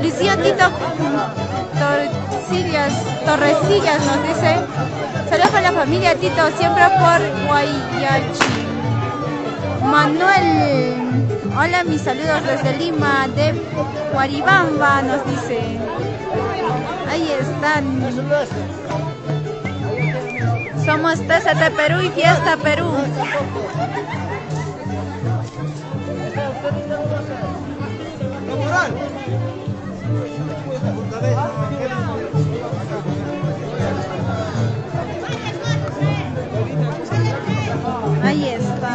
Lucio Tito Torresillas nos dice: saludos para la familia Tito, siempre por Guayachi. Manuel, hola, mis saludos desde Lima, de Guaribamba, nos dice. Ahí están. Somos TZT Perú y Fiesta Perú. Ahí está.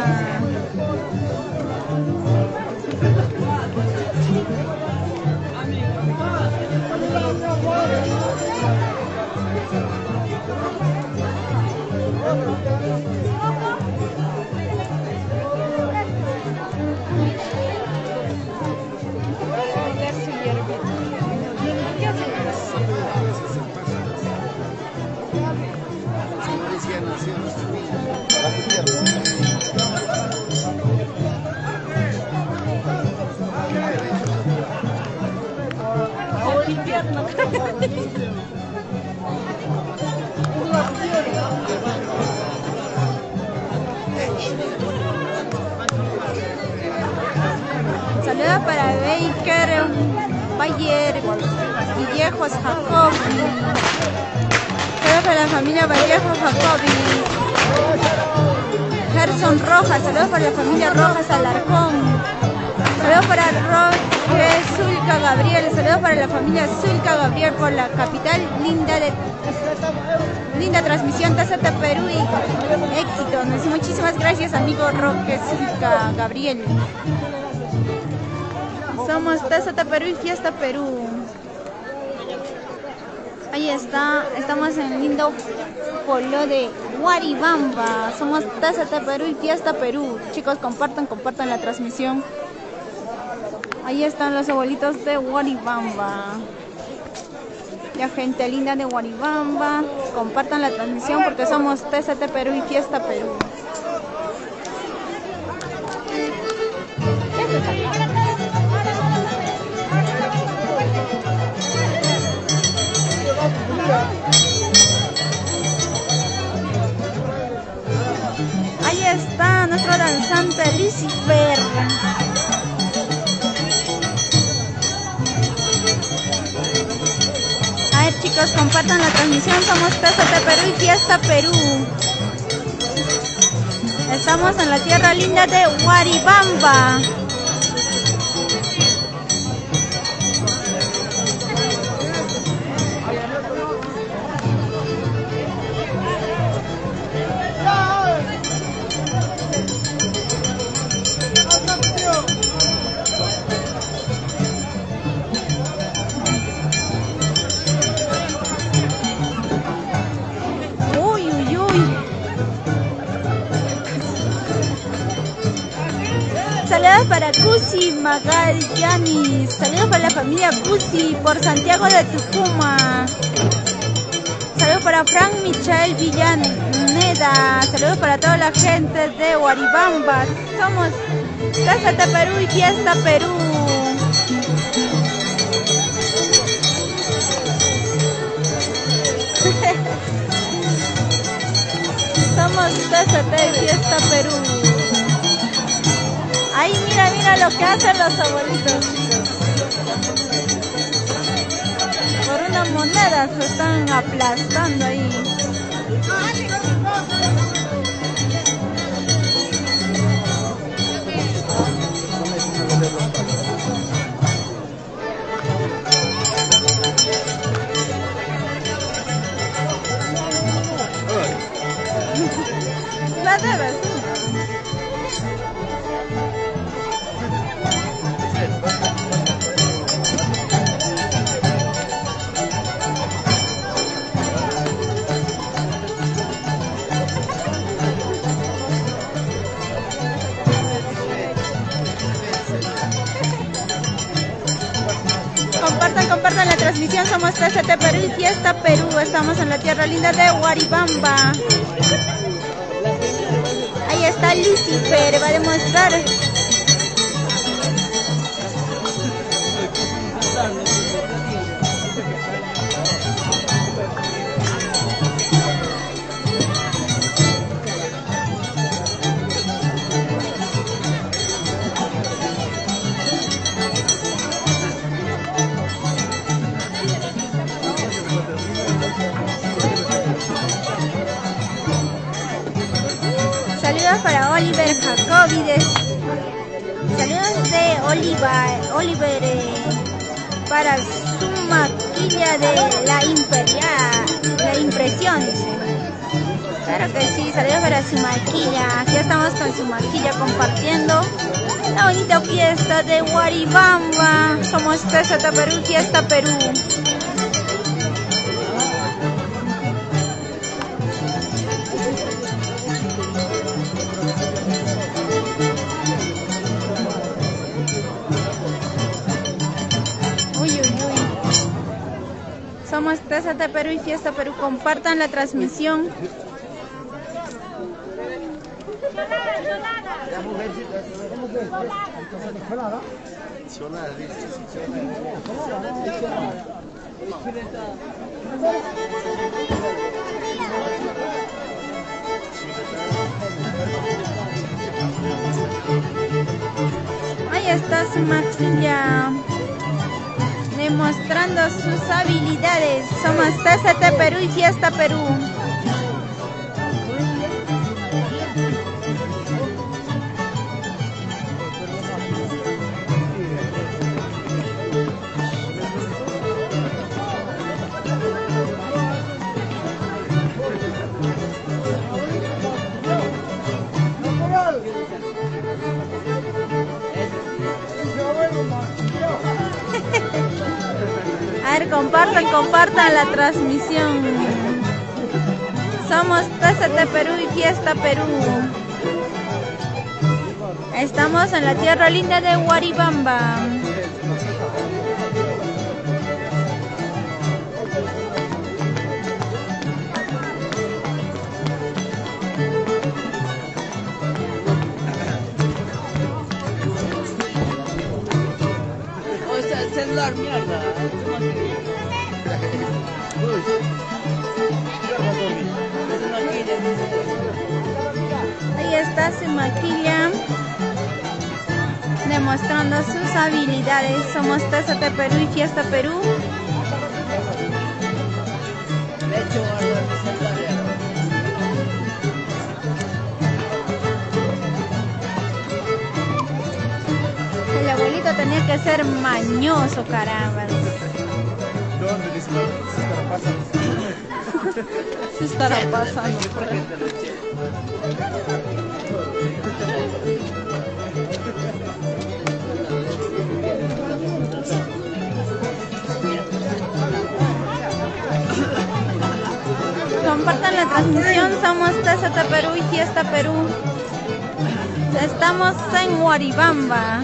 Saludos para Baker, Bayer, Villejos, Jacobi. Saludos para la familia Vallejos, Jacobi. Gerson Rojas, saludos para la familia Rojas Alarcón. Saludos para Roque Zulca Gabriel, saludos para la familia Zulca Gabriel por la capital. Linda transmisión, TZT Perú y éxito. Muchísimas gracias, amigo Roque Zulca Gabriel. Somos TZT Perú y Fiesta Perú. Ahí está, estamos en el lindo pueblo de Guaribamba. Somos TZT Perú y Fiesta Perú. Chicos, compartan la transmisión. Ahí están los abuelitos de Guaribamba. La gente linda de Guaribamba. Compartan la transmisión porque somos TZT Perú y Fiesta Perú. Ahí está nuestro danzante Lucifer. A ver, chicos, compartan la transmisión. Somos TZT Perú y Fiesta Perú. Estamos en la tierra linda de Guaribamba. Saludos para Cusi Magallanes. Saludos para la familia Cusi por Santiago de Tucumán. Saludos para Frank Michael Villaneda. Saludos para toda la gente de Guaribamba. Somos TZT Perú y Fiesta Perú. Somos TZT y Fiesta Perú. Ahí mira lo que hacen los abuelitos. Por una moneda se están aplastando ahí. La debes. Compartan la transmisión. Somos TZT Perú y Fiesta Perú. Estamos en la tierra linda de Guaribamba. Ahí está Lucifer, va a demostrar. Oliver para su maquilla de la impresión, dice. Claro que sí, saludos para su maquilla. Aquí estamos con su maquilla compartiendo la bonita fiesta de Huaribamba. Somos TZT Perú, Fiesta Perú. Somos TZT Perú y Fiesta Perú. Compartan la transmisión. Ahí está su maquilla, demostrando sus habilidades. Somos TZT Perú y Fiesta Perú. A ver, compartan la transmisión. Somos TZT Perú y Fiesta Perú. Estamos en la tierra linda de Huaribamba. Celular, mierda. Ahí está su maquilla, demostrando sus habilidades. Somos TZT Perú y Fiesta Perú. El abuelito tenía que ser mañoso, caramba. ¿Dónde Se estará pasando. Compartan la transmisión. Somos TZT Perú y Fiesta Perú. Estamos en Huaribamba.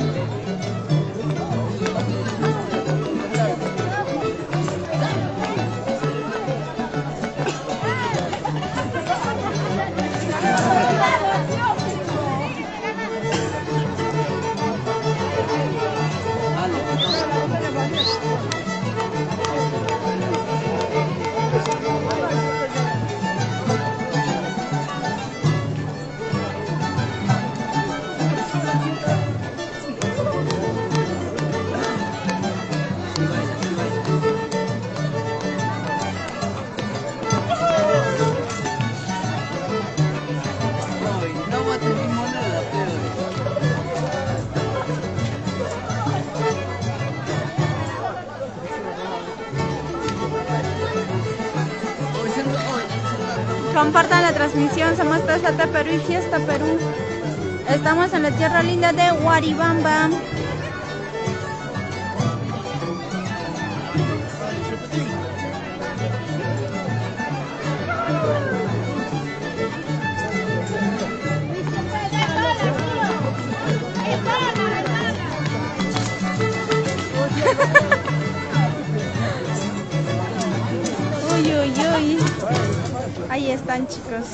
Compartan la transmisión. Somos TZT Perú y Fiesta Perú. Estamos en la tierra linda de Huaribamba. Uy, uy, uy. Ahí están, chicos.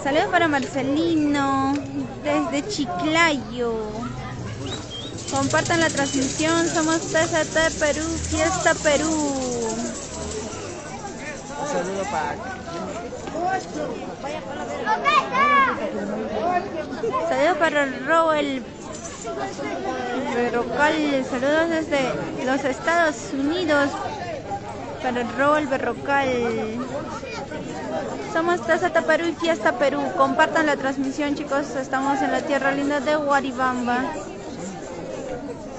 Saludos para Marcelino desde Chiclayo. Compartan la transmisión. Somos TZT Perú, Fiesta Perú. Saludos para Saludos para Roel Berrocal. Saludos desde los Estados Unidos para Roel Berrocal. Somos TZT Perú y Fiesta Perú. Compartan la transmisión, chicos. Estamos en la tierra linda de Huaribamba.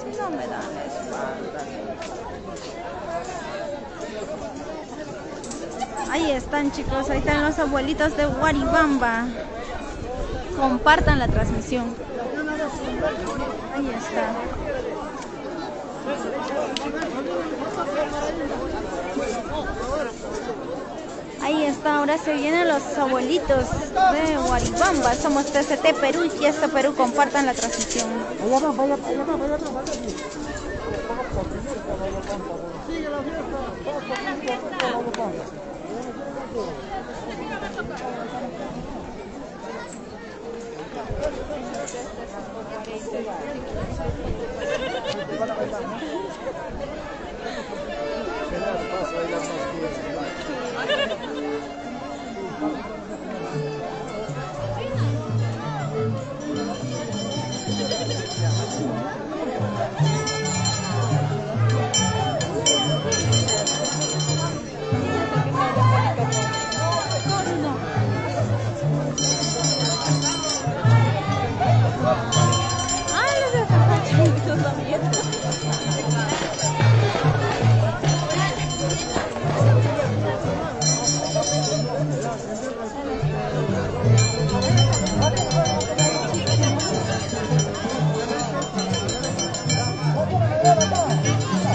Si no me dan la espalda. Ahí están, chicos. Ahí están los abuelitos de Huaribamba. Compartan la transmisión. Ahí está. Ahí está, ahora se vienen los abuelitos de Huaribamba. Somos TZT Perú y Fiesta Perú. Compartan la transmisión.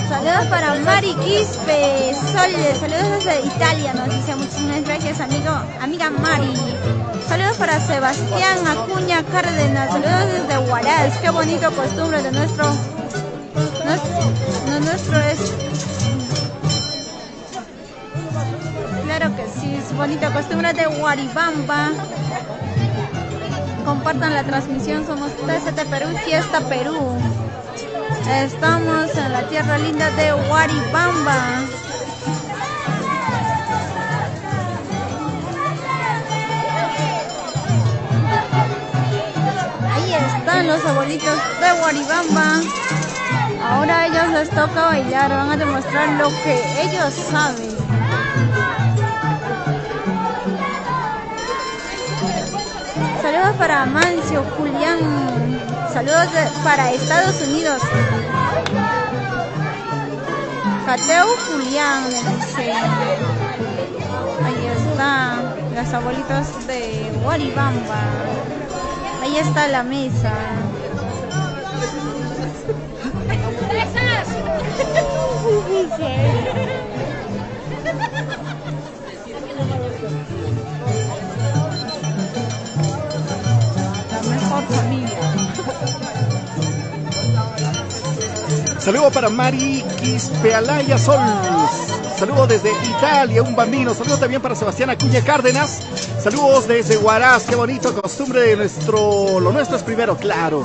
Saludos para Mari Quispe, saludos desde Italia, nos dice, muchísimas gracias amiga Mari. Saludos para Sebastián Acuña Cárdenas, saludos desde Huaraz, qué bonito costumbre de nuestro es. Claro que sí, es bonita costumbre de Huaribamba. Compartan la transmisión, somos TZT Perú, Fiesta Perú. Estamos en la tierra linda de Huaribamba. Ahí están los abuelitos de Huaribamba. Ahora a ellos les toca bailar, van a demostrar lo que ellos saben. Saludos para Amancio, Julián. Saludos para Estados Unidos. Cateo Julián, dice. Ahí está, los abuelitos de Huaribamba. Ahí está la mesa. La mejor familia. Saludo para Mari Quispealaya Sol. Saludos desde Italia, un bambino. Saludos también para Sebastián Acuña Cárdenas. Saludos desde Huaraz, qué bonito, costumbre de lo nuestro es primero, claro.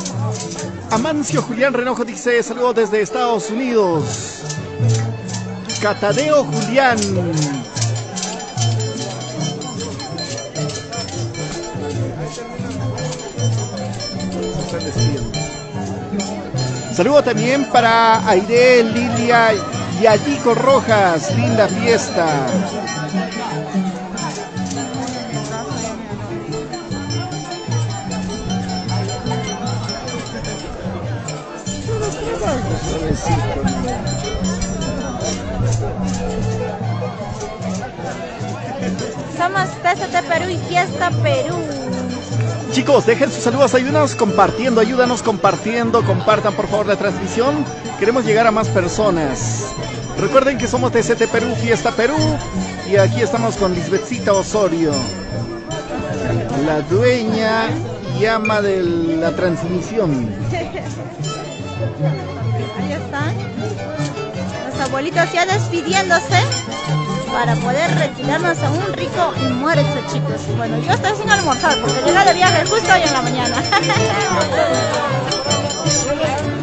Amancio Julián Renojo dice, saludos desde Estados Unidos. Catadeo Julián. Saludo también para Aide, Lilia y Alico Rojas. Linda fiesta. Somos TZT Perú y Fiesta Perú. Chicos, dejen sus saludos, ayúdanos compartiendo, compartan por favor la transmisión. Queremos llegar a más personas. Recuerden que somos TZT Perú, Fiesta Perú. Y aquí estamos con Lisbethcita Osorio, la dueña y ama de la transmisión. Ahí están los abuelitos ya despidiéndose para poder retirarnos a un rico almuerzo, chicos. Bueno, yo estoy sin almorzar porque llegué de viaje justo hoy en la mañana.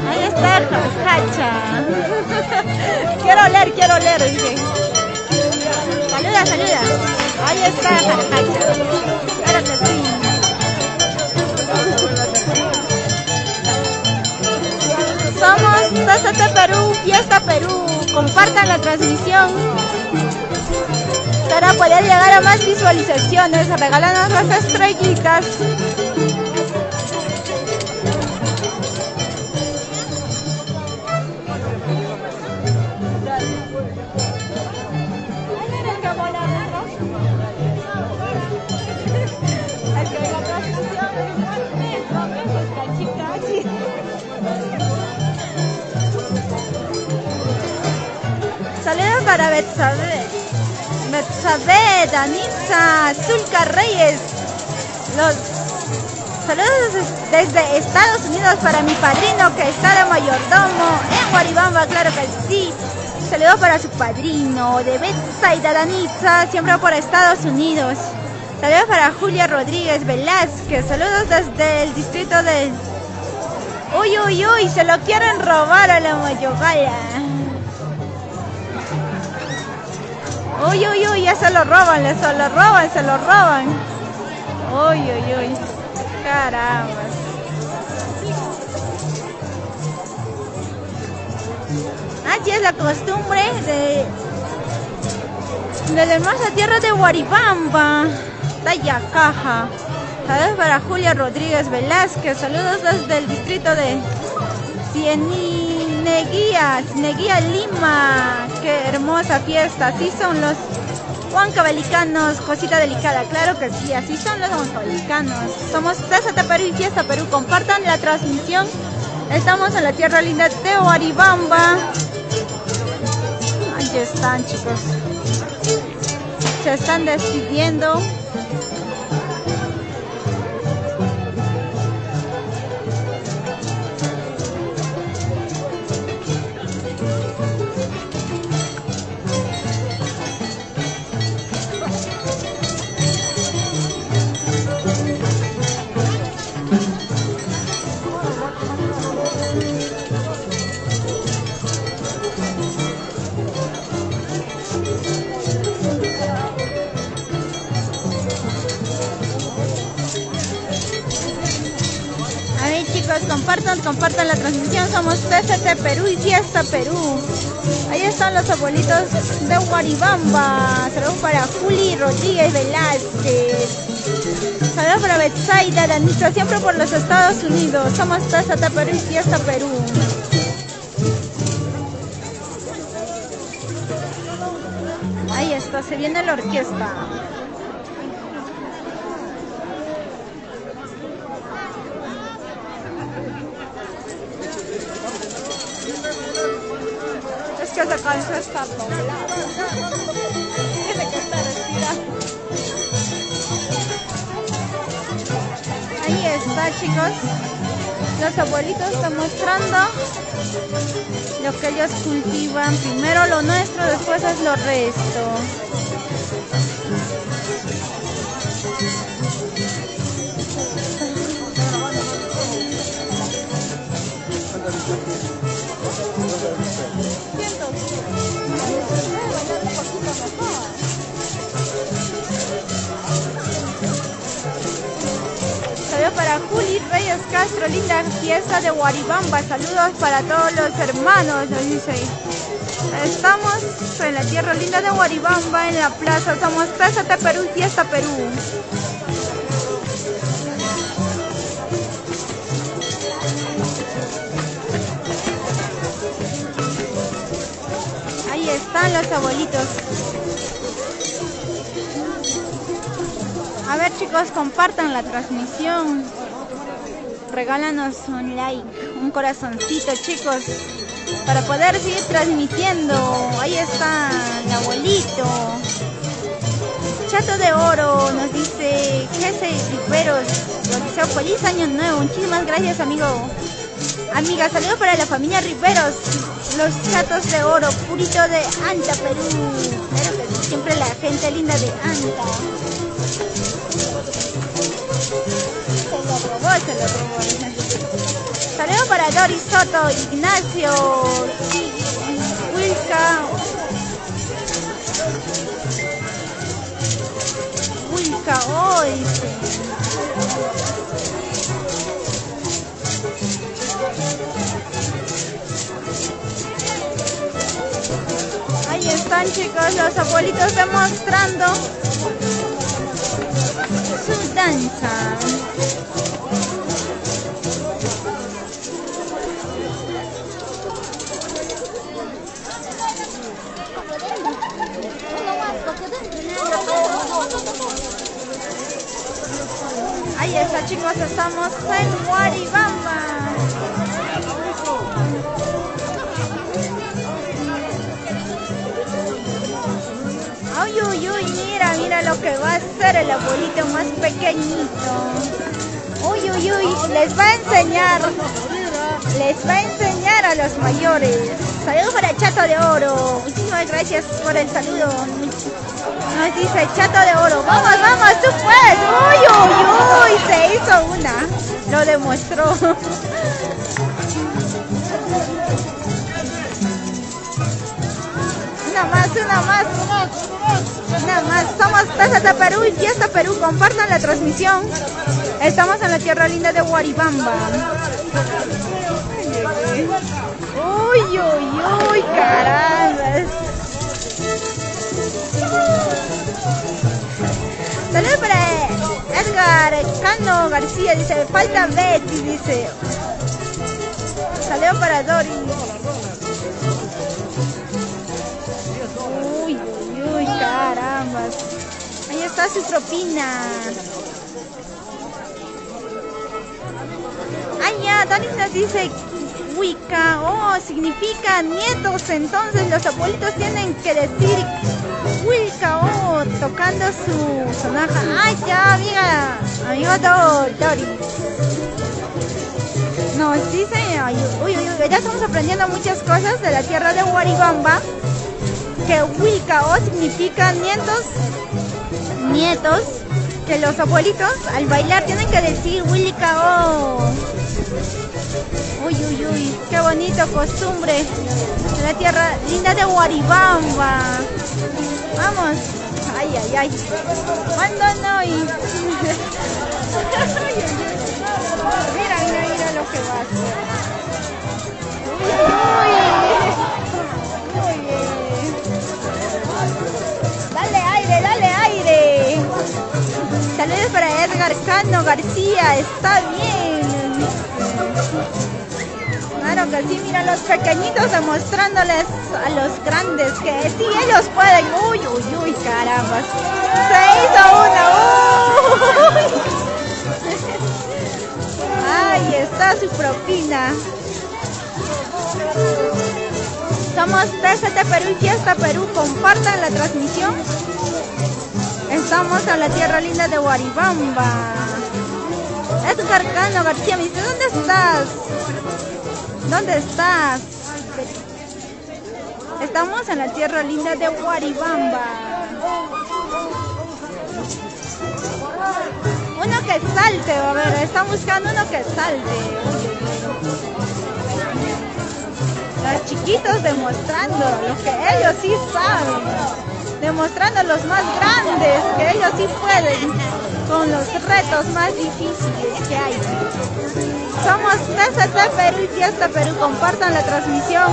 Ahí está Jarjacha. Quiero oler, dije. Saluda. Ahí está Jarjacha. Claro que sí. Somos TZT Perú, Fiesta Perú. Compartan la transmisión. para poder llegar a más visualizaciones. Regálanos las estrellitas. Saludos para Betsabe, Danitza, Zulka Reyes. Saludos desde Estados Unidos para mi padrino que está de mayordomo en Guaribamba, claro que sí. Saludos para su padrino de Betsaida Danitza, siempre por Estados Unidos. Saludos para Julia Rodríguez Velázquez. Saludos desde el distrito de... Uy, uy, uy, se lo quieren robar a la Mayogala. Uy, uy, uy, ya se lo roban, se lo roban. Uy, uy, uy. Caramba. Así es la costumbre de la hermosa tierra de Guaribamba, Tayacaja. Saludos para Julia Rodríguez Velázquez. Saludos desde el distrito de Cieneguía, Lima. Qué hermosa fiesta. Así son los huancavelicanos, cosita delicada. Claro que sí, así son los huancavelicanos. Somos TZT Perú y Fiesta Perú. Compartan la transmisión. Estamos en la tierra linda de Guaribamba. Ahí están, chicos. Se están despidiendo. Compartan la transmisión. Somos TZT Perú y Fiesta Perú. Ahí están los abuelitos de Guaribamba. Saludos para Juli Rodríguez Velázquez. Saludos para Betsaida Danitza, siempre por los Estados Unidos. Somos TZT Perú y Fiesta Perú. Ahí está, se viene la orquesta. Que se cansa esta doblada. Tiene que estar respirando. Ahí está, chicos. Los abuelitos están mostrando lo que ellos cultivan. Primero lo nuestro, después es lo resto. Saludos para Juli Reyes Castro, linda fiesta de Guaribamba. Saludos para todos los hermanos, nos dice. Estamos en la tierra linda de Guaribamba, en la plaza. Somos TZT Perú, Fiesta Perú. Ahí están los abuelitos. A ver, chicos, compartan la transmisión. Regálanos un like, un corazoncito, chicos, para poder seguir transmitiendo. Ahí está el abuelito. Chato de Oro nos dice Jesse Riveros. Nos dice feliz año nuevo. Muchísimas gracias, amigo. Amiga, saludos para la familia Riveros. Los Chatos de Oro, purito de Anta, Perú. Claro que sí, siempre la gente linda de Anta. Se lo robó. Saludos para Doris Soto, Ignacio, Wilka hoy. Ahí está están, chicos, los abuelitos demostrando su danza. Ahí está, chicos, estamos en Huaribamba. Uy, uy, uy, mira, mira lo que va a hacer el abuelito más pequeñito. Uy, uy, uy, les va a enseñar a los mayores. Saludos para Chato de Oro. Muchísimas gracias por el saludo. Nos dice Chato de Oro. Vamos, vamos, tú puedes. Uy, uy, uy, se hizo una. Lo demostró. Una más, una más. Una más. Somos TZT Perú y Fiesta Perú. Compartan la transmisión. Estamos en la tierra linda de Huaribamba. Uy, uy, uy, caramba. Saludos para Edgar Cano García, dice, falta Betty, dice. Saludos para Dori. Uy, uy, uy, caramba. Ahí está su propina. Ay, ya, Dori nos dice Wicca, oh, significa nietos, entonces los abuelitos tienen que decir Wicca, oh, tocando su sonaja. Ay, ya, amigo Dori. Nos dice, ay, uy, uy, uy, ya estamos aprendiendo muchas cosas de la tierra de Huaribamba, que Wicca, oh, significa nietos, que los abuelitos al bailar tienen que decir Wicca, oh. Uy, uy, uy, qué bonito costumbre de la tierra linda de Huaribamba. Vamos. Ay, ay, ay. ¿Cuándo no? Mira, mira, mira lo que va a hacer. Uy, uy. Dale aire, dale aire. Saludos para Edgar Cano García. Está bien. Claro que sí, mira los pequeñitos demostrándoles a los grandes que sí, ellos pueden. Uy, uy, uy, caramba. Se hizo una. Uy. Ahí está su propina. Somos TZT Perú y Fiesta Perú. Compartan la transmisión. Estamos en la tierra linda de Huaribamba. Edgar Cano García me dice, ¿dónde estás? ¿Dónde estás? Estamos en la tierra linda de Huaribamba. Uno que salte, a ver, están buscando uno que salte. Los chiquitos demostrando lo que ellos sí saben. Demostrando a los más grandes que ellos sí pueden con los retos más difíciles que hay. Somos TZT Perú y Fiesta Perú. Compartan la transmisión.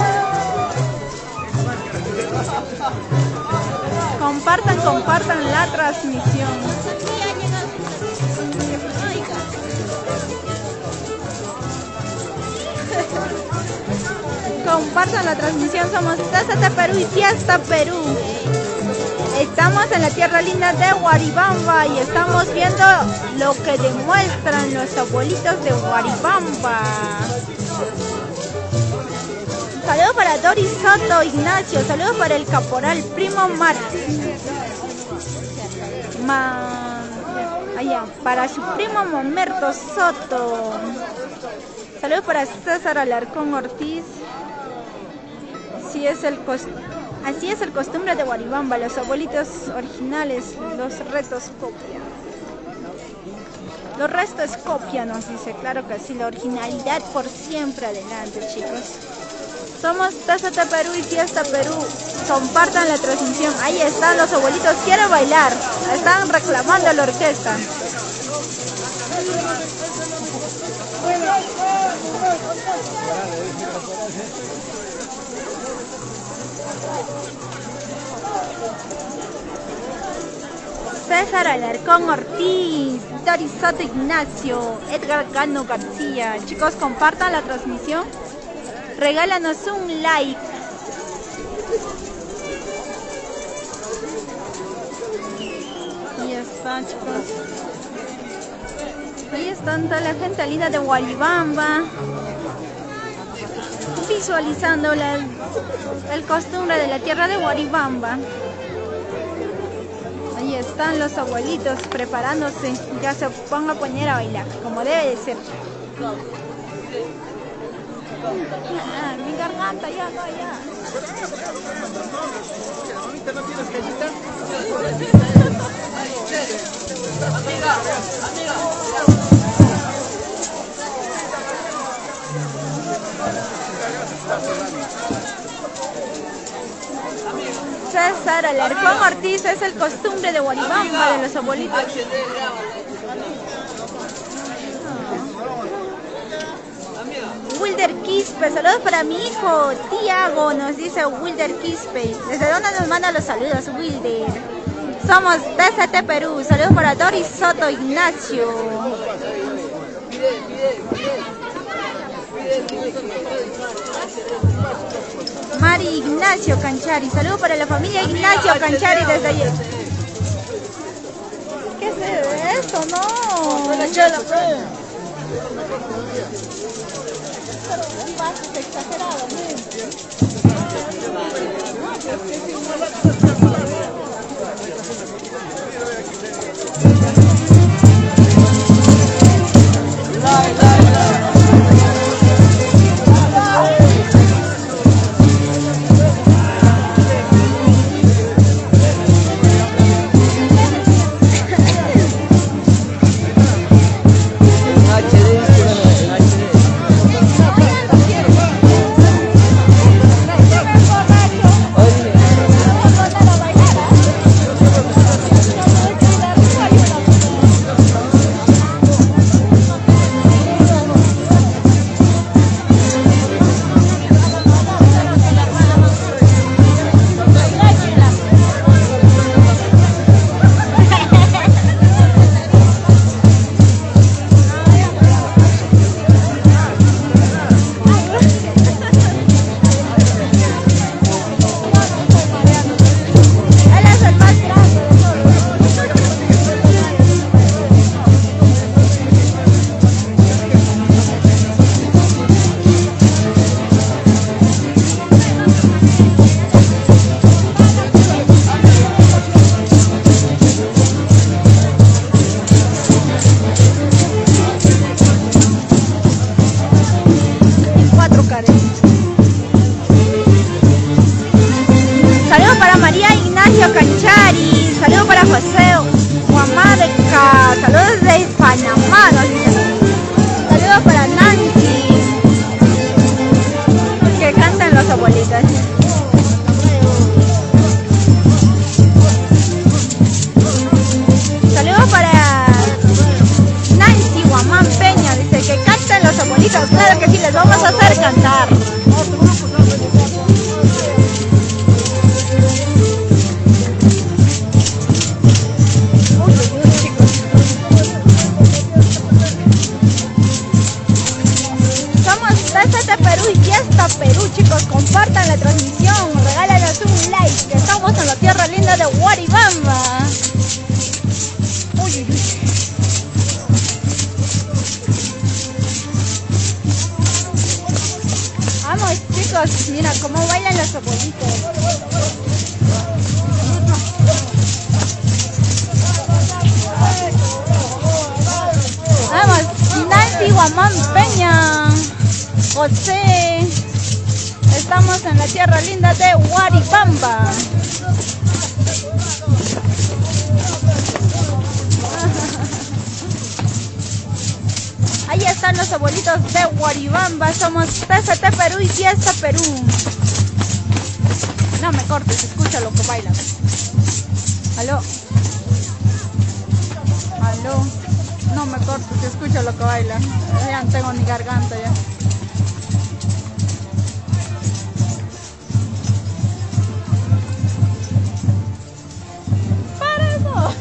Compartan la transmisión. Compartan la transmisión. Somos TZT Perú y Fiesta Perú. Estamos en la tierra linda de Huaribamba y estamos viendo lo que demuestran los abuelitos de Huaribamba. Saludos para Doris Soto Ignacio. Saludos para el caporal Primo para su primo Mamerto Soto. Saludos para César Alarcón Ortiz. Así es el costumbre de Huaribamba, los abuelitos originales, los retos copian. Los restos copian, nos dice, claro que sí, la originalidad por siempre adelante, chicos. Somos TZT Perú y Fiesta Perú. Compartan la transmisión. Ahí están los abuelitos, quieren bailar. Están reclamando la orquesta. César Alarcón Ortiz, Doris Soto Ignacio, Edgar Gano García. Chicos, compartan la transmisión. Regálanos un like. Ahí está, chicos. Ahí están toda la gente linda de Huaribamba, visualizando el costumbre de la tierra de Huaribamba. Ahí están los abuelitos preparándose. Ya se van a poner a bailar, como debe de ser. Ah, mi garganta, ya. Mamita, ¿no tienes galleta? Amiga. César Alarcón Ortiz, es el costumbre de Huaribamba, de los abuelitos. Wilder Quispe, saludos para mi hijo Tiago, nos dice Wilder Quispe. ¿Desde dónde nos manda los saludos, Wilder? Somos DCT Perú, saludos para Doris Soto Ignacio. Mari Ignacio Canchari, saludos para la familia Ignacio Canchari desde ayer. ¿Qué es esto? No. Un vaso exagerado. Saludos para María Ignacio Canchari, saludos para José Huamadeca, saludos de Panamá, saludos para Nancy, que cantan los abuelitos. Saludos para Nancy Guamán Peña, dice que cantan los abuelitos. Claro que sí, les vamos a hacer cantar. Somos Perú y Fiesta Perú, chicos, compartan la transmisión, regálanos un like, que estamos en la tierra linda de Huaribamba. Uy. Vamos, chicos, mira cómo bailan los abuelitos. Vamos, Nancy Guamán Peña, José, estamos en la tierra linda de Huaribamba. Ahí están los abuelitos de Huaribamba, somos TCT Perú y Fiesta Perú. No me cortes, escucha lo que bailan. Aló. Aló. No me cortes, escucha lo que bailan. Ya no tengo ni garganta ya. Para eso.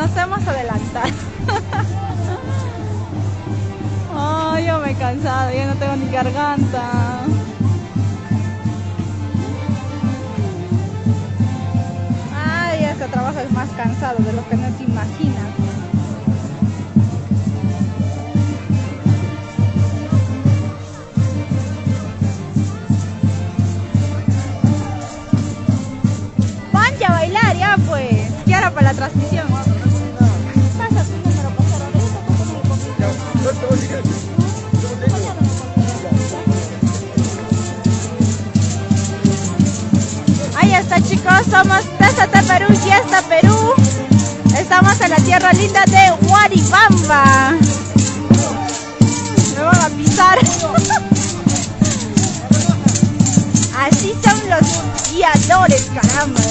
nos hemos adelantado. Ay, yo me he cansado, ya no tengo ni garganta. Ay, este trabajo es más cansado de lo que no te imaginas. Ponte a bailar ya pues, ¿qué hora para la transmisión? Pasa tu número, pasar ahorita con mi comida. Ahí está chicos, somos TZT Perú, Fiesta Perú. Estamos en la tierra linda de Huaribamba. Me van a pisar. Así son los guiadores, caramba.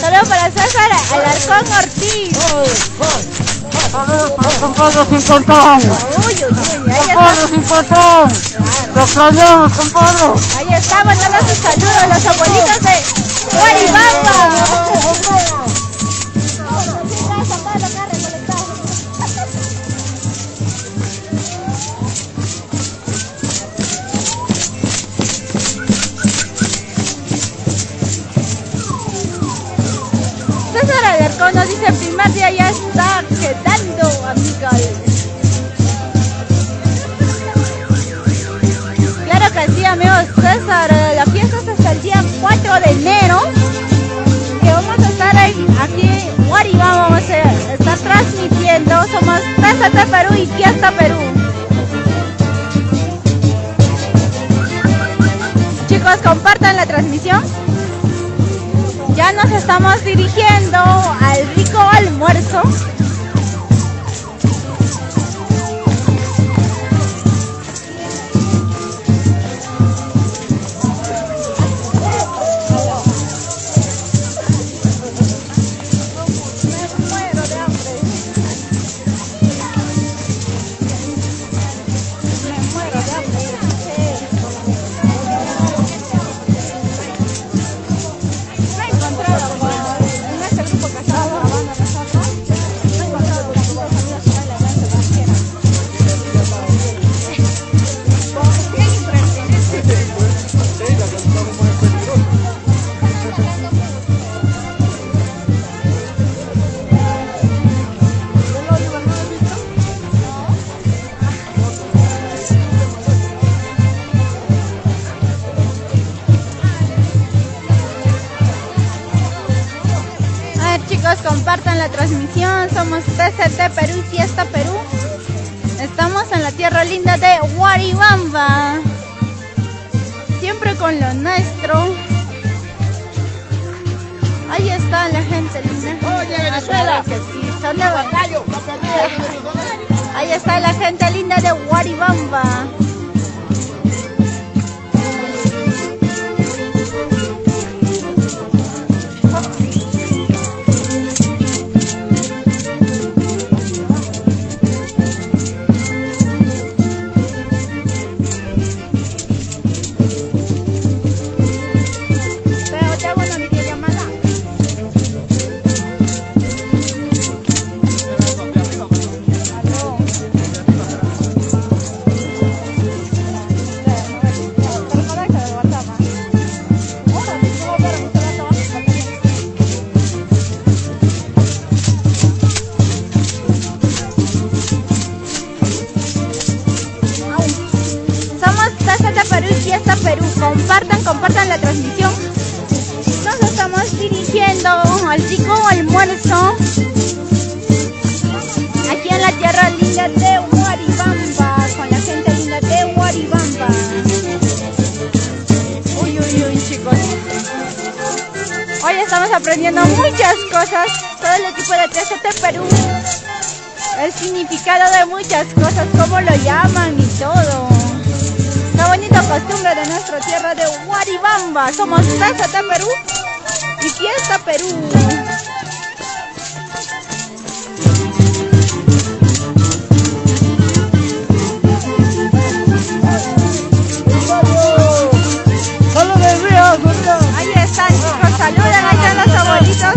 Saludos para César Alarcón Ortiz. Compadre sin portón. Uy, ahí Compadre sin portón. Lo extrañamos, compadre. ahí estamos dando sus saludos los abuelitos de Huaribamba. César Alarcón nos dice: el primer día ya está quedando, amigos. Claro que sí, amigos. César, la fiesta es hasta el día 4 de enero. Que vamos a estar aquí en Huaribamba, vamos a estar transmitiendo. Somos TZT Perú y Fiesta Perú. Chicos, compartan la transmisión. Ya nos estamos dirigiendo al rico almuerzo. Me muero de hambre. Me muero de hambre. No he encontrado en este grupo que estaba grabando nosotros. No he encontrado los amigos que traen la danza cualquiera. Bien impresionante. A ver chicos, compartan la transmisión. Somos TZT Perú y Fiesta Perú. Estamos en la tierra linda de Huaribamba. Siempre con lo nuestro. Ahí está la gente linda. Claro que sí, son de Bangallo. Ahí está la gente linda de Huaribamba. Pero te hago una videollamada. Aló. Perú y Fiesta Perú. Compartan la transmisión. Nos estamos dirigiendo al rico almuerzo aquí en la tierra linda de Huaribamba, con la gente linda de Huaribamba. muchas cosas, todo el equipo de TCT Perú. El significado de muchas cosas, cómo lo llaman y todo. La bonita costumbre de nuestra tierra de Huaribamba. Somos TCT Perú y Fiesta Perú. Ahí están, chicos, saluden, ahí están los abuelitos.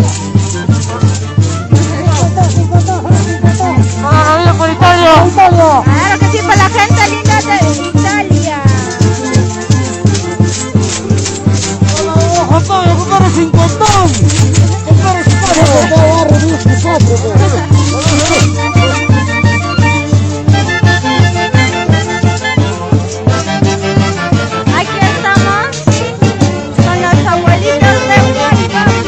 Por Italia. Claro que sí, para la gente linda de Italia. Compare 50. Aquí estamos con los abuelitos de Huaribamba.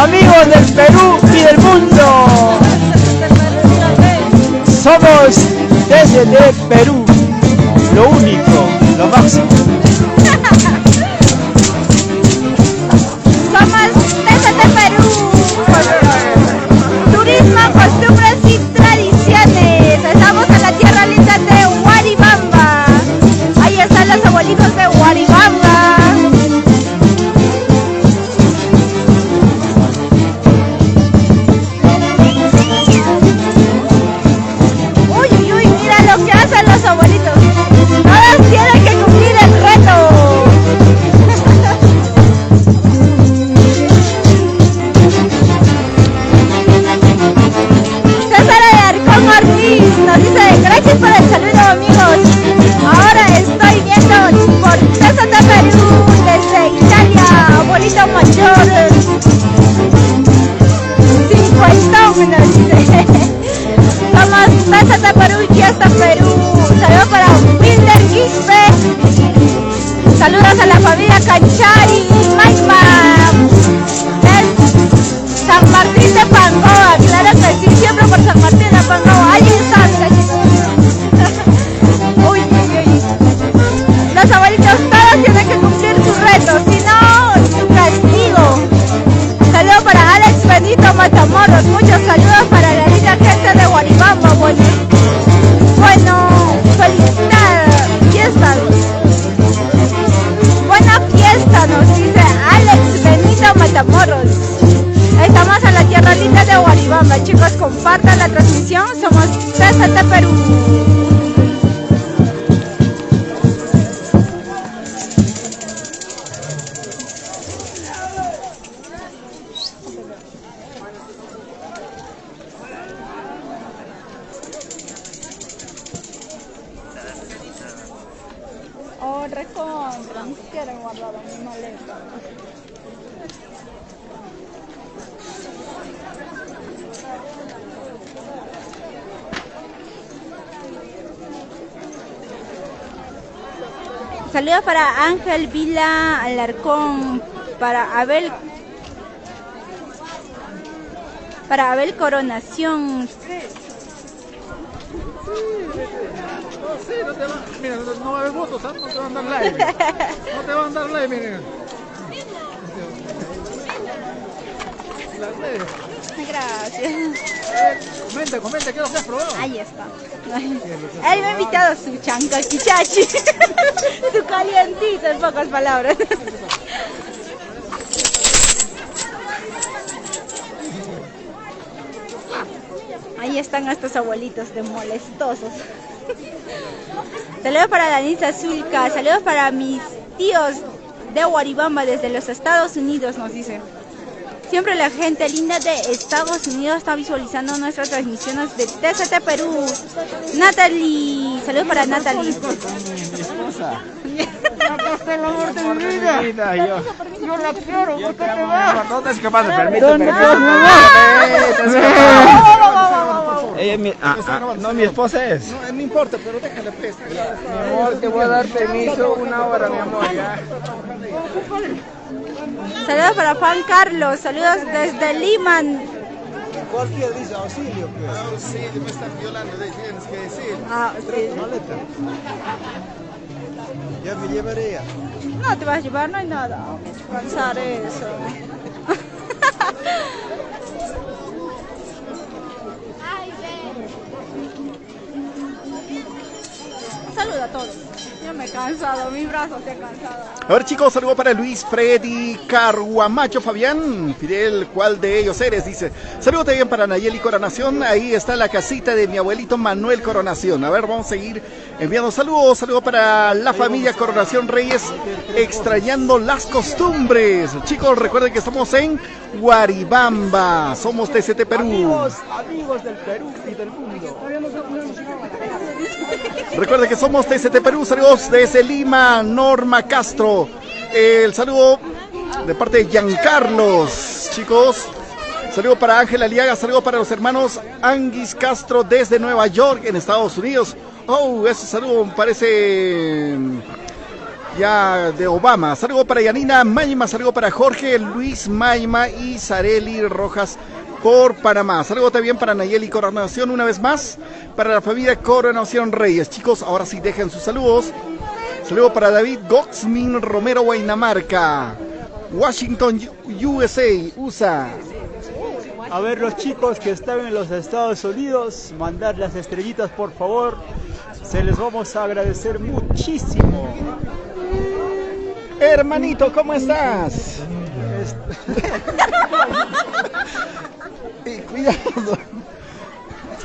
amigos del Perú y del mundo. Somos desde Perú, lo único, lo máximo. Somos desde Perú. chicos, compartan la transmisión. Somos TCT Perú. Oh, recontra, ni siquiera he guardado mi maleta. Saludos para Ángel Vila Alarcón, para Abel Coronación. Sí, no te va, mira, no va a haber votos, ¿sabes? No te van a dar like. No te van a dar like, miren. Las redes. Gracias. Comenta, ¿qué es lo que has probado? Ahí está. Él me ha invitado a su chancaquichachi. Su calientito, en pocas palabras. Ahí están estos abuelitos de molestosos. Saludos para Danisa Zulca, saludos para mis tíos de Huaribamba desde los Estados Unidos, nos dice. Siempre la gente linda de Estados Unidos está visualizando nuestras transmisiones de TCT Perú. Natalie, saludos para Natalie. Mi esposa. Acá está el amor de mi vida. Yo la quiero, ¿por qué te vas? ¿Dónde es capaz? Permíteme. Ella es mi... no, mi esposa es. No importa, pero déjale pues. Mi amor, te voy a dar permiso 1 hora, mi amor, ya. Saludos para Juan Carlos, saludos desde Lima. Cualquier dice auxilio, pues. Auxilio, me están violando, tienes que decir. Sí. Maleta. Ya me llevaría. No te vas a llevar, no hay nada. Cansar eso. Saluda a todos. Yo me he cansado, mi brazo se ha cansado. A ver, chicos, saludo para Luis, Freddy, Carguamacho, Fabián, Fidel, ¿cuál de ellos eres? Dice, saludo también para Nayeli Coronación, ahí está la casita de mi abuelito Manuel Coronación. A ver, vamos a seguir enviando saludos, saludo para la familia Coronación Reyes, extrañando las costumbres. Chicos, recuerden que estamos en Huaribamba, somos TCT Perú. Amigos del Perú y del mundo. Recuerden que somos TCT Perú, saludos desde Lima, Norma Castro. El saludo de parte de Giancarlos, chicos. Saludo para Ángela Aliaga, saludo para los hermanos Anguis Castro desde Nueva York, en Estados Unidos. Oh, ese saludo parece ya de Obama. Saludo para Yanina Mayma, saludo para Jorge Luis Mayma y Sareli Rojas por Panamá. Saludo también para Nayeli Coronación una vez más, para la familia Coronación Reyes. Chicos, ahora sí dejen sus saludos. Saludo para David Goxmin Romero, Guaynamarca, Washington, USA. A ver, los chicos que están en los Estados Unidos, mandar las estrellitas por favor, se les vamos a agradecer muchísimo. Hermanito, ¿cómo estás? Cuidado.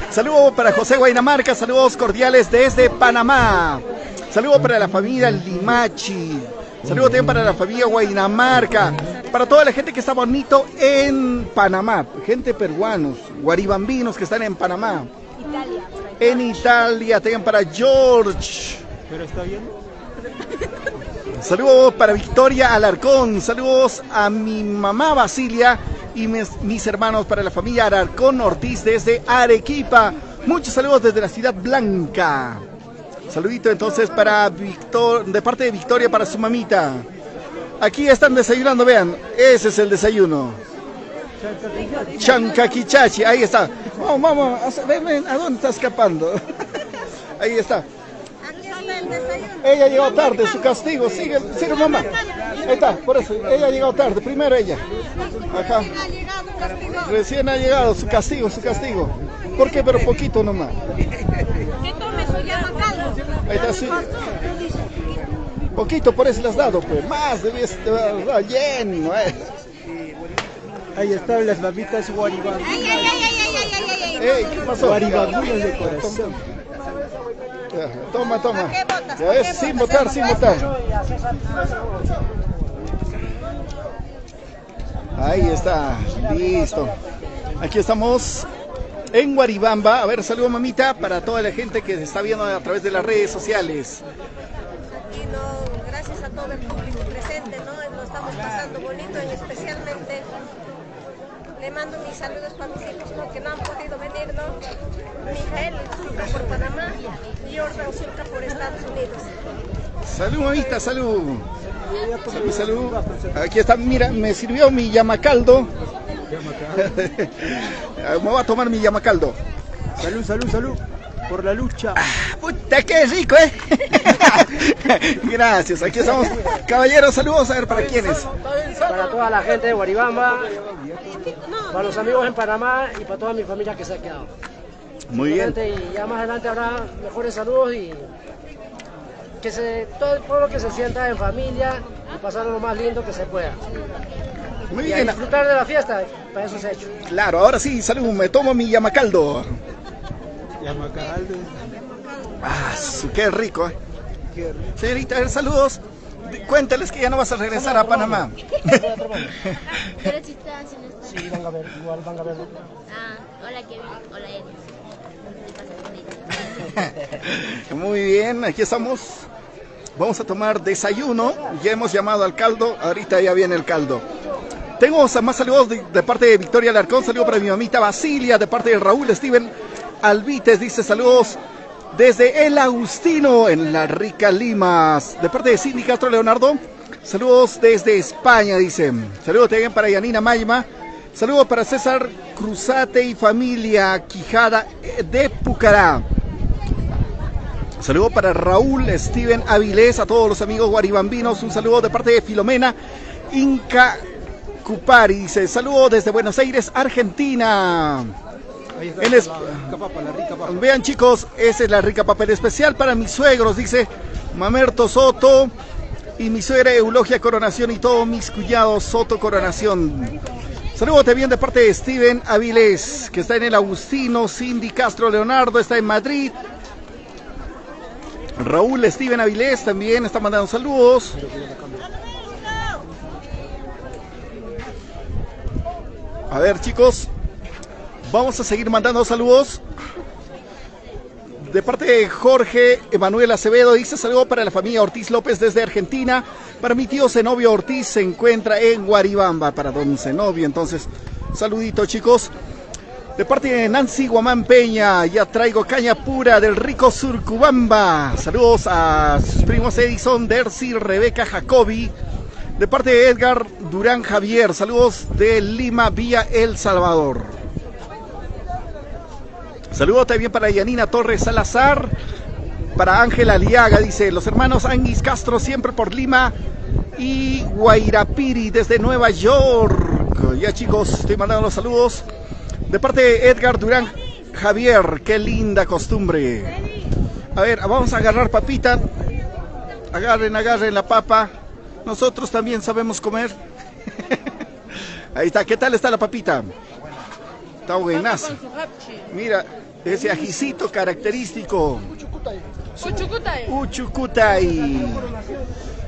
Saludos para José Guaynamarca, saludos cordiales desde Panamá. Saludos para la familia Limachi. Saludos también para la familia Guaynamarca. Para toda la gente que está bonito en Panamá. Gente peruanos, guaribambinos que están en Panamá. Italia. En Italia, también para George. ¿Pero está bien? Saludos para Victoria Alarcón. Saludos a mi mamá Basilia y mis hermanos, para la familia Alarcón Ortiz desde Arequipa. Muchos saludos desde la Ciudad Blanca. Saludito entonces para de parte de Victoria para su mamita. Aquí están desayunando, vean, ese es el desayuno. Chancaquichachi, ahí está. Vamos, ven, ¿a dónde está escapando? Ahí está. Ella llegó tarde, su castigo. Sigue mamá. Ahí está, por eso, ella ha llegado tarde, primero ella. Ajá. Recién ha llegado, su castigo. ¿Por qué? Pero poquito nomás. Ahí está, sí. Poquito, por eso le has dado, pues. Más debes dar lleno, Ahí están las mamitas Guaribán. ¿Qué pasó? Guaribambinos de corazón. Toma. Ya ves, sin votar. Ahí está, listo. Aquí estamos en Guaribamba. A ver, saludo mamita para toda la gente que se está viendo a través de las redes sociales. Aquí gracias a todo el público presente, lo estamos pasando bonito y especialmente le mando mis saludos para mis hijos que no han podido venir, Mijael surca por Panamá y yo surca por Estados Unidos. Salud mamita, salud. Aquí está, mira, me sirvió mi yamacaldo. Me voy a tomar mi yamacaldo. Salud por la lucha. Puta, qué rico, Gracias, aquí estamos. Caballeros, saludos, a ver, ¿para quiénes? Para toda la gente de Guaribamba, para los amigos en Panamá y para toda mi familia que se ha quedado. Muy bien. Y ya más adelante habrá mejores saludos y todo el pueblo que se sienta en familia y pasar lo más lindo que se pueda. Muy y bien. A disfrutar de la fiesta, para eso se ha hecho. Claro, ahora sí, salud, me tomo mi yamacaldo. Yamacaldo. Qué rico, Señorita, a ver, saludos. Cuéntales que ya no vas a regresar a Panamá. Pero si están, si no están. Sí, van a verlo. Hola Kevin, hola Eddie. Muy bien, aquí estamos. Vamos a tomar desayuno. Ya hemos llamado al caldo. Ahorita ya viene el caldo. Tengo más saludos de parte de Victoria Alarcón. Saludo para mi mamita Basilia. De parte de Raúl Steven Alvites. Dice saludos desde El Agustino en La Rica Lima. De parte de Cindy Castro Leonardo. Saludos desde España, dice. Saludos también para Yanina Mayma. Saludos para César Cruzate y familia Quijada de Pucará. Saludo para Raúl Steven Avilés, a todos los amigos guaribambinos. Un saludo de parte de Filomena Inca Cupari. Dice, saludo desde Buenos Aires, Argentina. Vean chicos, esa es la rica papa. En especial para mis suegros, dice Mamerto Soto. Y mi suegra Eulogia Coronación y todos mis cuñados Soto Coronación. Saludos también de parte de Steven Avilés, que está en El Agustino. Cindy Castro Leonardo está en Madrid. Raúl Steven Avilés también está mandando saludos. A ver chicos, vamos a seguir mandando saludos. De parte de Jorge Emanuel Acevedo, dice saludo para la familia Ortiz López desde Argentina. Para mi tío Zenobio Ortiz, se encuentra en Guaribamba. Para don Zenobio, entonces, saludito chicos. De parte de Nancy Guamán Peña, ya traigo caña pura del rico Surcubamba. Saludos a sus primos Edison, Dercy, Rebeca Jacobi. De parte de Edgar Durán Javier, saludos de Lima, vía El Salvador. Saludos también para Yanina Torres Salazar. Para Ángela Aliaga, dice, los hermanos Anguis Castro siempre por Lima y Guairapiri desde Nueva York. Ya chicos, estoy mandando los saludos. De parte de Edgar Durán Javier, qué linda costumbre. A ver, vamos a agarrar papita. Agarren la papa. Nosotros también sabemos comer. Ahí está, ¿qué tal está la papita? Está buenaza. Mira, ese ajicito característico. Uchucutay.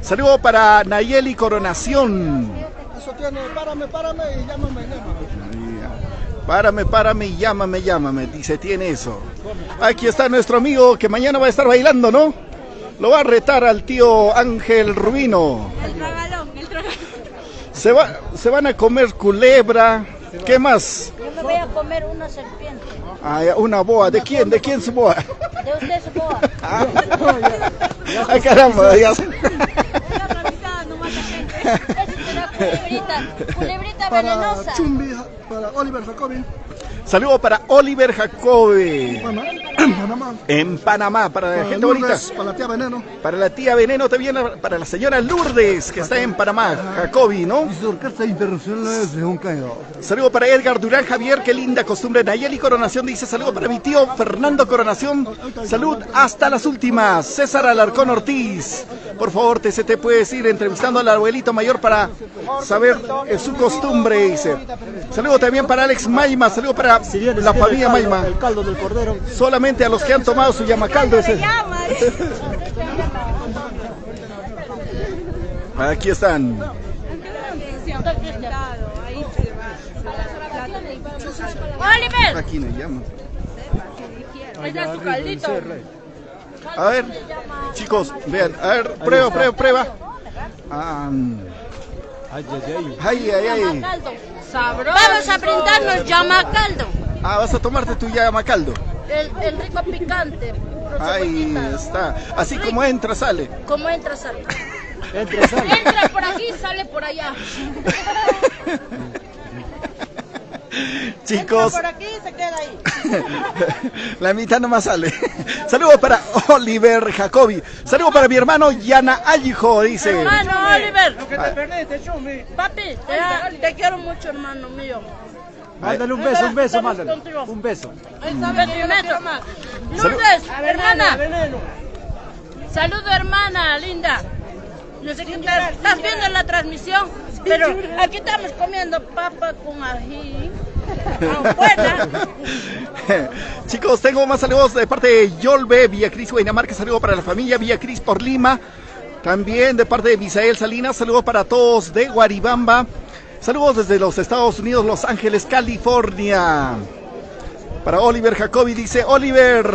Saludo para Nayeli Coronación. Eso tiene, párame y llámame. Párame y llámame, dice, tiene eso. Aquí está nuestro amigo que mañana va a estar bailando, ¿no? Lo va a retar al tío Ángel Rubino. El tragalón. Se van a comer culebra. ¿Qué más? Yo me voy a comer una serpiente. Una boa. ¿De quién? ¿De quién su boa? De usted su boa. Ay, caramba. Ya. Culebrita venenosa. Chumbi, para Oliver Jacobi. Saludo para Oliver Jacobi. Panamá. En Panamá, para la gente bonita. Para la tía Veneno. Para la tía Veneno también, para la señora Lourdes, que está en Panamá, Jacobi, ¿no? Y su orquesta internacional de Honcayo. Saludo para Edgar Durán Javier, qué linda costumbre. Nayeli Coronación dice, saludo para mi tío Fernando Coronación. Salud hasta las últimas. César Alarcón Ortiz. Por favor, te puedes ir entrevistando al abuelito mayor para saber su costumbre, dice. Saludo también para Alex Maima, saludo para la familia Maima. El caldo del cordero. Solamente a los que han tomado su yamacaldo. Aquí están. Oliver, Aquí me llaman. ahí está tu caldito. A ver, chicos, vean, a ver, prueba. Ay. Sabroso. Vamos a brindarnos yamacaldo. Vas a tomarte tu yamacaldo. El rico picante. Ahí está. Así como entra, sale. Como entra, sale. Entra. Entra por aquí, sale por allá. Chicos, Por aquí se queda ahí. la mitad nomás sale. Saludos para Oliver Jacobi. Saludos para mi hermano Yana Allijo, dice. Hermano Oliver. Lo que te perdiste, Chumi. Papi, te quiero mucho, hermano mío. Mándale un beso, mándale. Un beso. Lourdes, hermana. Saludo, hermana, linda. No sé qué estás viendo la transmisión, pero aquí estamos comiendo papa con ají. Buena. Chicos, tengo más saludos de parte de Yolbe Villacris Guainamarca. Saludo para la familia Villacris por Lima. También de parte de Misael Salinas. Saludos para todos de Guaribamba. Saludos desde los Estados Unidos, Los Ángeles, California. Para Oliver Jacobi, dice Oliver,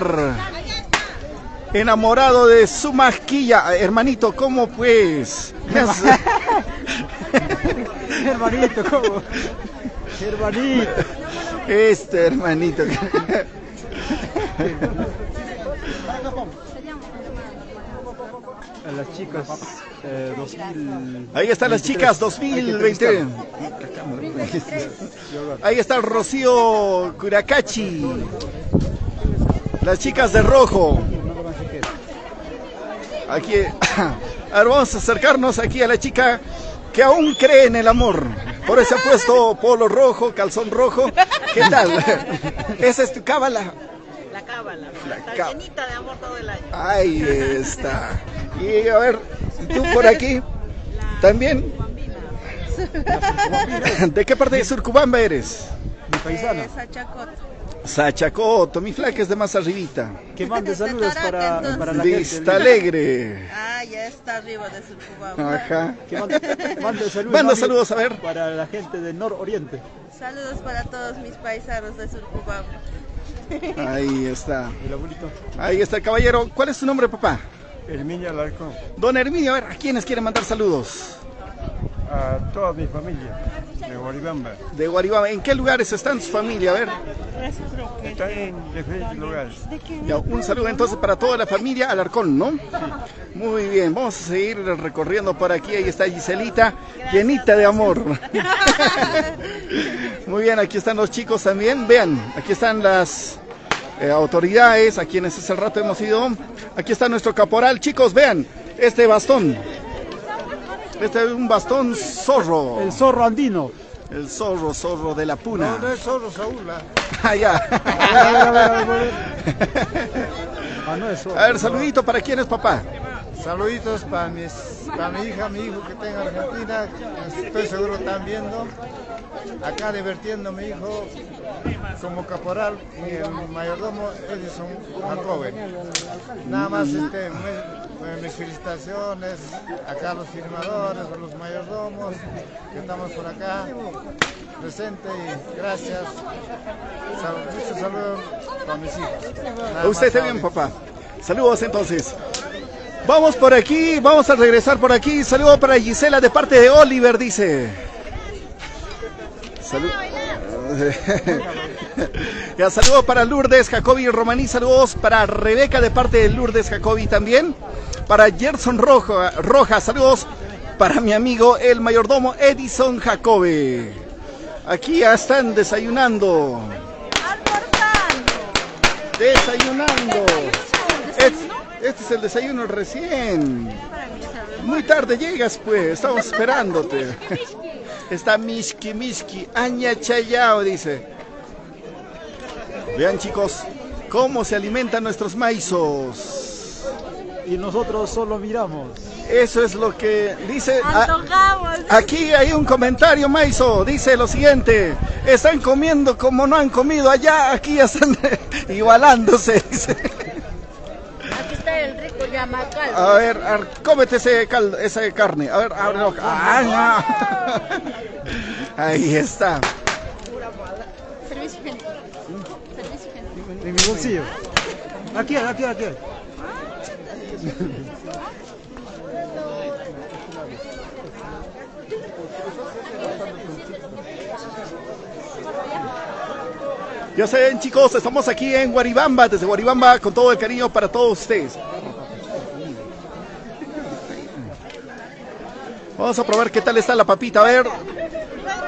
enamorado de su masquilla. Hermanito, ¿cómo pues? Hermanito, ¿cómo? Hermanito. Hermanito. A las chicas 2000. Ahí están las chicas 2020. Ahí está el Rocío Curacachi. Las chicas de rojo. Aquí. A ver, vamos a acercarnos aquí a la chica que aún cree en el amor. Por eso ha puesto polo rojo, calzón rojo. ¿Qué tal? Esa es tu cábala. La cábala, está llenita de amor todo el año. Ahí está. Y a ver, tú por aquí también. ¿De qué parte de Surcubamba eres? Mi paisana. Sachacoto. Sachacoto, mi flaca es de más arribita. Que mande saludos para la Vista Alegre. Ya está arriba de Surcubamba. Ajá. Que mande saludos. Manda saludos, a ver. Para la gente del nororiente. Saludos para todos mis paisanos de Surcubamba. Ahí está. El abuelito. Ahí está el caballero. ¿Cuál es su nombre, papá? Herminio Alarcón. Don Herminio, a ver, ¿a quiénes quieren mandar saludos? A toda mi familia de Guaribamba. De Guaribamba. ¿En qué lugares están su familia? A ver. Está en diferentes lugares. Ya, un saludo entonces para toda la familia Alarcón, ¿no? Sí. Muy bien, vamos a seguir recorriendo por aquí. Ahí está Giselita, llenita de amor. Muy bien, aquí están los chicos también. Vean, aquí están las autoridades a quienes hace rato hemos ido. Aquí está nuestro caporal. Chicos, vean este bastón. Este es un bastón zorro. El zorro andino. El zorro de la puna. No es zorro, Saúl. Ya. A ver, saludito para quién es papá. Saluditos para mi hija, mi hijo que está en Argentina. Estoy seguro están viendo. Acá divirtiendo mi hijo como caporal y el mayordomo Edison Jacobe. Nada más mis felicitaciones acá a los firmadores, a los mayordomos que estamos por acá presentes y gracias. Muchos saludos para mis hijos. A usted también, papá. Saludos entonces. Vamos por aquí, vamos a regresar por aquí. Saludos para Gisela de parte de Oliver, dice. Ya, saludos para Lourdes Jacobi y Romaní. Saludos para Rebeca de parte de Lourdes Jacobi también. Para Gerson Roja. Saludos para mi amigo el mayordomo Edison Jacobe. Aquí ya están desayunando. Desayunando. Este es el desayuno recién. Muy tarde llegas, pues. Estamos esperándote. Está Mishki, Aña Chayao, dice. Vean, chicos, cómo se alimentan nuestros maizos. Y nosotros solo miramos. Eso es lo que dice. Antojamos. Aquí hay un comentario, Maizo. Dice lo siguiente: están comiendo como no han comido allá, aquí ya están igualándose. Dice. Aquí está el rico yamacal. A ver, cómete esa carne. A ver, abre la boca. Ah, no. Ahí está. Servicio gente. Servicio gente. En mi bolsillo. Aquí. Ya saben, chicos, estamos aquí en Guaribamba, desde Guaribamba, con todo el cariño para todos ustedes. Vamos a probar qué tal está la papita. A ver,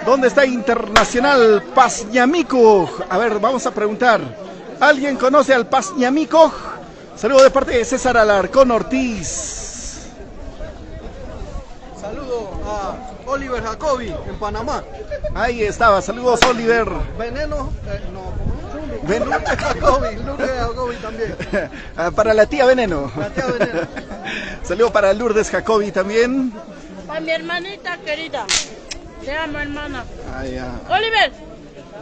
¿dónde está Internacional Pazñamico? A ver, vamos a preguntar. ¿Alguien conoce al Pazñamico? Saludo de parte de César Alarcón Ortiz. Saludo a Oliver Jacobi en Panamá. Ahí estaba, saludos Oliver. Veneno, Lourdes Jacobi también. Para la tía Veneno. La tía Veneno. Saludo para Lourdes Jacobi también. Para mi hermanita querida. Te amo, hermana. Ah, ya. Oliver.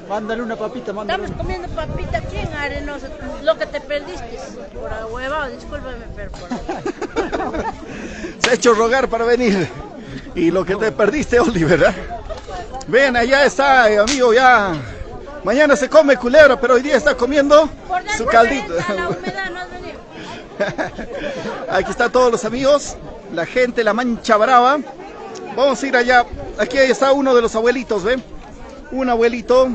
Mándale una papita, Estamos comiendo papita aquí en Arenosa. Lo que te perdiste. Por ahuevado, discúlpame, pero por ahuevado. Se ha hecho rogar para venir. Y lo que te perdiste, Oliver, ¿eh? Ven, allá está, amigo, ya. Mañana se come culebra, pero hoy día está comiendo su caldito. La humedad no has venido. Aquí están todos los amigos, la gente, la Mancha Brava. Vamos a ir allá. Aquí está uno de los abuelitos, ¿ven? Un abuelito.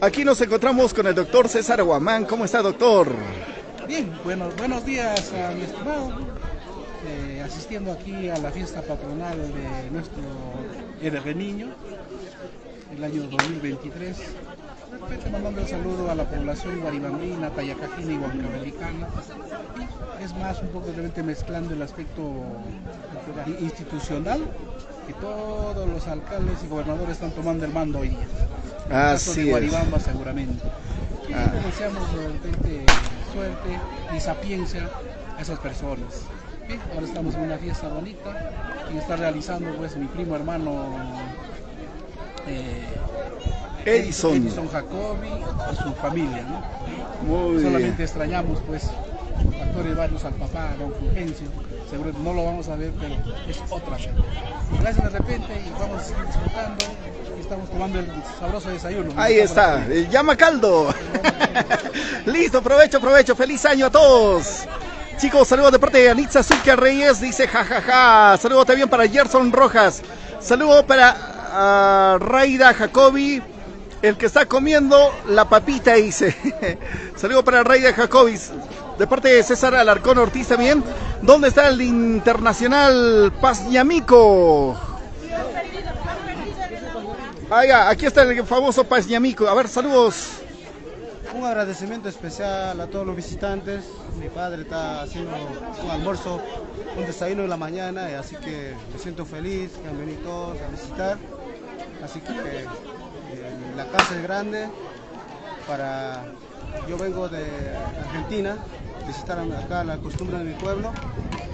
Aquí nos encontramos con el doctor César Guamán. ¿Cómo está, doctor? Bien, buenos días a mi estimado. Asistiendo aquí a la fiesta patronal de nuestro Héroe Niño, el año 2023. De repente mandando un saludo a la población guaribambina, tayacajina y huancabelicana. Es más, un poco de repente mezclando el aspecto institucional, que todos los alcaldes y gobernadores están tomando el mando hoy día. En el caso de Guaribamba seguramente. Y le deseamos de repente suerte y sapiencia a esas personas. Bien, ahora estamos en una fiesta bonita y está realizando pues mi primo hermano Edison Jacobi y su familia, ¿no? Muy Solamente bien. extrañamos pues factores varios al papá, don Fulgencio, seguro no lo vamos a ver, pero es otra cosa. Gracias de repente y vamos a seguir disfrutando y estamos tomando el sabroso desayuno. Ahí está, el llama caldo. Listo, provecho, feliz año a todos. Chicos, saludos de parte de Anitza Zulca Reyes, dice jajaja. Saludos también para Gerson Rojas. Saludos para Raida Jacobi, el que está comiendo la papita, dice. Saludos para Raida Jacobi, de parte de César Alarcón Ortiz también. ¿Dónde está el Internacional Pazñamico? Aquí está el famoso Pazñamico. A ver, saludos. Un agradecimiento especial a todos los visitantes. Mi padre está haciendo un almuerzo, un desayuno en la mañana, así que me siento feliz que han venido todos a visitar. Así que la casa es grande. Yo vengo de Argentina, visitar acá la costumbre de mi pueblo,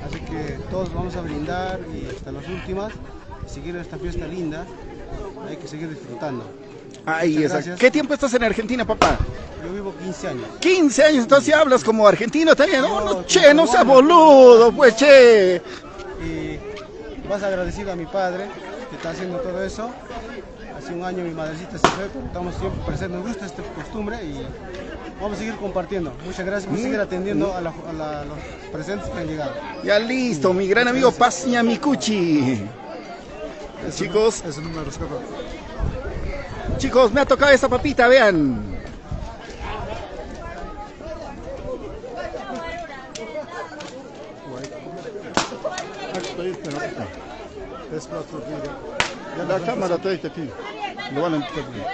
así que todos vamos a brindar y hasta las últimas, seguir esta fiesta linda, hay que seguir disfrutando. Ahí está. ¿Qué tiempo estás en Argentina, papá? Yo vivo 15 años. 15 años, entonces hablas como argentino también. No, che, no seas boludo, pues, che. Y más agradecido a mi padre que está haciendo todo eso. Hace un año mi madrecita se fue, pero estamos siempre presentes. Nos gusta esta costumbre y vamos a seguir compartiendo. Muchas gracias por seguir atendiendo a los presentes que han llegado. Ya listo, mi gran amigo Pazñamicuchi. Chicos. Es el número. Chicos, me ha tocado esa papita, vean. La cámara está aquí. Lo van a entender.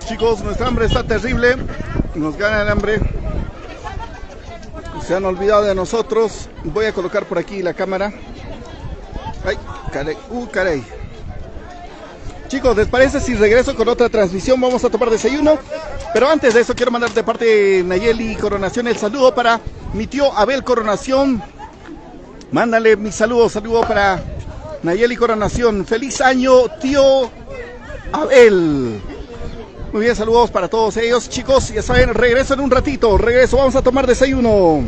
Chicos, nuestra hambre está terrible. Nos gana el hambre. Se han olvidado de nosotros. Voy a colocar por aquí la cámara. Ay, caray, caray. Chicos, ¿les parece si regreso con otra transmisión? Vamos a tomar desayuno. Pero antes de eso quiero mandar de parte de Nayeli Coronación el saludo para mi tío Abel Coronación. Mándale mi saludo para Nayeli Coronación. Feliz año, tío Abel. Muy bien, saludos para todos ellos. Chicos, ya saben, regreso en un ratito. Regreso, vamos a tomar desayuno.